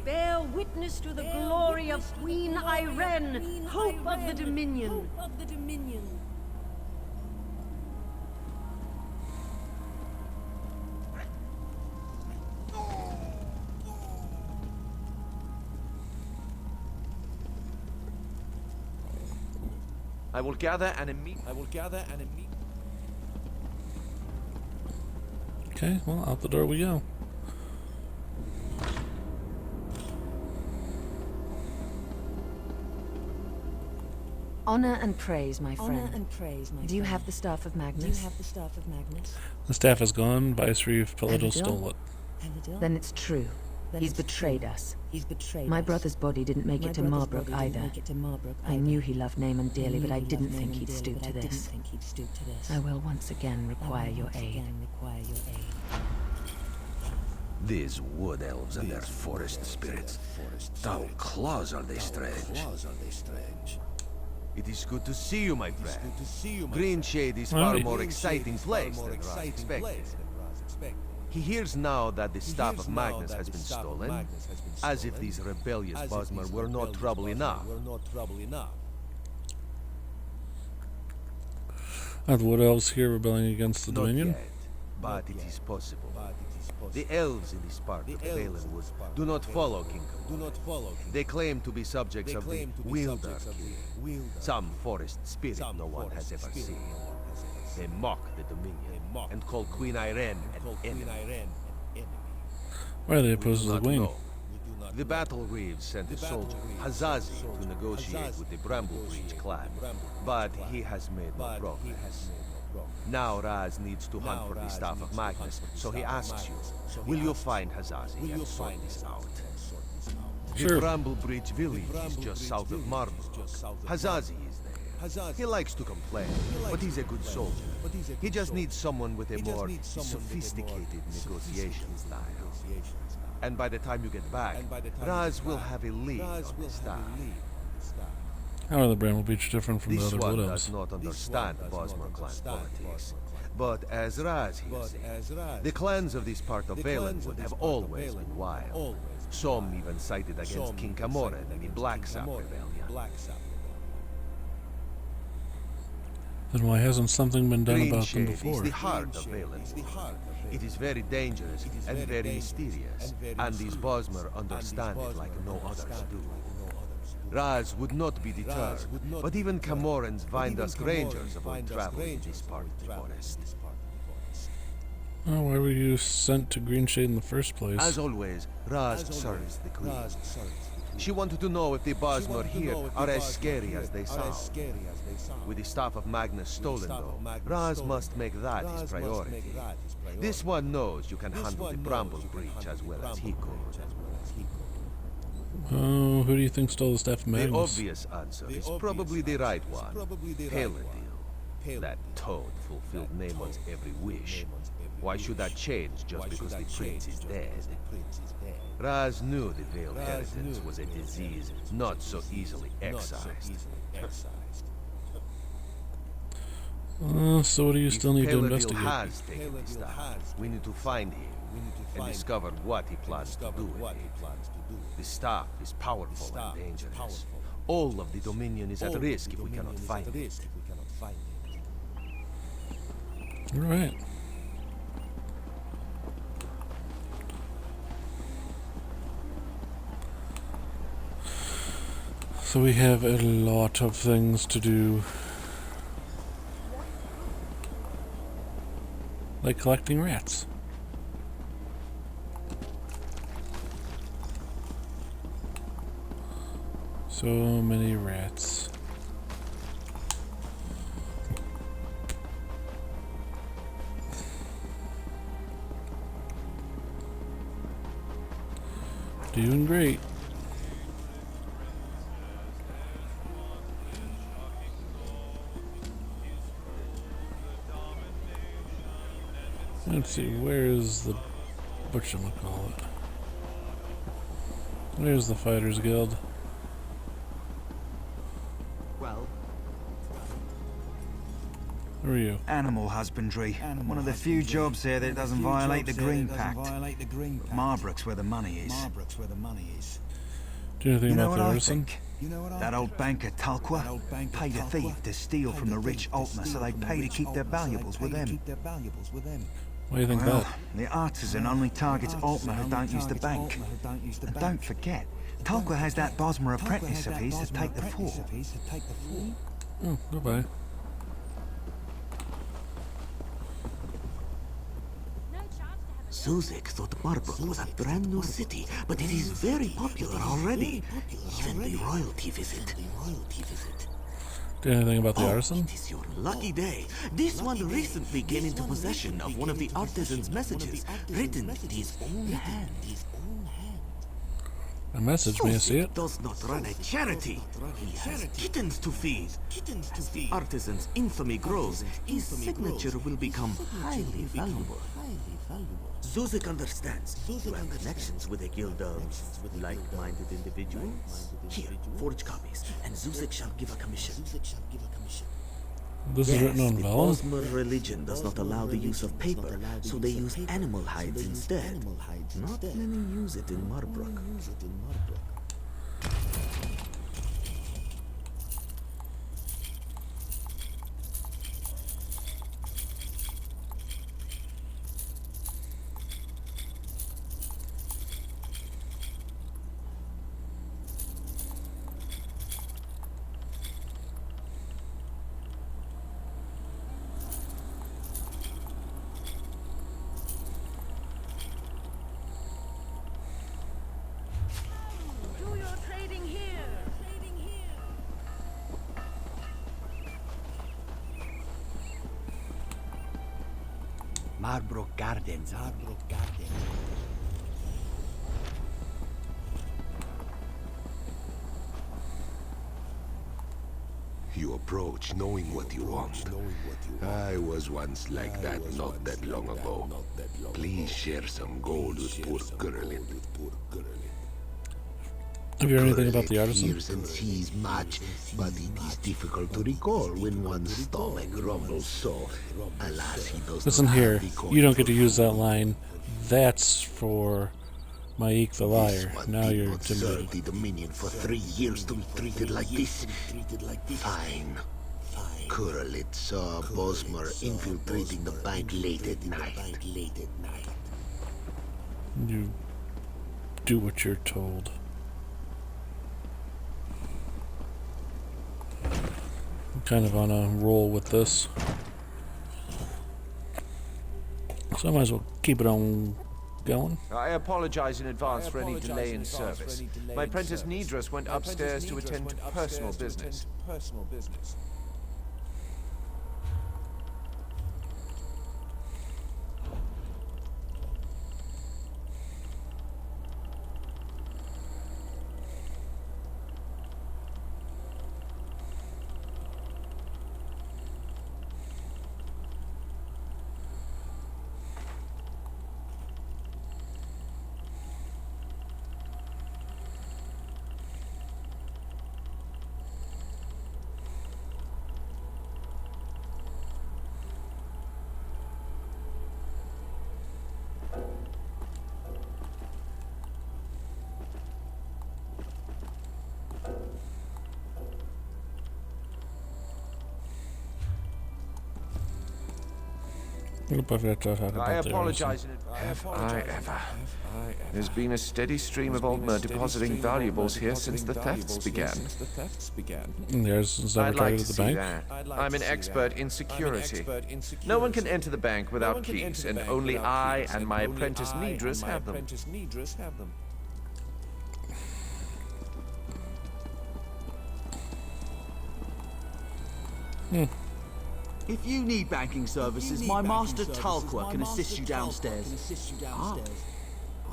Bear witness to the glory of Queen Irene, hope of the Dominion. I will gather and meet. Okay, well, out the door we go. Honor and praise, my friend. Do you have the staff of Magnus? The staff is gone. Viceroy Pelador stole it. Then it's true. He's betrayed us. My brother's body didn't make it to Marbrook either. I knew he loved Naaman dearly, but I didn't think he'd stoop to this. I will once again require your aid. These wood elves and their forest spirits. How claws are they strange. It is good to see you, my friend. Greenshade is far more exciting place than Raz expected. He hears now that the staff of Magnus has been stolen, as if these rebellious Bosmer were not trouble enough. Are the Wood Elves here rebelling against the Not Dominion? yet, but it is possible. The elves in this part of Valenwood do not follow Kingdom. They claim to be subjects of the Wielder King, some forest spirit no one has ever seen. They mock the Dominion and call Queen Irene an enemy. Why are they opposed to the Queen? The Battle Reeves sent a soldier, Hazazi, to negotiate with the Bramblebreach clan, but he has made no progress. Now Raz needs to hunt for the staff of Magnus, so he asks you, will you find Hazazi and sort this out? Sure. The Bramblebreach village is just south of Marbrook. Hazazi is there. He likes to complain, but he's a good soldier. He just needs someone with a more sophisticated negotiation style. And by the time you get back, Raz will have a lead on the staff. How are the Bramblebreach different from the This other one Wood does Elves? not understand Bosmer clan politics. But as Raz hears it, the clans of this part of Valenwood have always been wild. Some even sided against King Camoran in the Black Sap Rebellion. Then why hasn't something been done about them Greenshade is before? the heart of Valenwood. It is very dangerous and very mysterious, and these Bosmer understand it like no others do. Raz would not be deterred, but even Camoran's Vinedust Rangers avoid travel in this part of the forest. Oh, why were you sent to Greenshade in the first place? As always, Raz serves the Queen. She wanted to know if the Bosmer here are as scary as they sound. With the staff of Magnus stolen though, Raz must make that his priority. This one knows you can handle the Bramblebreach as well as he could. Oh, who do you think stole the staff of Magnus? The obvious answer is probably the right one. Paladil. That toad fulfilled Naaman's every wish. Why should that change just because the prince is dead? Raz knew the Veiled Inheritance was a disease not so easily excised. So what do you still need to Paladil investigate? has taken the staff. We need to find him and discover what he plans to do with it. The staff is powerful and dangerous. All of the Dominion is at risk if we cannot find it. Alright. So we have a lot of things to do. Like collecting rats. So many rats. Doing great. Let's see, where's the whatchamacallit? Where's the Fighters Guild? Well, Who are you? Animal husbandry. One of the few jobs here that doesn't violate the Green Pact. But Marbrook's where the money is. Do you know anything You know about what the I artisan? think? That old banker Talqua paid a thief to steal from the rich Altmer so they'd pay to keep their valuables with them. Why do you think Well, that? the artisan only targets Altmer who don't use the bank. And don't forget, Talqua has that Bosmer apprentice of his to take the fort. Oh, goodbye. Suzek thought Marbrook was a brand new city, but it is very popular already. Even the royalty visit. Do you know anything about the artisan? It is your lucky day. This one recently came into possession of one of the artisan's messages, written with his own hand. A message, may I see it? Does not run a charity. He has kittens to feed. As the artisan's infamy grows, his signature will become highly valuable. Zuzek understands. You have connections with a guild of like-minded individuals. Here, forge copies, and Zuzek shall give a commission. This is written on the vellum? Bosmer religion does not allow the use of paper, so they use animal hides instead. Not many use it in Marbrook. Marbrook Gardens. You approach knowing what you want. I was once like that not that long ago. Please share some gold with poor Gurlin. Have you heard anything about the artisan? Hears and sees much, but it is difficult to recall when one's stomach rumbles so. Alas, he does Listen not here, have the you don't get to use that line. That's for Maik the liar. Now you're intimidated. Served the Dominion for 3 years to be treated like this. Fine. Kurlit saw Bosmer infiltrating the bank late at night. You do what you're told. I'm kind of on a roll with this. So I might as well keep it on going. I apologize in advance for any delay in service. My apprentice Nidras went upstairs to attend to personal business. I apologize in advance. Have I ever? There's been a steady stream of Altmer depositing valuables here since the thefts began. There's since never I'd like targeted to the see bank. that. I'm an expert in security. No one can enter the bank without keys, and only I and my apprentice Nidras have them. If you need banking services, my master Talqua can assist you downstairs.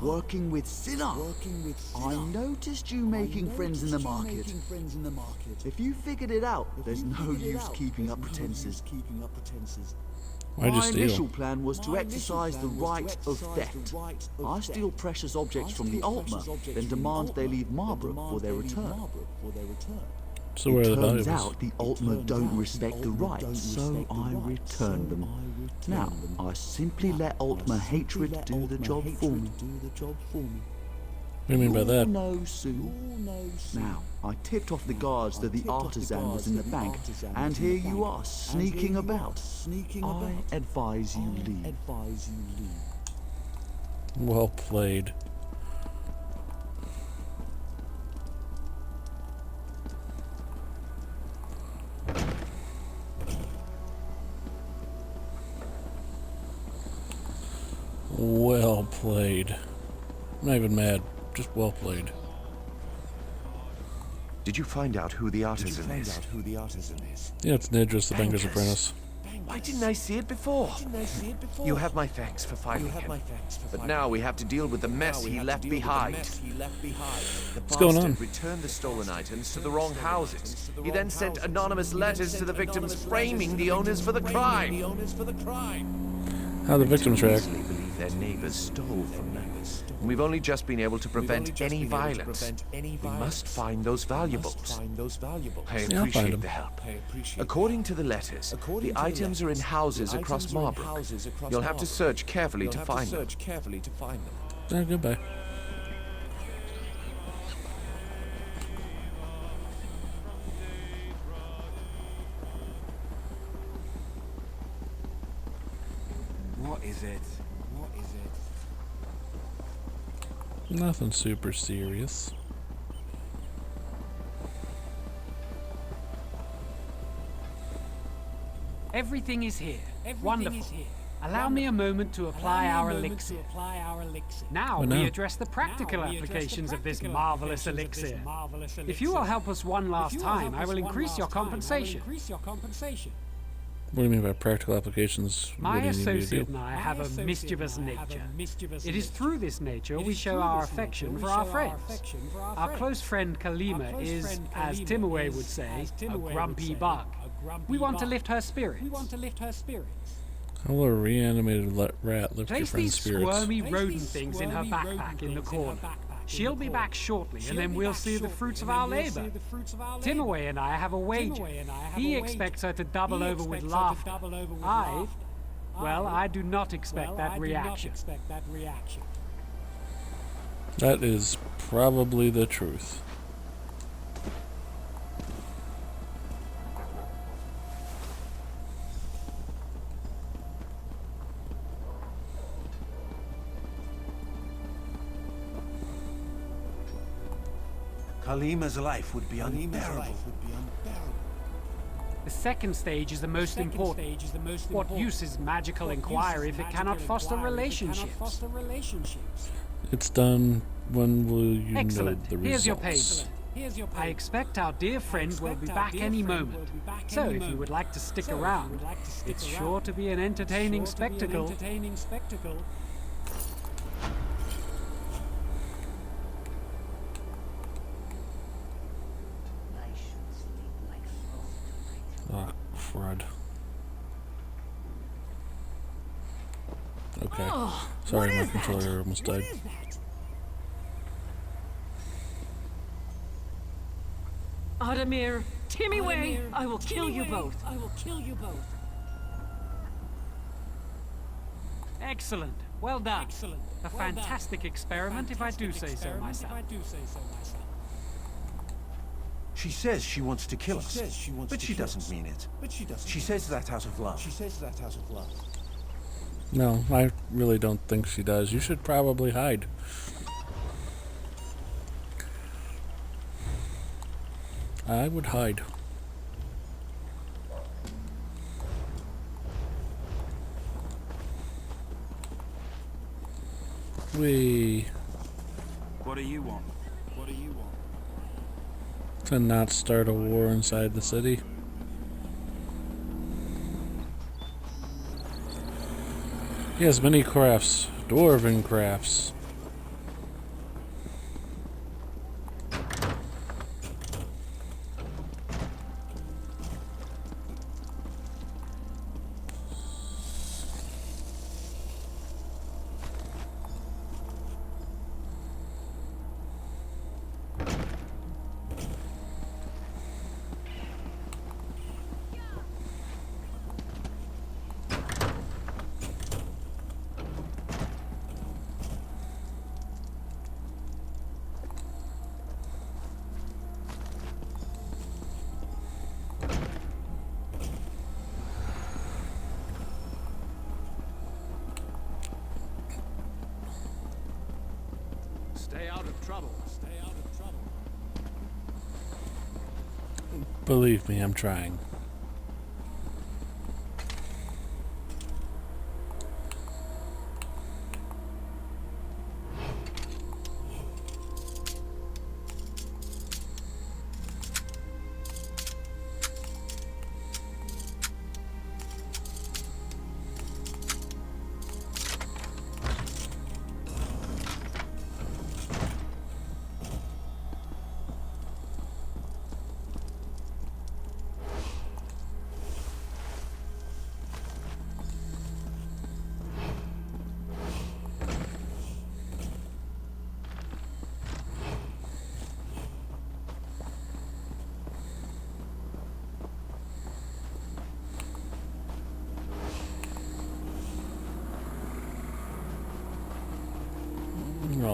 Working with Sinner. I noticed you making friends in the market. If you figured it out, there's no use keeping up pretenses. Why'd you My steal? initial plan was to exercise the right of theft. I steal precious objects from the Altmer, then demand they leave Marbrook for their return. So where are the It turns valuables? out the Altmer don't respect the rights, so I return them. Now, I simply let Altmer hatred do the job for me. What do you mean by that? You'll know soon. Now, I tipped off the guards that the artisan was in the bank, and here you are, sneaking about. I advise you leave. Well played. Well played. I'm not even mad, just well played. Did you find out who the artisan is? Yeah, it's Nidras, the banker's apprentice. Why didn't I see it before? You have my thanks for finding him. But now we have to deal with the mess he left behind. What's going on? Returned the stolen items to the wrong houses. He then sent anonymous letters to the victims framing the owners for the crime. How the victims react? Believe their neighbors stole from them. We've only just been able to prevent any violence. We must find those valuables. I appreciate the help. According to the letters, the items are in houses across Marbrook. You'll have to search carefully to find them. Goodbye. What is it? Nothing super serious. Everything is here. Wonderful. Allow me a moment to apply our elixir. Now we address the practical applications of this marvelous elixir. If you will help us one last time, I will increase your compensation. What do you mean by practical applications? My associate and I have a mischievous nature. It is through this nature we show our affection for our friends. Our close friend Kalima is, as Timaway would say, a grumpy bug. We want to lift her spirits. How will a reanimated rat lift your Place friend's these spirits? squirmy rodent things in her backpack in the corner. She'll be back shortly, and then we'll see the fruits of our labor. Timaway and I have a wager. He expects her to double over with laughter. I do not expect that reaction. That is probably the truth. Kalima's life would be unbearable. The second stage is the most important. What use is magical inquiry if it cannot foster relationships? It's done. When will you Excellent. know the results? Here's your payment. I expect our dear friend will be back any moment. So if you would like to stick around, it's sure to be an entertaining spectacle. Oh, crud. Okay. Sorry, my controller almost died. Adamir, Timmy, I will kill you both. Excellent. Well done. A fantastic experiment, if I do say so myself. She says she wants to kill us, but she doesn't mean it. She says that out of love. No, I really don't think she does. You should probably hide. I would hide. What do you want? To not start a war inside the city. He has many crafts, dwarven crafts. Stay out of trouble. Believe me, I'm trying.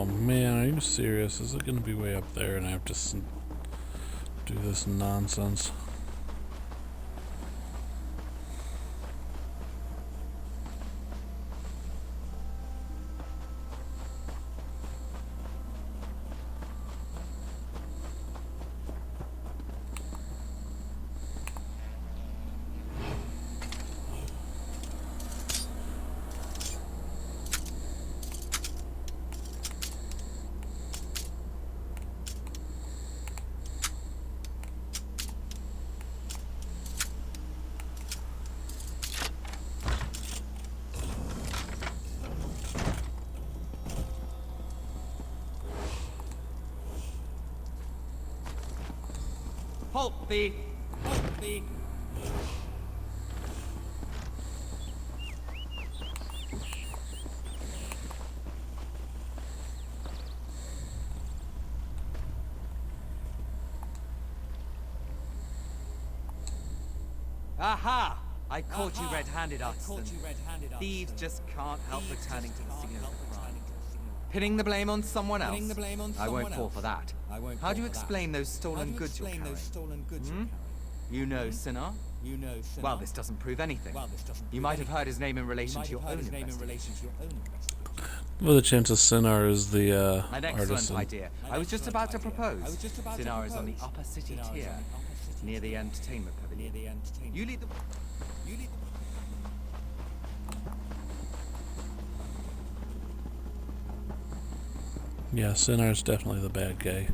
Oh man, are you serious? Is it gonna be way up there and I have to do this nonsense? Halt thee! Halt thee! Aha! I caught you red-handed, artisan. Thieves just can't help returning to the scene of the crime. Pinning the blame on someone else? I won't fall for that. How do you explain those stolen goods you're carrying? You know Sinar? Well, this doesn't prove anything. You might have heard his name in relation to your own investigation. Well, the chance of Sinar is the An excellent artisan. idea. I was just about to propose. Sinar is on the upper city tier, near the entertainment pavilion. You lead the... Yeah, Sinar's definitely the bad guy.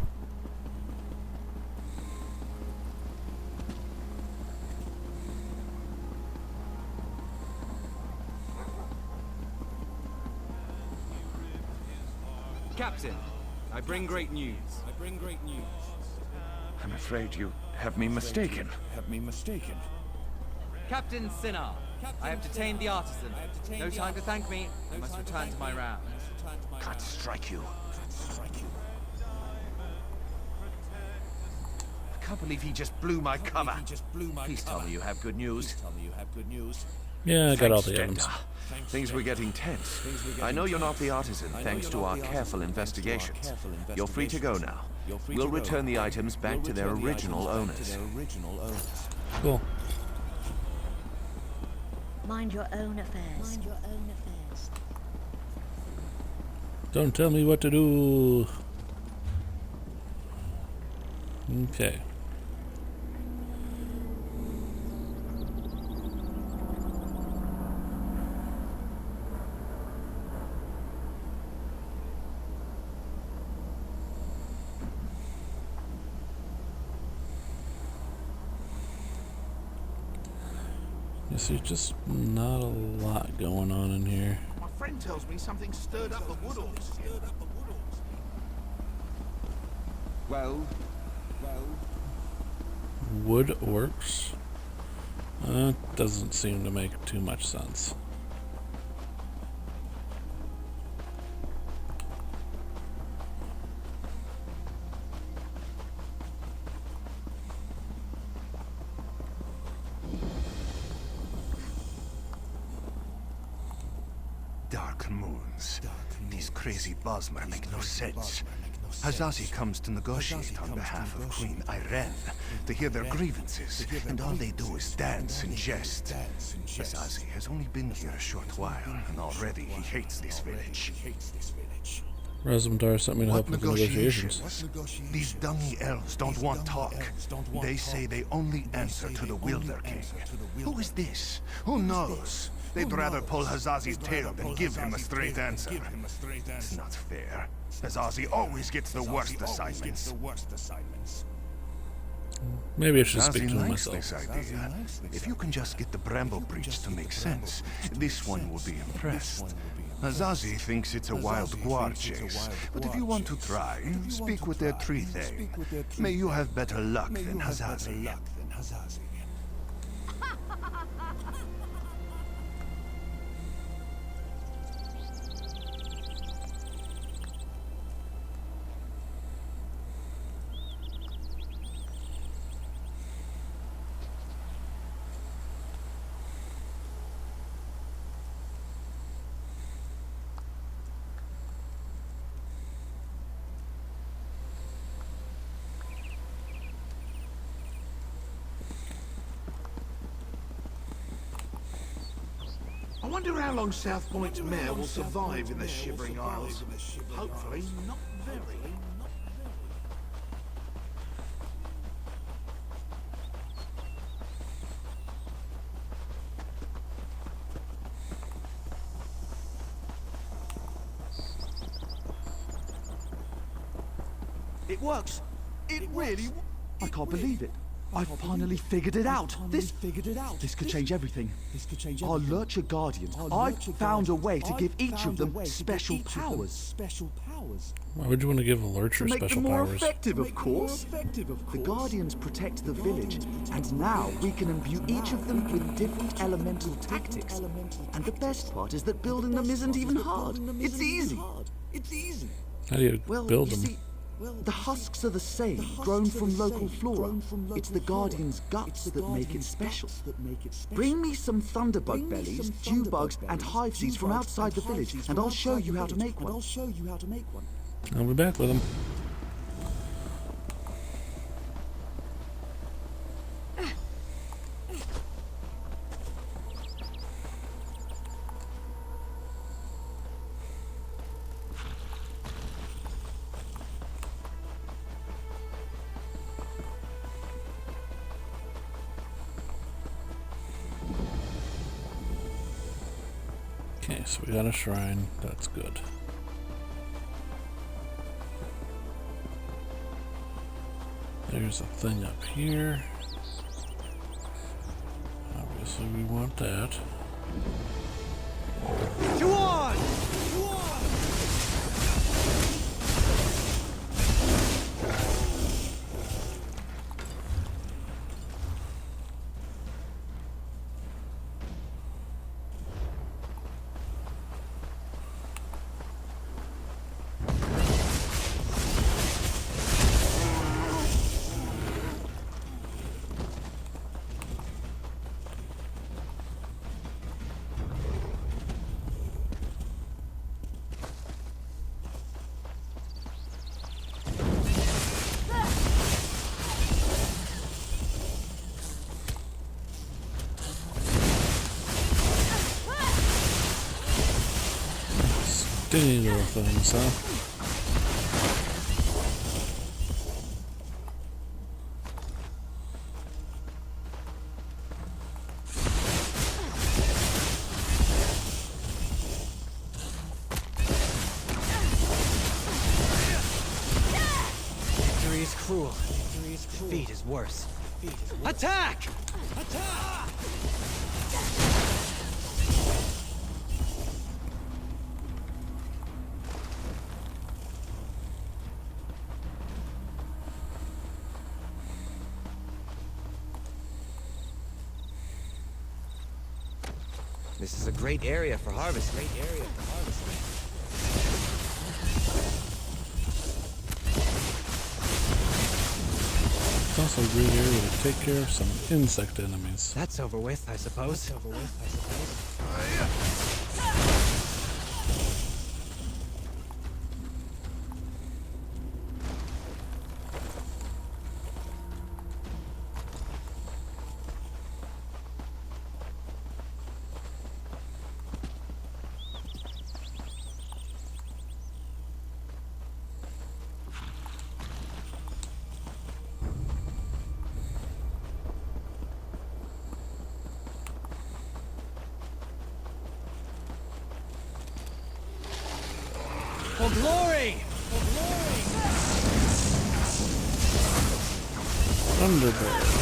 Captain, I bring great news. I'm afraid you have me mistaken. Captain Sinar, I have detained the artisan. No time to thank me. I must return to my round. Can't strike you. I can't believe he just blew my cover. Please tell me you have good news. Yeah, I got all Thanks, the items. Jenda. Things were getting tense. I know you're not the artisan, thanks to our careful investigations. You're free to go now. We'll return the items back to their original owners. Cool. Mind your own affairs. Don't tell me what to do. Okay. Yes, there's just not a lot going on in here. My friend tells me something stirred up the Woodorks. Well? Woodworks? Doesn't seem to make too much sense. Dark moons. These crazy Bosmer make no sense. Hazazi comes to negotiate on behalf of Queen Irene to hear their grievances, and all they do is dance and jest. Hazazi has only been here a short while, and already he hates this village. Razumdar sent me to help with the negotiations. These dummy elves don't want talk. They say they only answer to the Wilder King. Who is this? Who knows? They'd rather pull Hazazi's tail than give him a straight answer. It's not fair. Hazazi always gets the worst assignments. Maybe I should speak to him likes myself. this idea. If you can just get the Bramble Breach to make sense, this one will be impressed. Hazazi thinks it's a wild guard chase, but if you want to try, speak with their tree thing. May you have better luck than Hazazi. I wonder how long South Point's mayor will survive in the Shivering Isles. Hopefully, not very. It works. It really. I can't believe it. I finally figured it out. This could change everything. Our Lurcher Guardians. I've found a way to give each of them special powers. Why would you want to give a Lurcher To make special them more powers? effective, of course. The Guardians protect the village, and now we can imbue each of them with different elemental tactics. And the best part is that building them isn't even hard. It's easy. How do you build you them? see, the husks are the same, grown from local flora. It's the Guardian's guts that make it special. Bring me some thunderbug bellies, dew bugs, and hive seeds from outside the village, and I'll show you how to make one. I'll be back with them. Okay, so we got a shrine. That's good. There's a thing up here. Obviously, we want that. Go on! Skinny little things, huh? Victory is cruel. Defeat is worse. Attack! Attack! This is a great area for harvesting. It's also a great area to take care of some insect enemies. That's over with, I suppose. For glory! Thunderbird.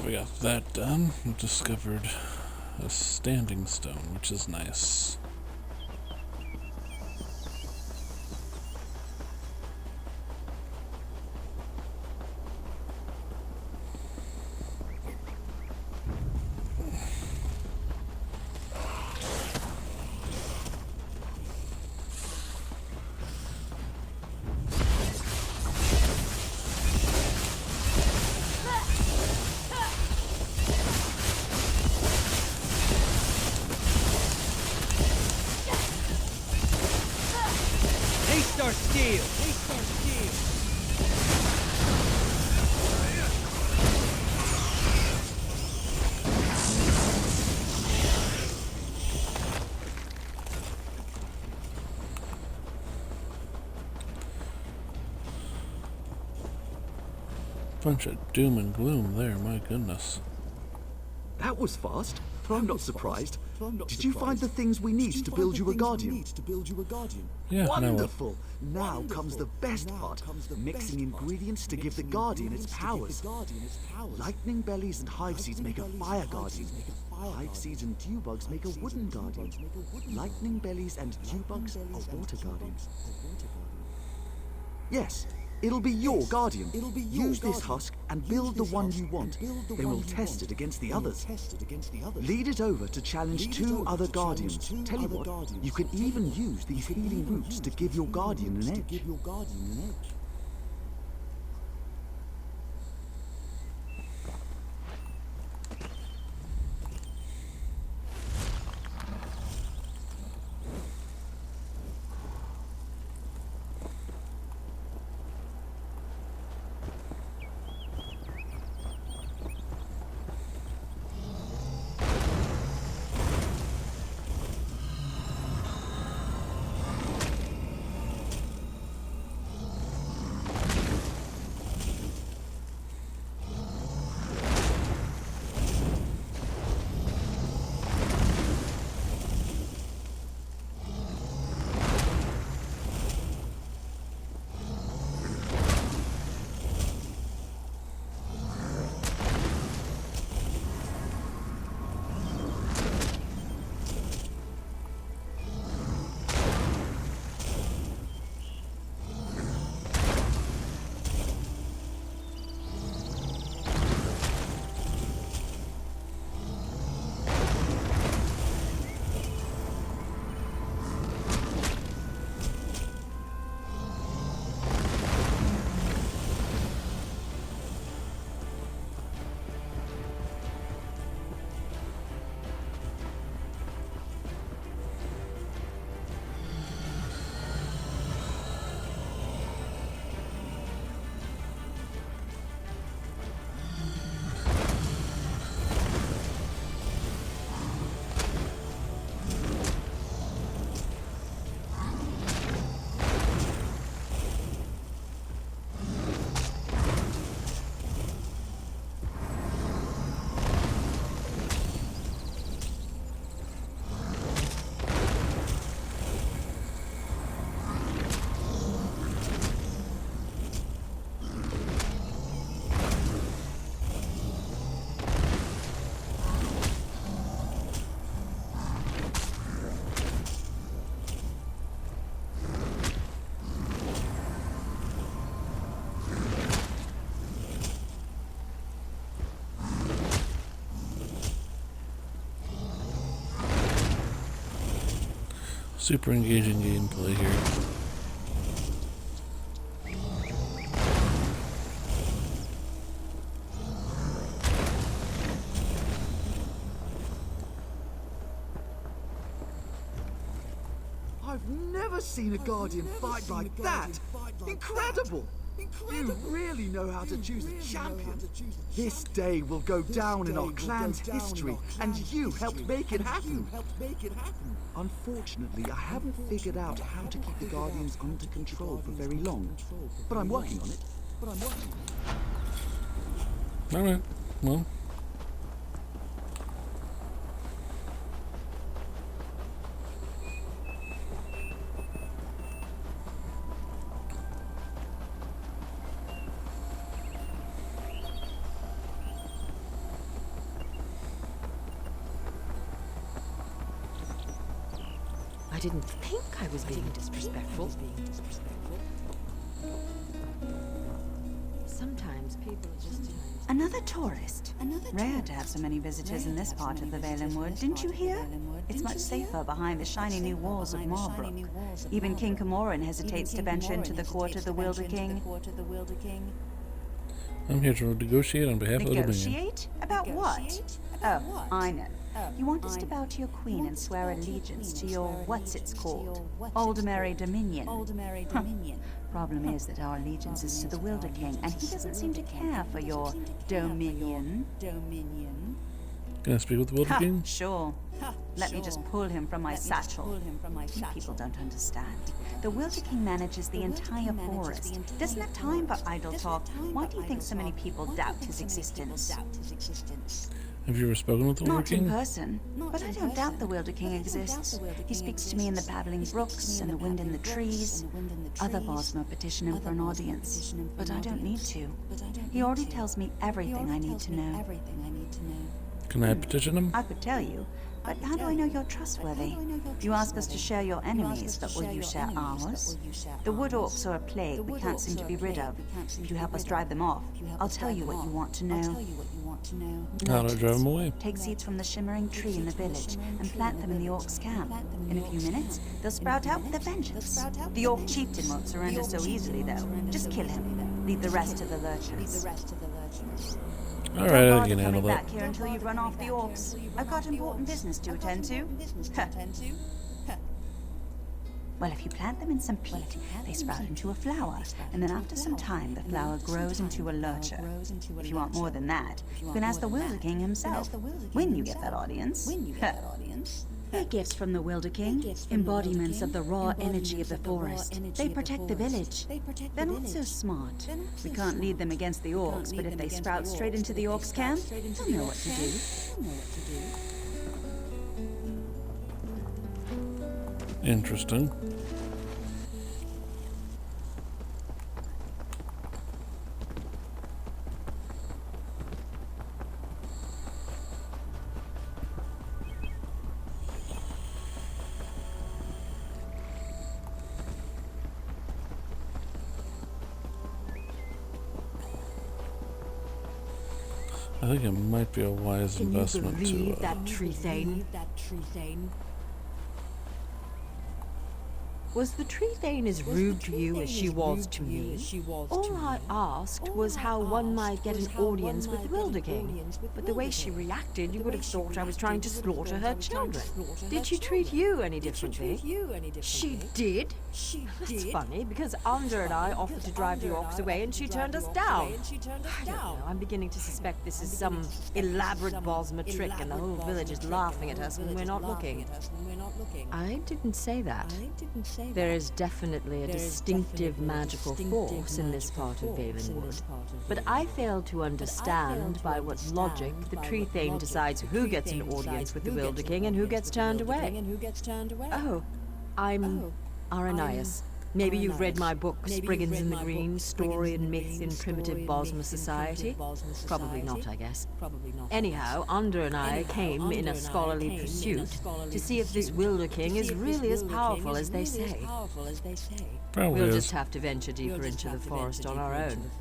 we got that done. We discovered a standing stone, which is nice. Bunch of doom and gloom there, my goodness. That was fast. I'm not surprised. Did you find the things we need to build you a guardian? Yeah, wonderful. Now comes the best part, mixing ingredients to give the guardian its powers. Lightning bellies and hive seeds make a fire guardian. Hive seeds and dew bugs make a wooden guardian. Lightning bellies and dew bugs are water guardians. Yes, it'll be your guardian. Use this husk and build the one you want. Then we'll test it against the others. Lead it over to challenge 2 other guardians. Tell you what, you can even use these healing roots to give your guardian an edge. Super engaging gameplay here. I've never seen a guardian fight like that! Incredible! You really know how to choose a champion. This day will go down in our clan's history, and you helped make it happen. Unfortunately, I haven't figured out how to keep the Guardians under control for very long, but I'm working on it. Alright, well. I didn't think I was being disrespectful. Sometimes people just... Another tourist. Rare to have so many visitors in this part of the Valen Wood, didn't you hear? It's much safer behind the shiny new walls of Marbrook. Even King Camoran hesitates to venture into the court of the Wilder King. I'm here to negotiate on behalf of the Dominion. Negotiate? About what? Oh, I know. You want us to bow to your queen and swear allegiance to your what's-it's-called? Aldermary Dominion. Huh. Problem is that our allegiance is to the Wilder King, and he doesn't seem to care for your Dominion. Can I speak with the Wilder King? Sure. Let me just pull him from my satchel. You people don't understand. The Wilder King manages the entire forest. Doesn't have time for idle talk. Why do you think so many people doubt his existence? Have you ever spoken with the Wilder King? Not in person, but I don't doubt the Wilder King exists. He speaks to me in the babbling brooks and the wind in the trees. Other Bosmer petition him for an audience, but I don't need to. He already tells me everything I need to know. Can I petition him? I could tell you, but how do I know you're trustworthy? You ask us to share your enemies, but will you share ours? The wood orcs are a plague we can't seem to be rid of. If you help us drive them off, I'll tell you what you want to know. How do I drive them away? Take seeds from the shimmering tree in the village and plant them in the orcs' camp. In a few minutes, they'll sprout out with a vengeance. The orc chieftain won't surrender so easily, though. Just kill him. Leave the rest to the lurchers. All right, I can handle back that. here until you run off the orcs. I've got important business to attend to. Well, if you plant them in some peat, they sprout into a flower, and then after some time, the flower grows into a lurcher. If you want more than that, you can ask the Wilder King himself, when you get that audience. They're gifts from the Wilder King, embodiments of the raw energy of the forest. They protect the village. They're not so smart. We can't lead them against the orcs, but if they sprout straight into the orcs' camp, they'll know what to do. Interesting. I think it might be a wise investment Can you believe to that tree thane? Was the tree thane as rude to you as she was to me? All I asked was how one might get an audience with the Wilder King. But the way she reacted, you would have thought I was trying to slaughter her children. Did she treat you any differently? She did? That's funny, because Andra and I offered to drive the orcs away and she turned us down. I don't know, I'm beginning to suspect this is some elaborate Bosmer trick and the whole village is laughing at us when we're not looking. I didn't say that. There is definitely a distinctive magical force in this part of Valen Wood. But I fail to understand by what logic the tree thane decides who gets an audience with the Wilder King and who gets turned away. Oh, I'm Aranias. Maybe you've read my book, Spriggans in the Green, Story and Myth in Primitive Bosmer Society? Probably not, I guess. Anyhow, Andra and I came in a scholarly pursuit to see if this Wilder King is really as powerful as they say. We'll just have to venture deeper into the forest on our own.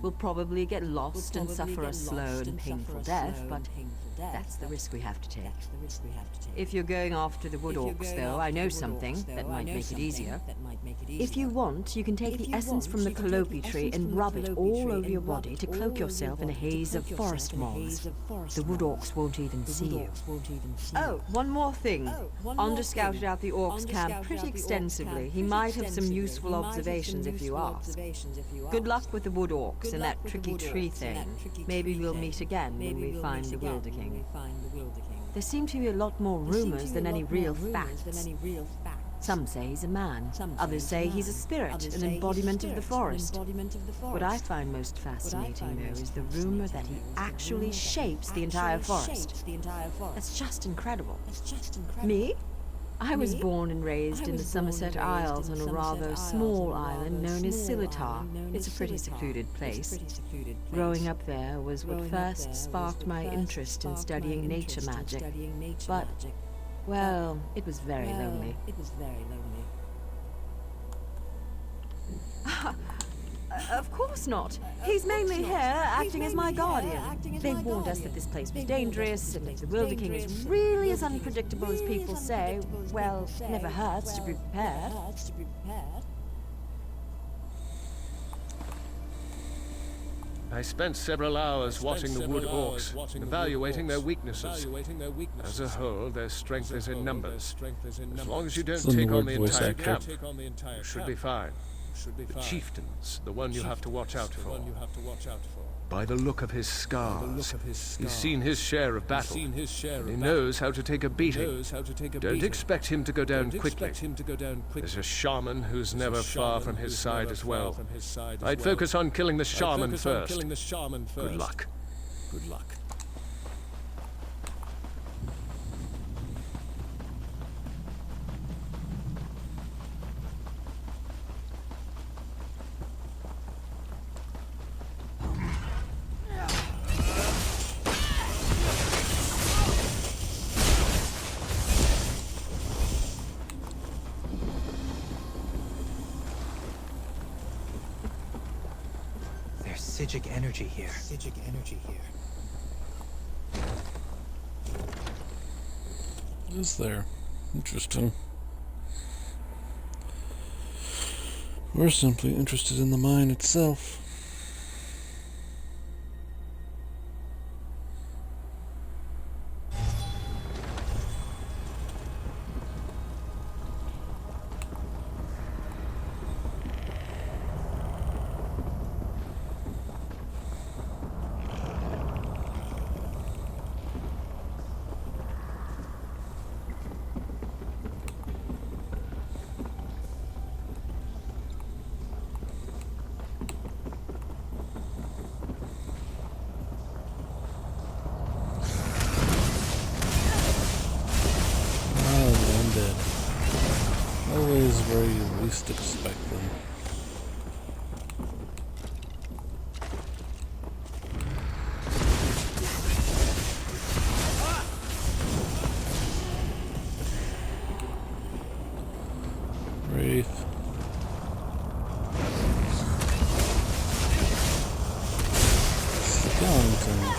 We'll probably get lost and suffer a slow and painful death, but that's the risk we have to take. If you're going after the wood orcs, though, I know something that might make it easier. If you want, you can take the essence from the calope tree and rub it all over your body to cloak yourself in a haze of forest moths. The wood orcs won't even see you. Oh, one more thing. Andra scouted out the orcs' camp pretty extensively. He might have some useful observations if you ask. Good luck with the wood orcs and that tricky tree thing. Maybe we'll meet again when we find the Wilder King. There seem to be a lot more rumors than any real facts. Some say he's a man, others say he's a spirit, an embodiment of the forest. What I find most fascinating, though, is the rumor that he actually shapes the entire forest. That's just incredible. Me? I was born and raised in the Somerset Isles on a rather small island known as Silitar. It's a pretty secluded place. Growing up there was what first sparked my interest in studying nature magic. But Well, it was very lonely. Of course not. He's mainly here, acting as my guardian. They warned us that this place was dangerous, and if the Wilder King is really as unpredictable as people say, well, it never hurts to be prepared. I spent several hours watching the wood orcs, evaluating their weaknesses. As a whole, their strength is in numbers. As long as you don't take on the entire camp, you should be fine. The chieftain's the one you have to watch out for. By the look of his scars, he's seen his share of battle, and he knows how to take a beating. Don't expect him to go down quickly. There's a shaman who's never far from his side as well. I'd focus on killing the shaman first. Good luck. Psijic energy here. Is there? Interesting. We're simply interested in the mine itself. Always where you least expect them. Wraith. Skeleton.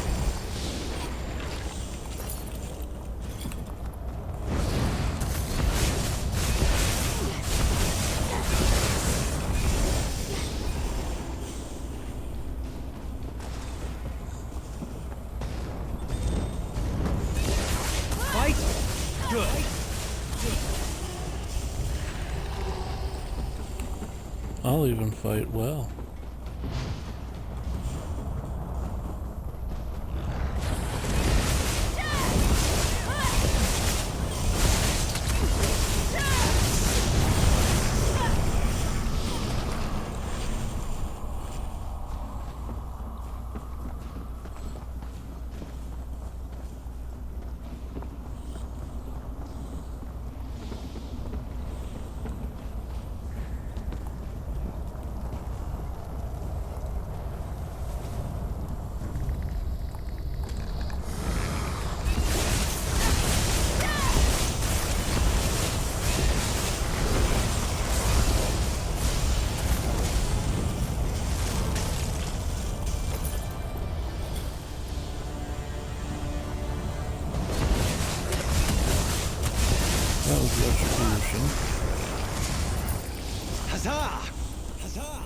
I'll even fight well. That was retribution. Huzzah! Huzzah!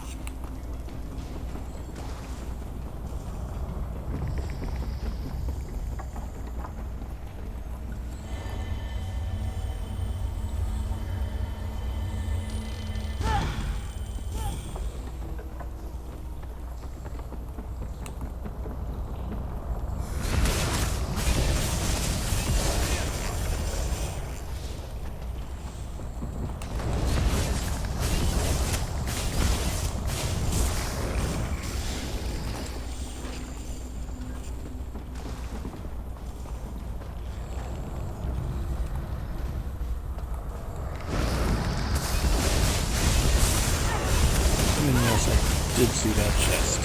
Yes, I did see that chest.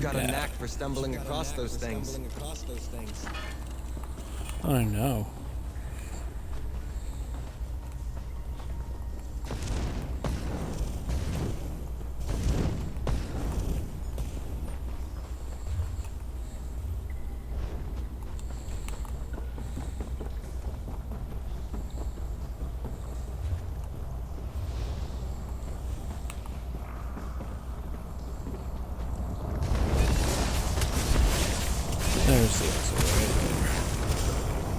You've got a knack for stumbling across those things. I know. There's the exit right there.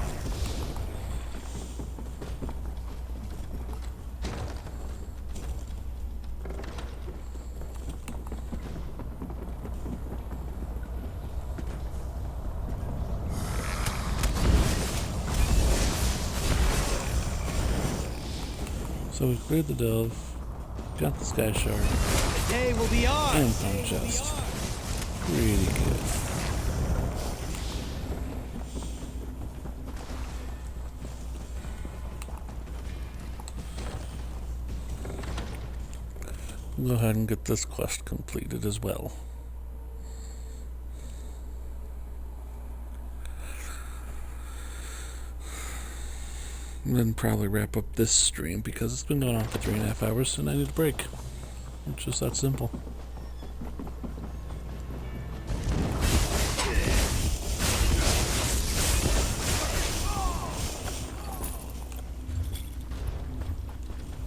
So we cleared the delve, got the sky shard, The day will be ours. and found a chest. Really good. Go ahead and get this quest completed as well. And then probably wrap up this stream because it's been going on for 3.5 hours and I need a break. It's just that simple.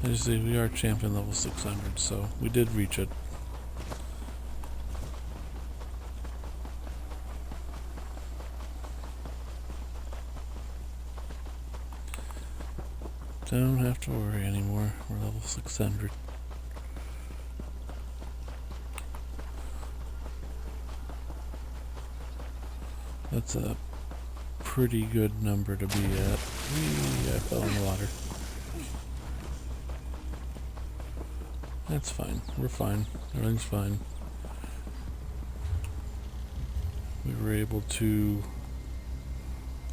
As you see, we are champion level 600, so we did reach it. Don't have to worry anymore. We're level 600. That's a pretty good number to be at. I fell in the water. That's fine. We're fine. Everything's fine. We were able to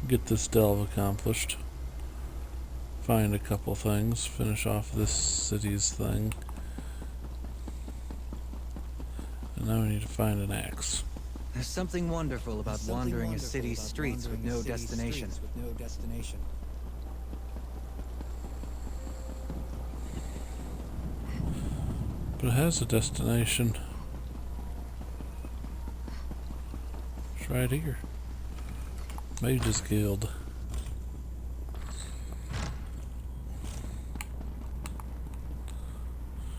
get this delve accomplished. Find a couple things. Finish off this city's thing. And now we need to find an axe. There's something wonderful about wandering a city's streets with no destination. But it has a destination. It's right here. Mage's Guild.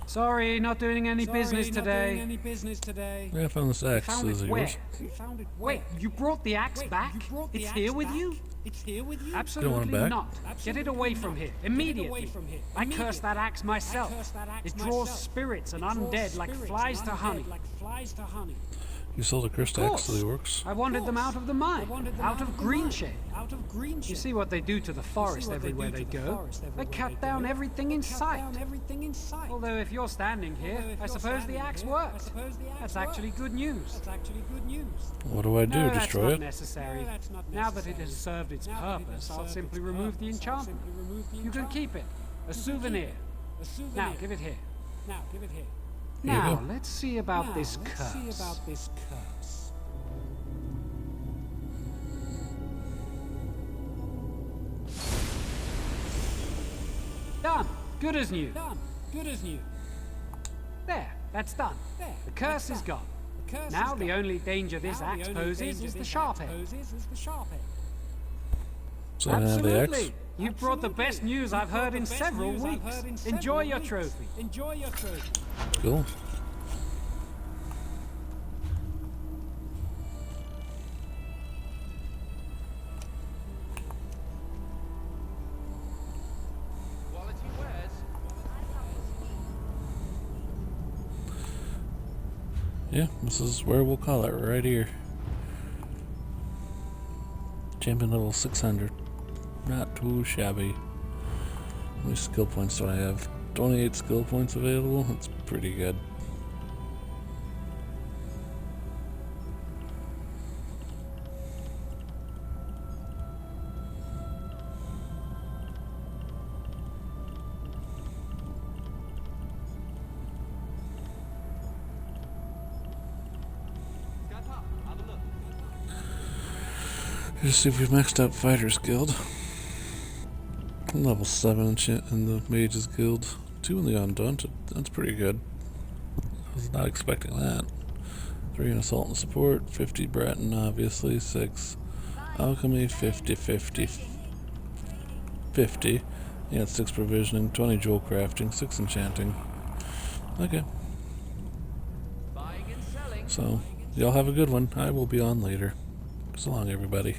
Sorry, not doing any business today. Yeah, I found this axe. Found Is it it where? yours? Wait, you brought the axe back? It's here with you? Absolutely back? not. Get it away from here, immediately. I curse that axe myself. It draws spirits and undead like flies to honey. You sold a cursed axe to the orcs? I wanted them out of the mine, out of Greenshade. You see what they do to the forest everywhere they go. They cut down everything in sight. Although if you're standing here, I suppose the axe works. That's actually good news. What do I do? No, Destroy that's it? not necessary. Now that it has served its purpose, I'll simply remove the enchantment. You can keep it. A souvenir. Now, give it here. Now, let's see about this curse. Done. Good as new. There, that's done. The curse is gone. Now the only danger this axe poses is the sharp head. So I have the axe? Absolutely. You brought the best news I've heard in several weeks. Enjoy your trophy. Cool. Yeah, this is where we'll call it, right here. Champion level 600. Not too shabby. How many skill points do I have? 28 skill points available? That's pretty good. Let's see if we've maxed out Fighters Guild. Level 7 in the Mages Guild. 2 in the Undaunted. That's pretty good. I was not expecting that. 3 in Assault and Support. 50 Breton, obviously. 6 Alchemy. 50, 50. 50. Yeah, 6 Provisioning. 20 Jewel Crafting. 6 Enchanting. Okay. So, y'all have a good one. I will be on later. So long, everybody.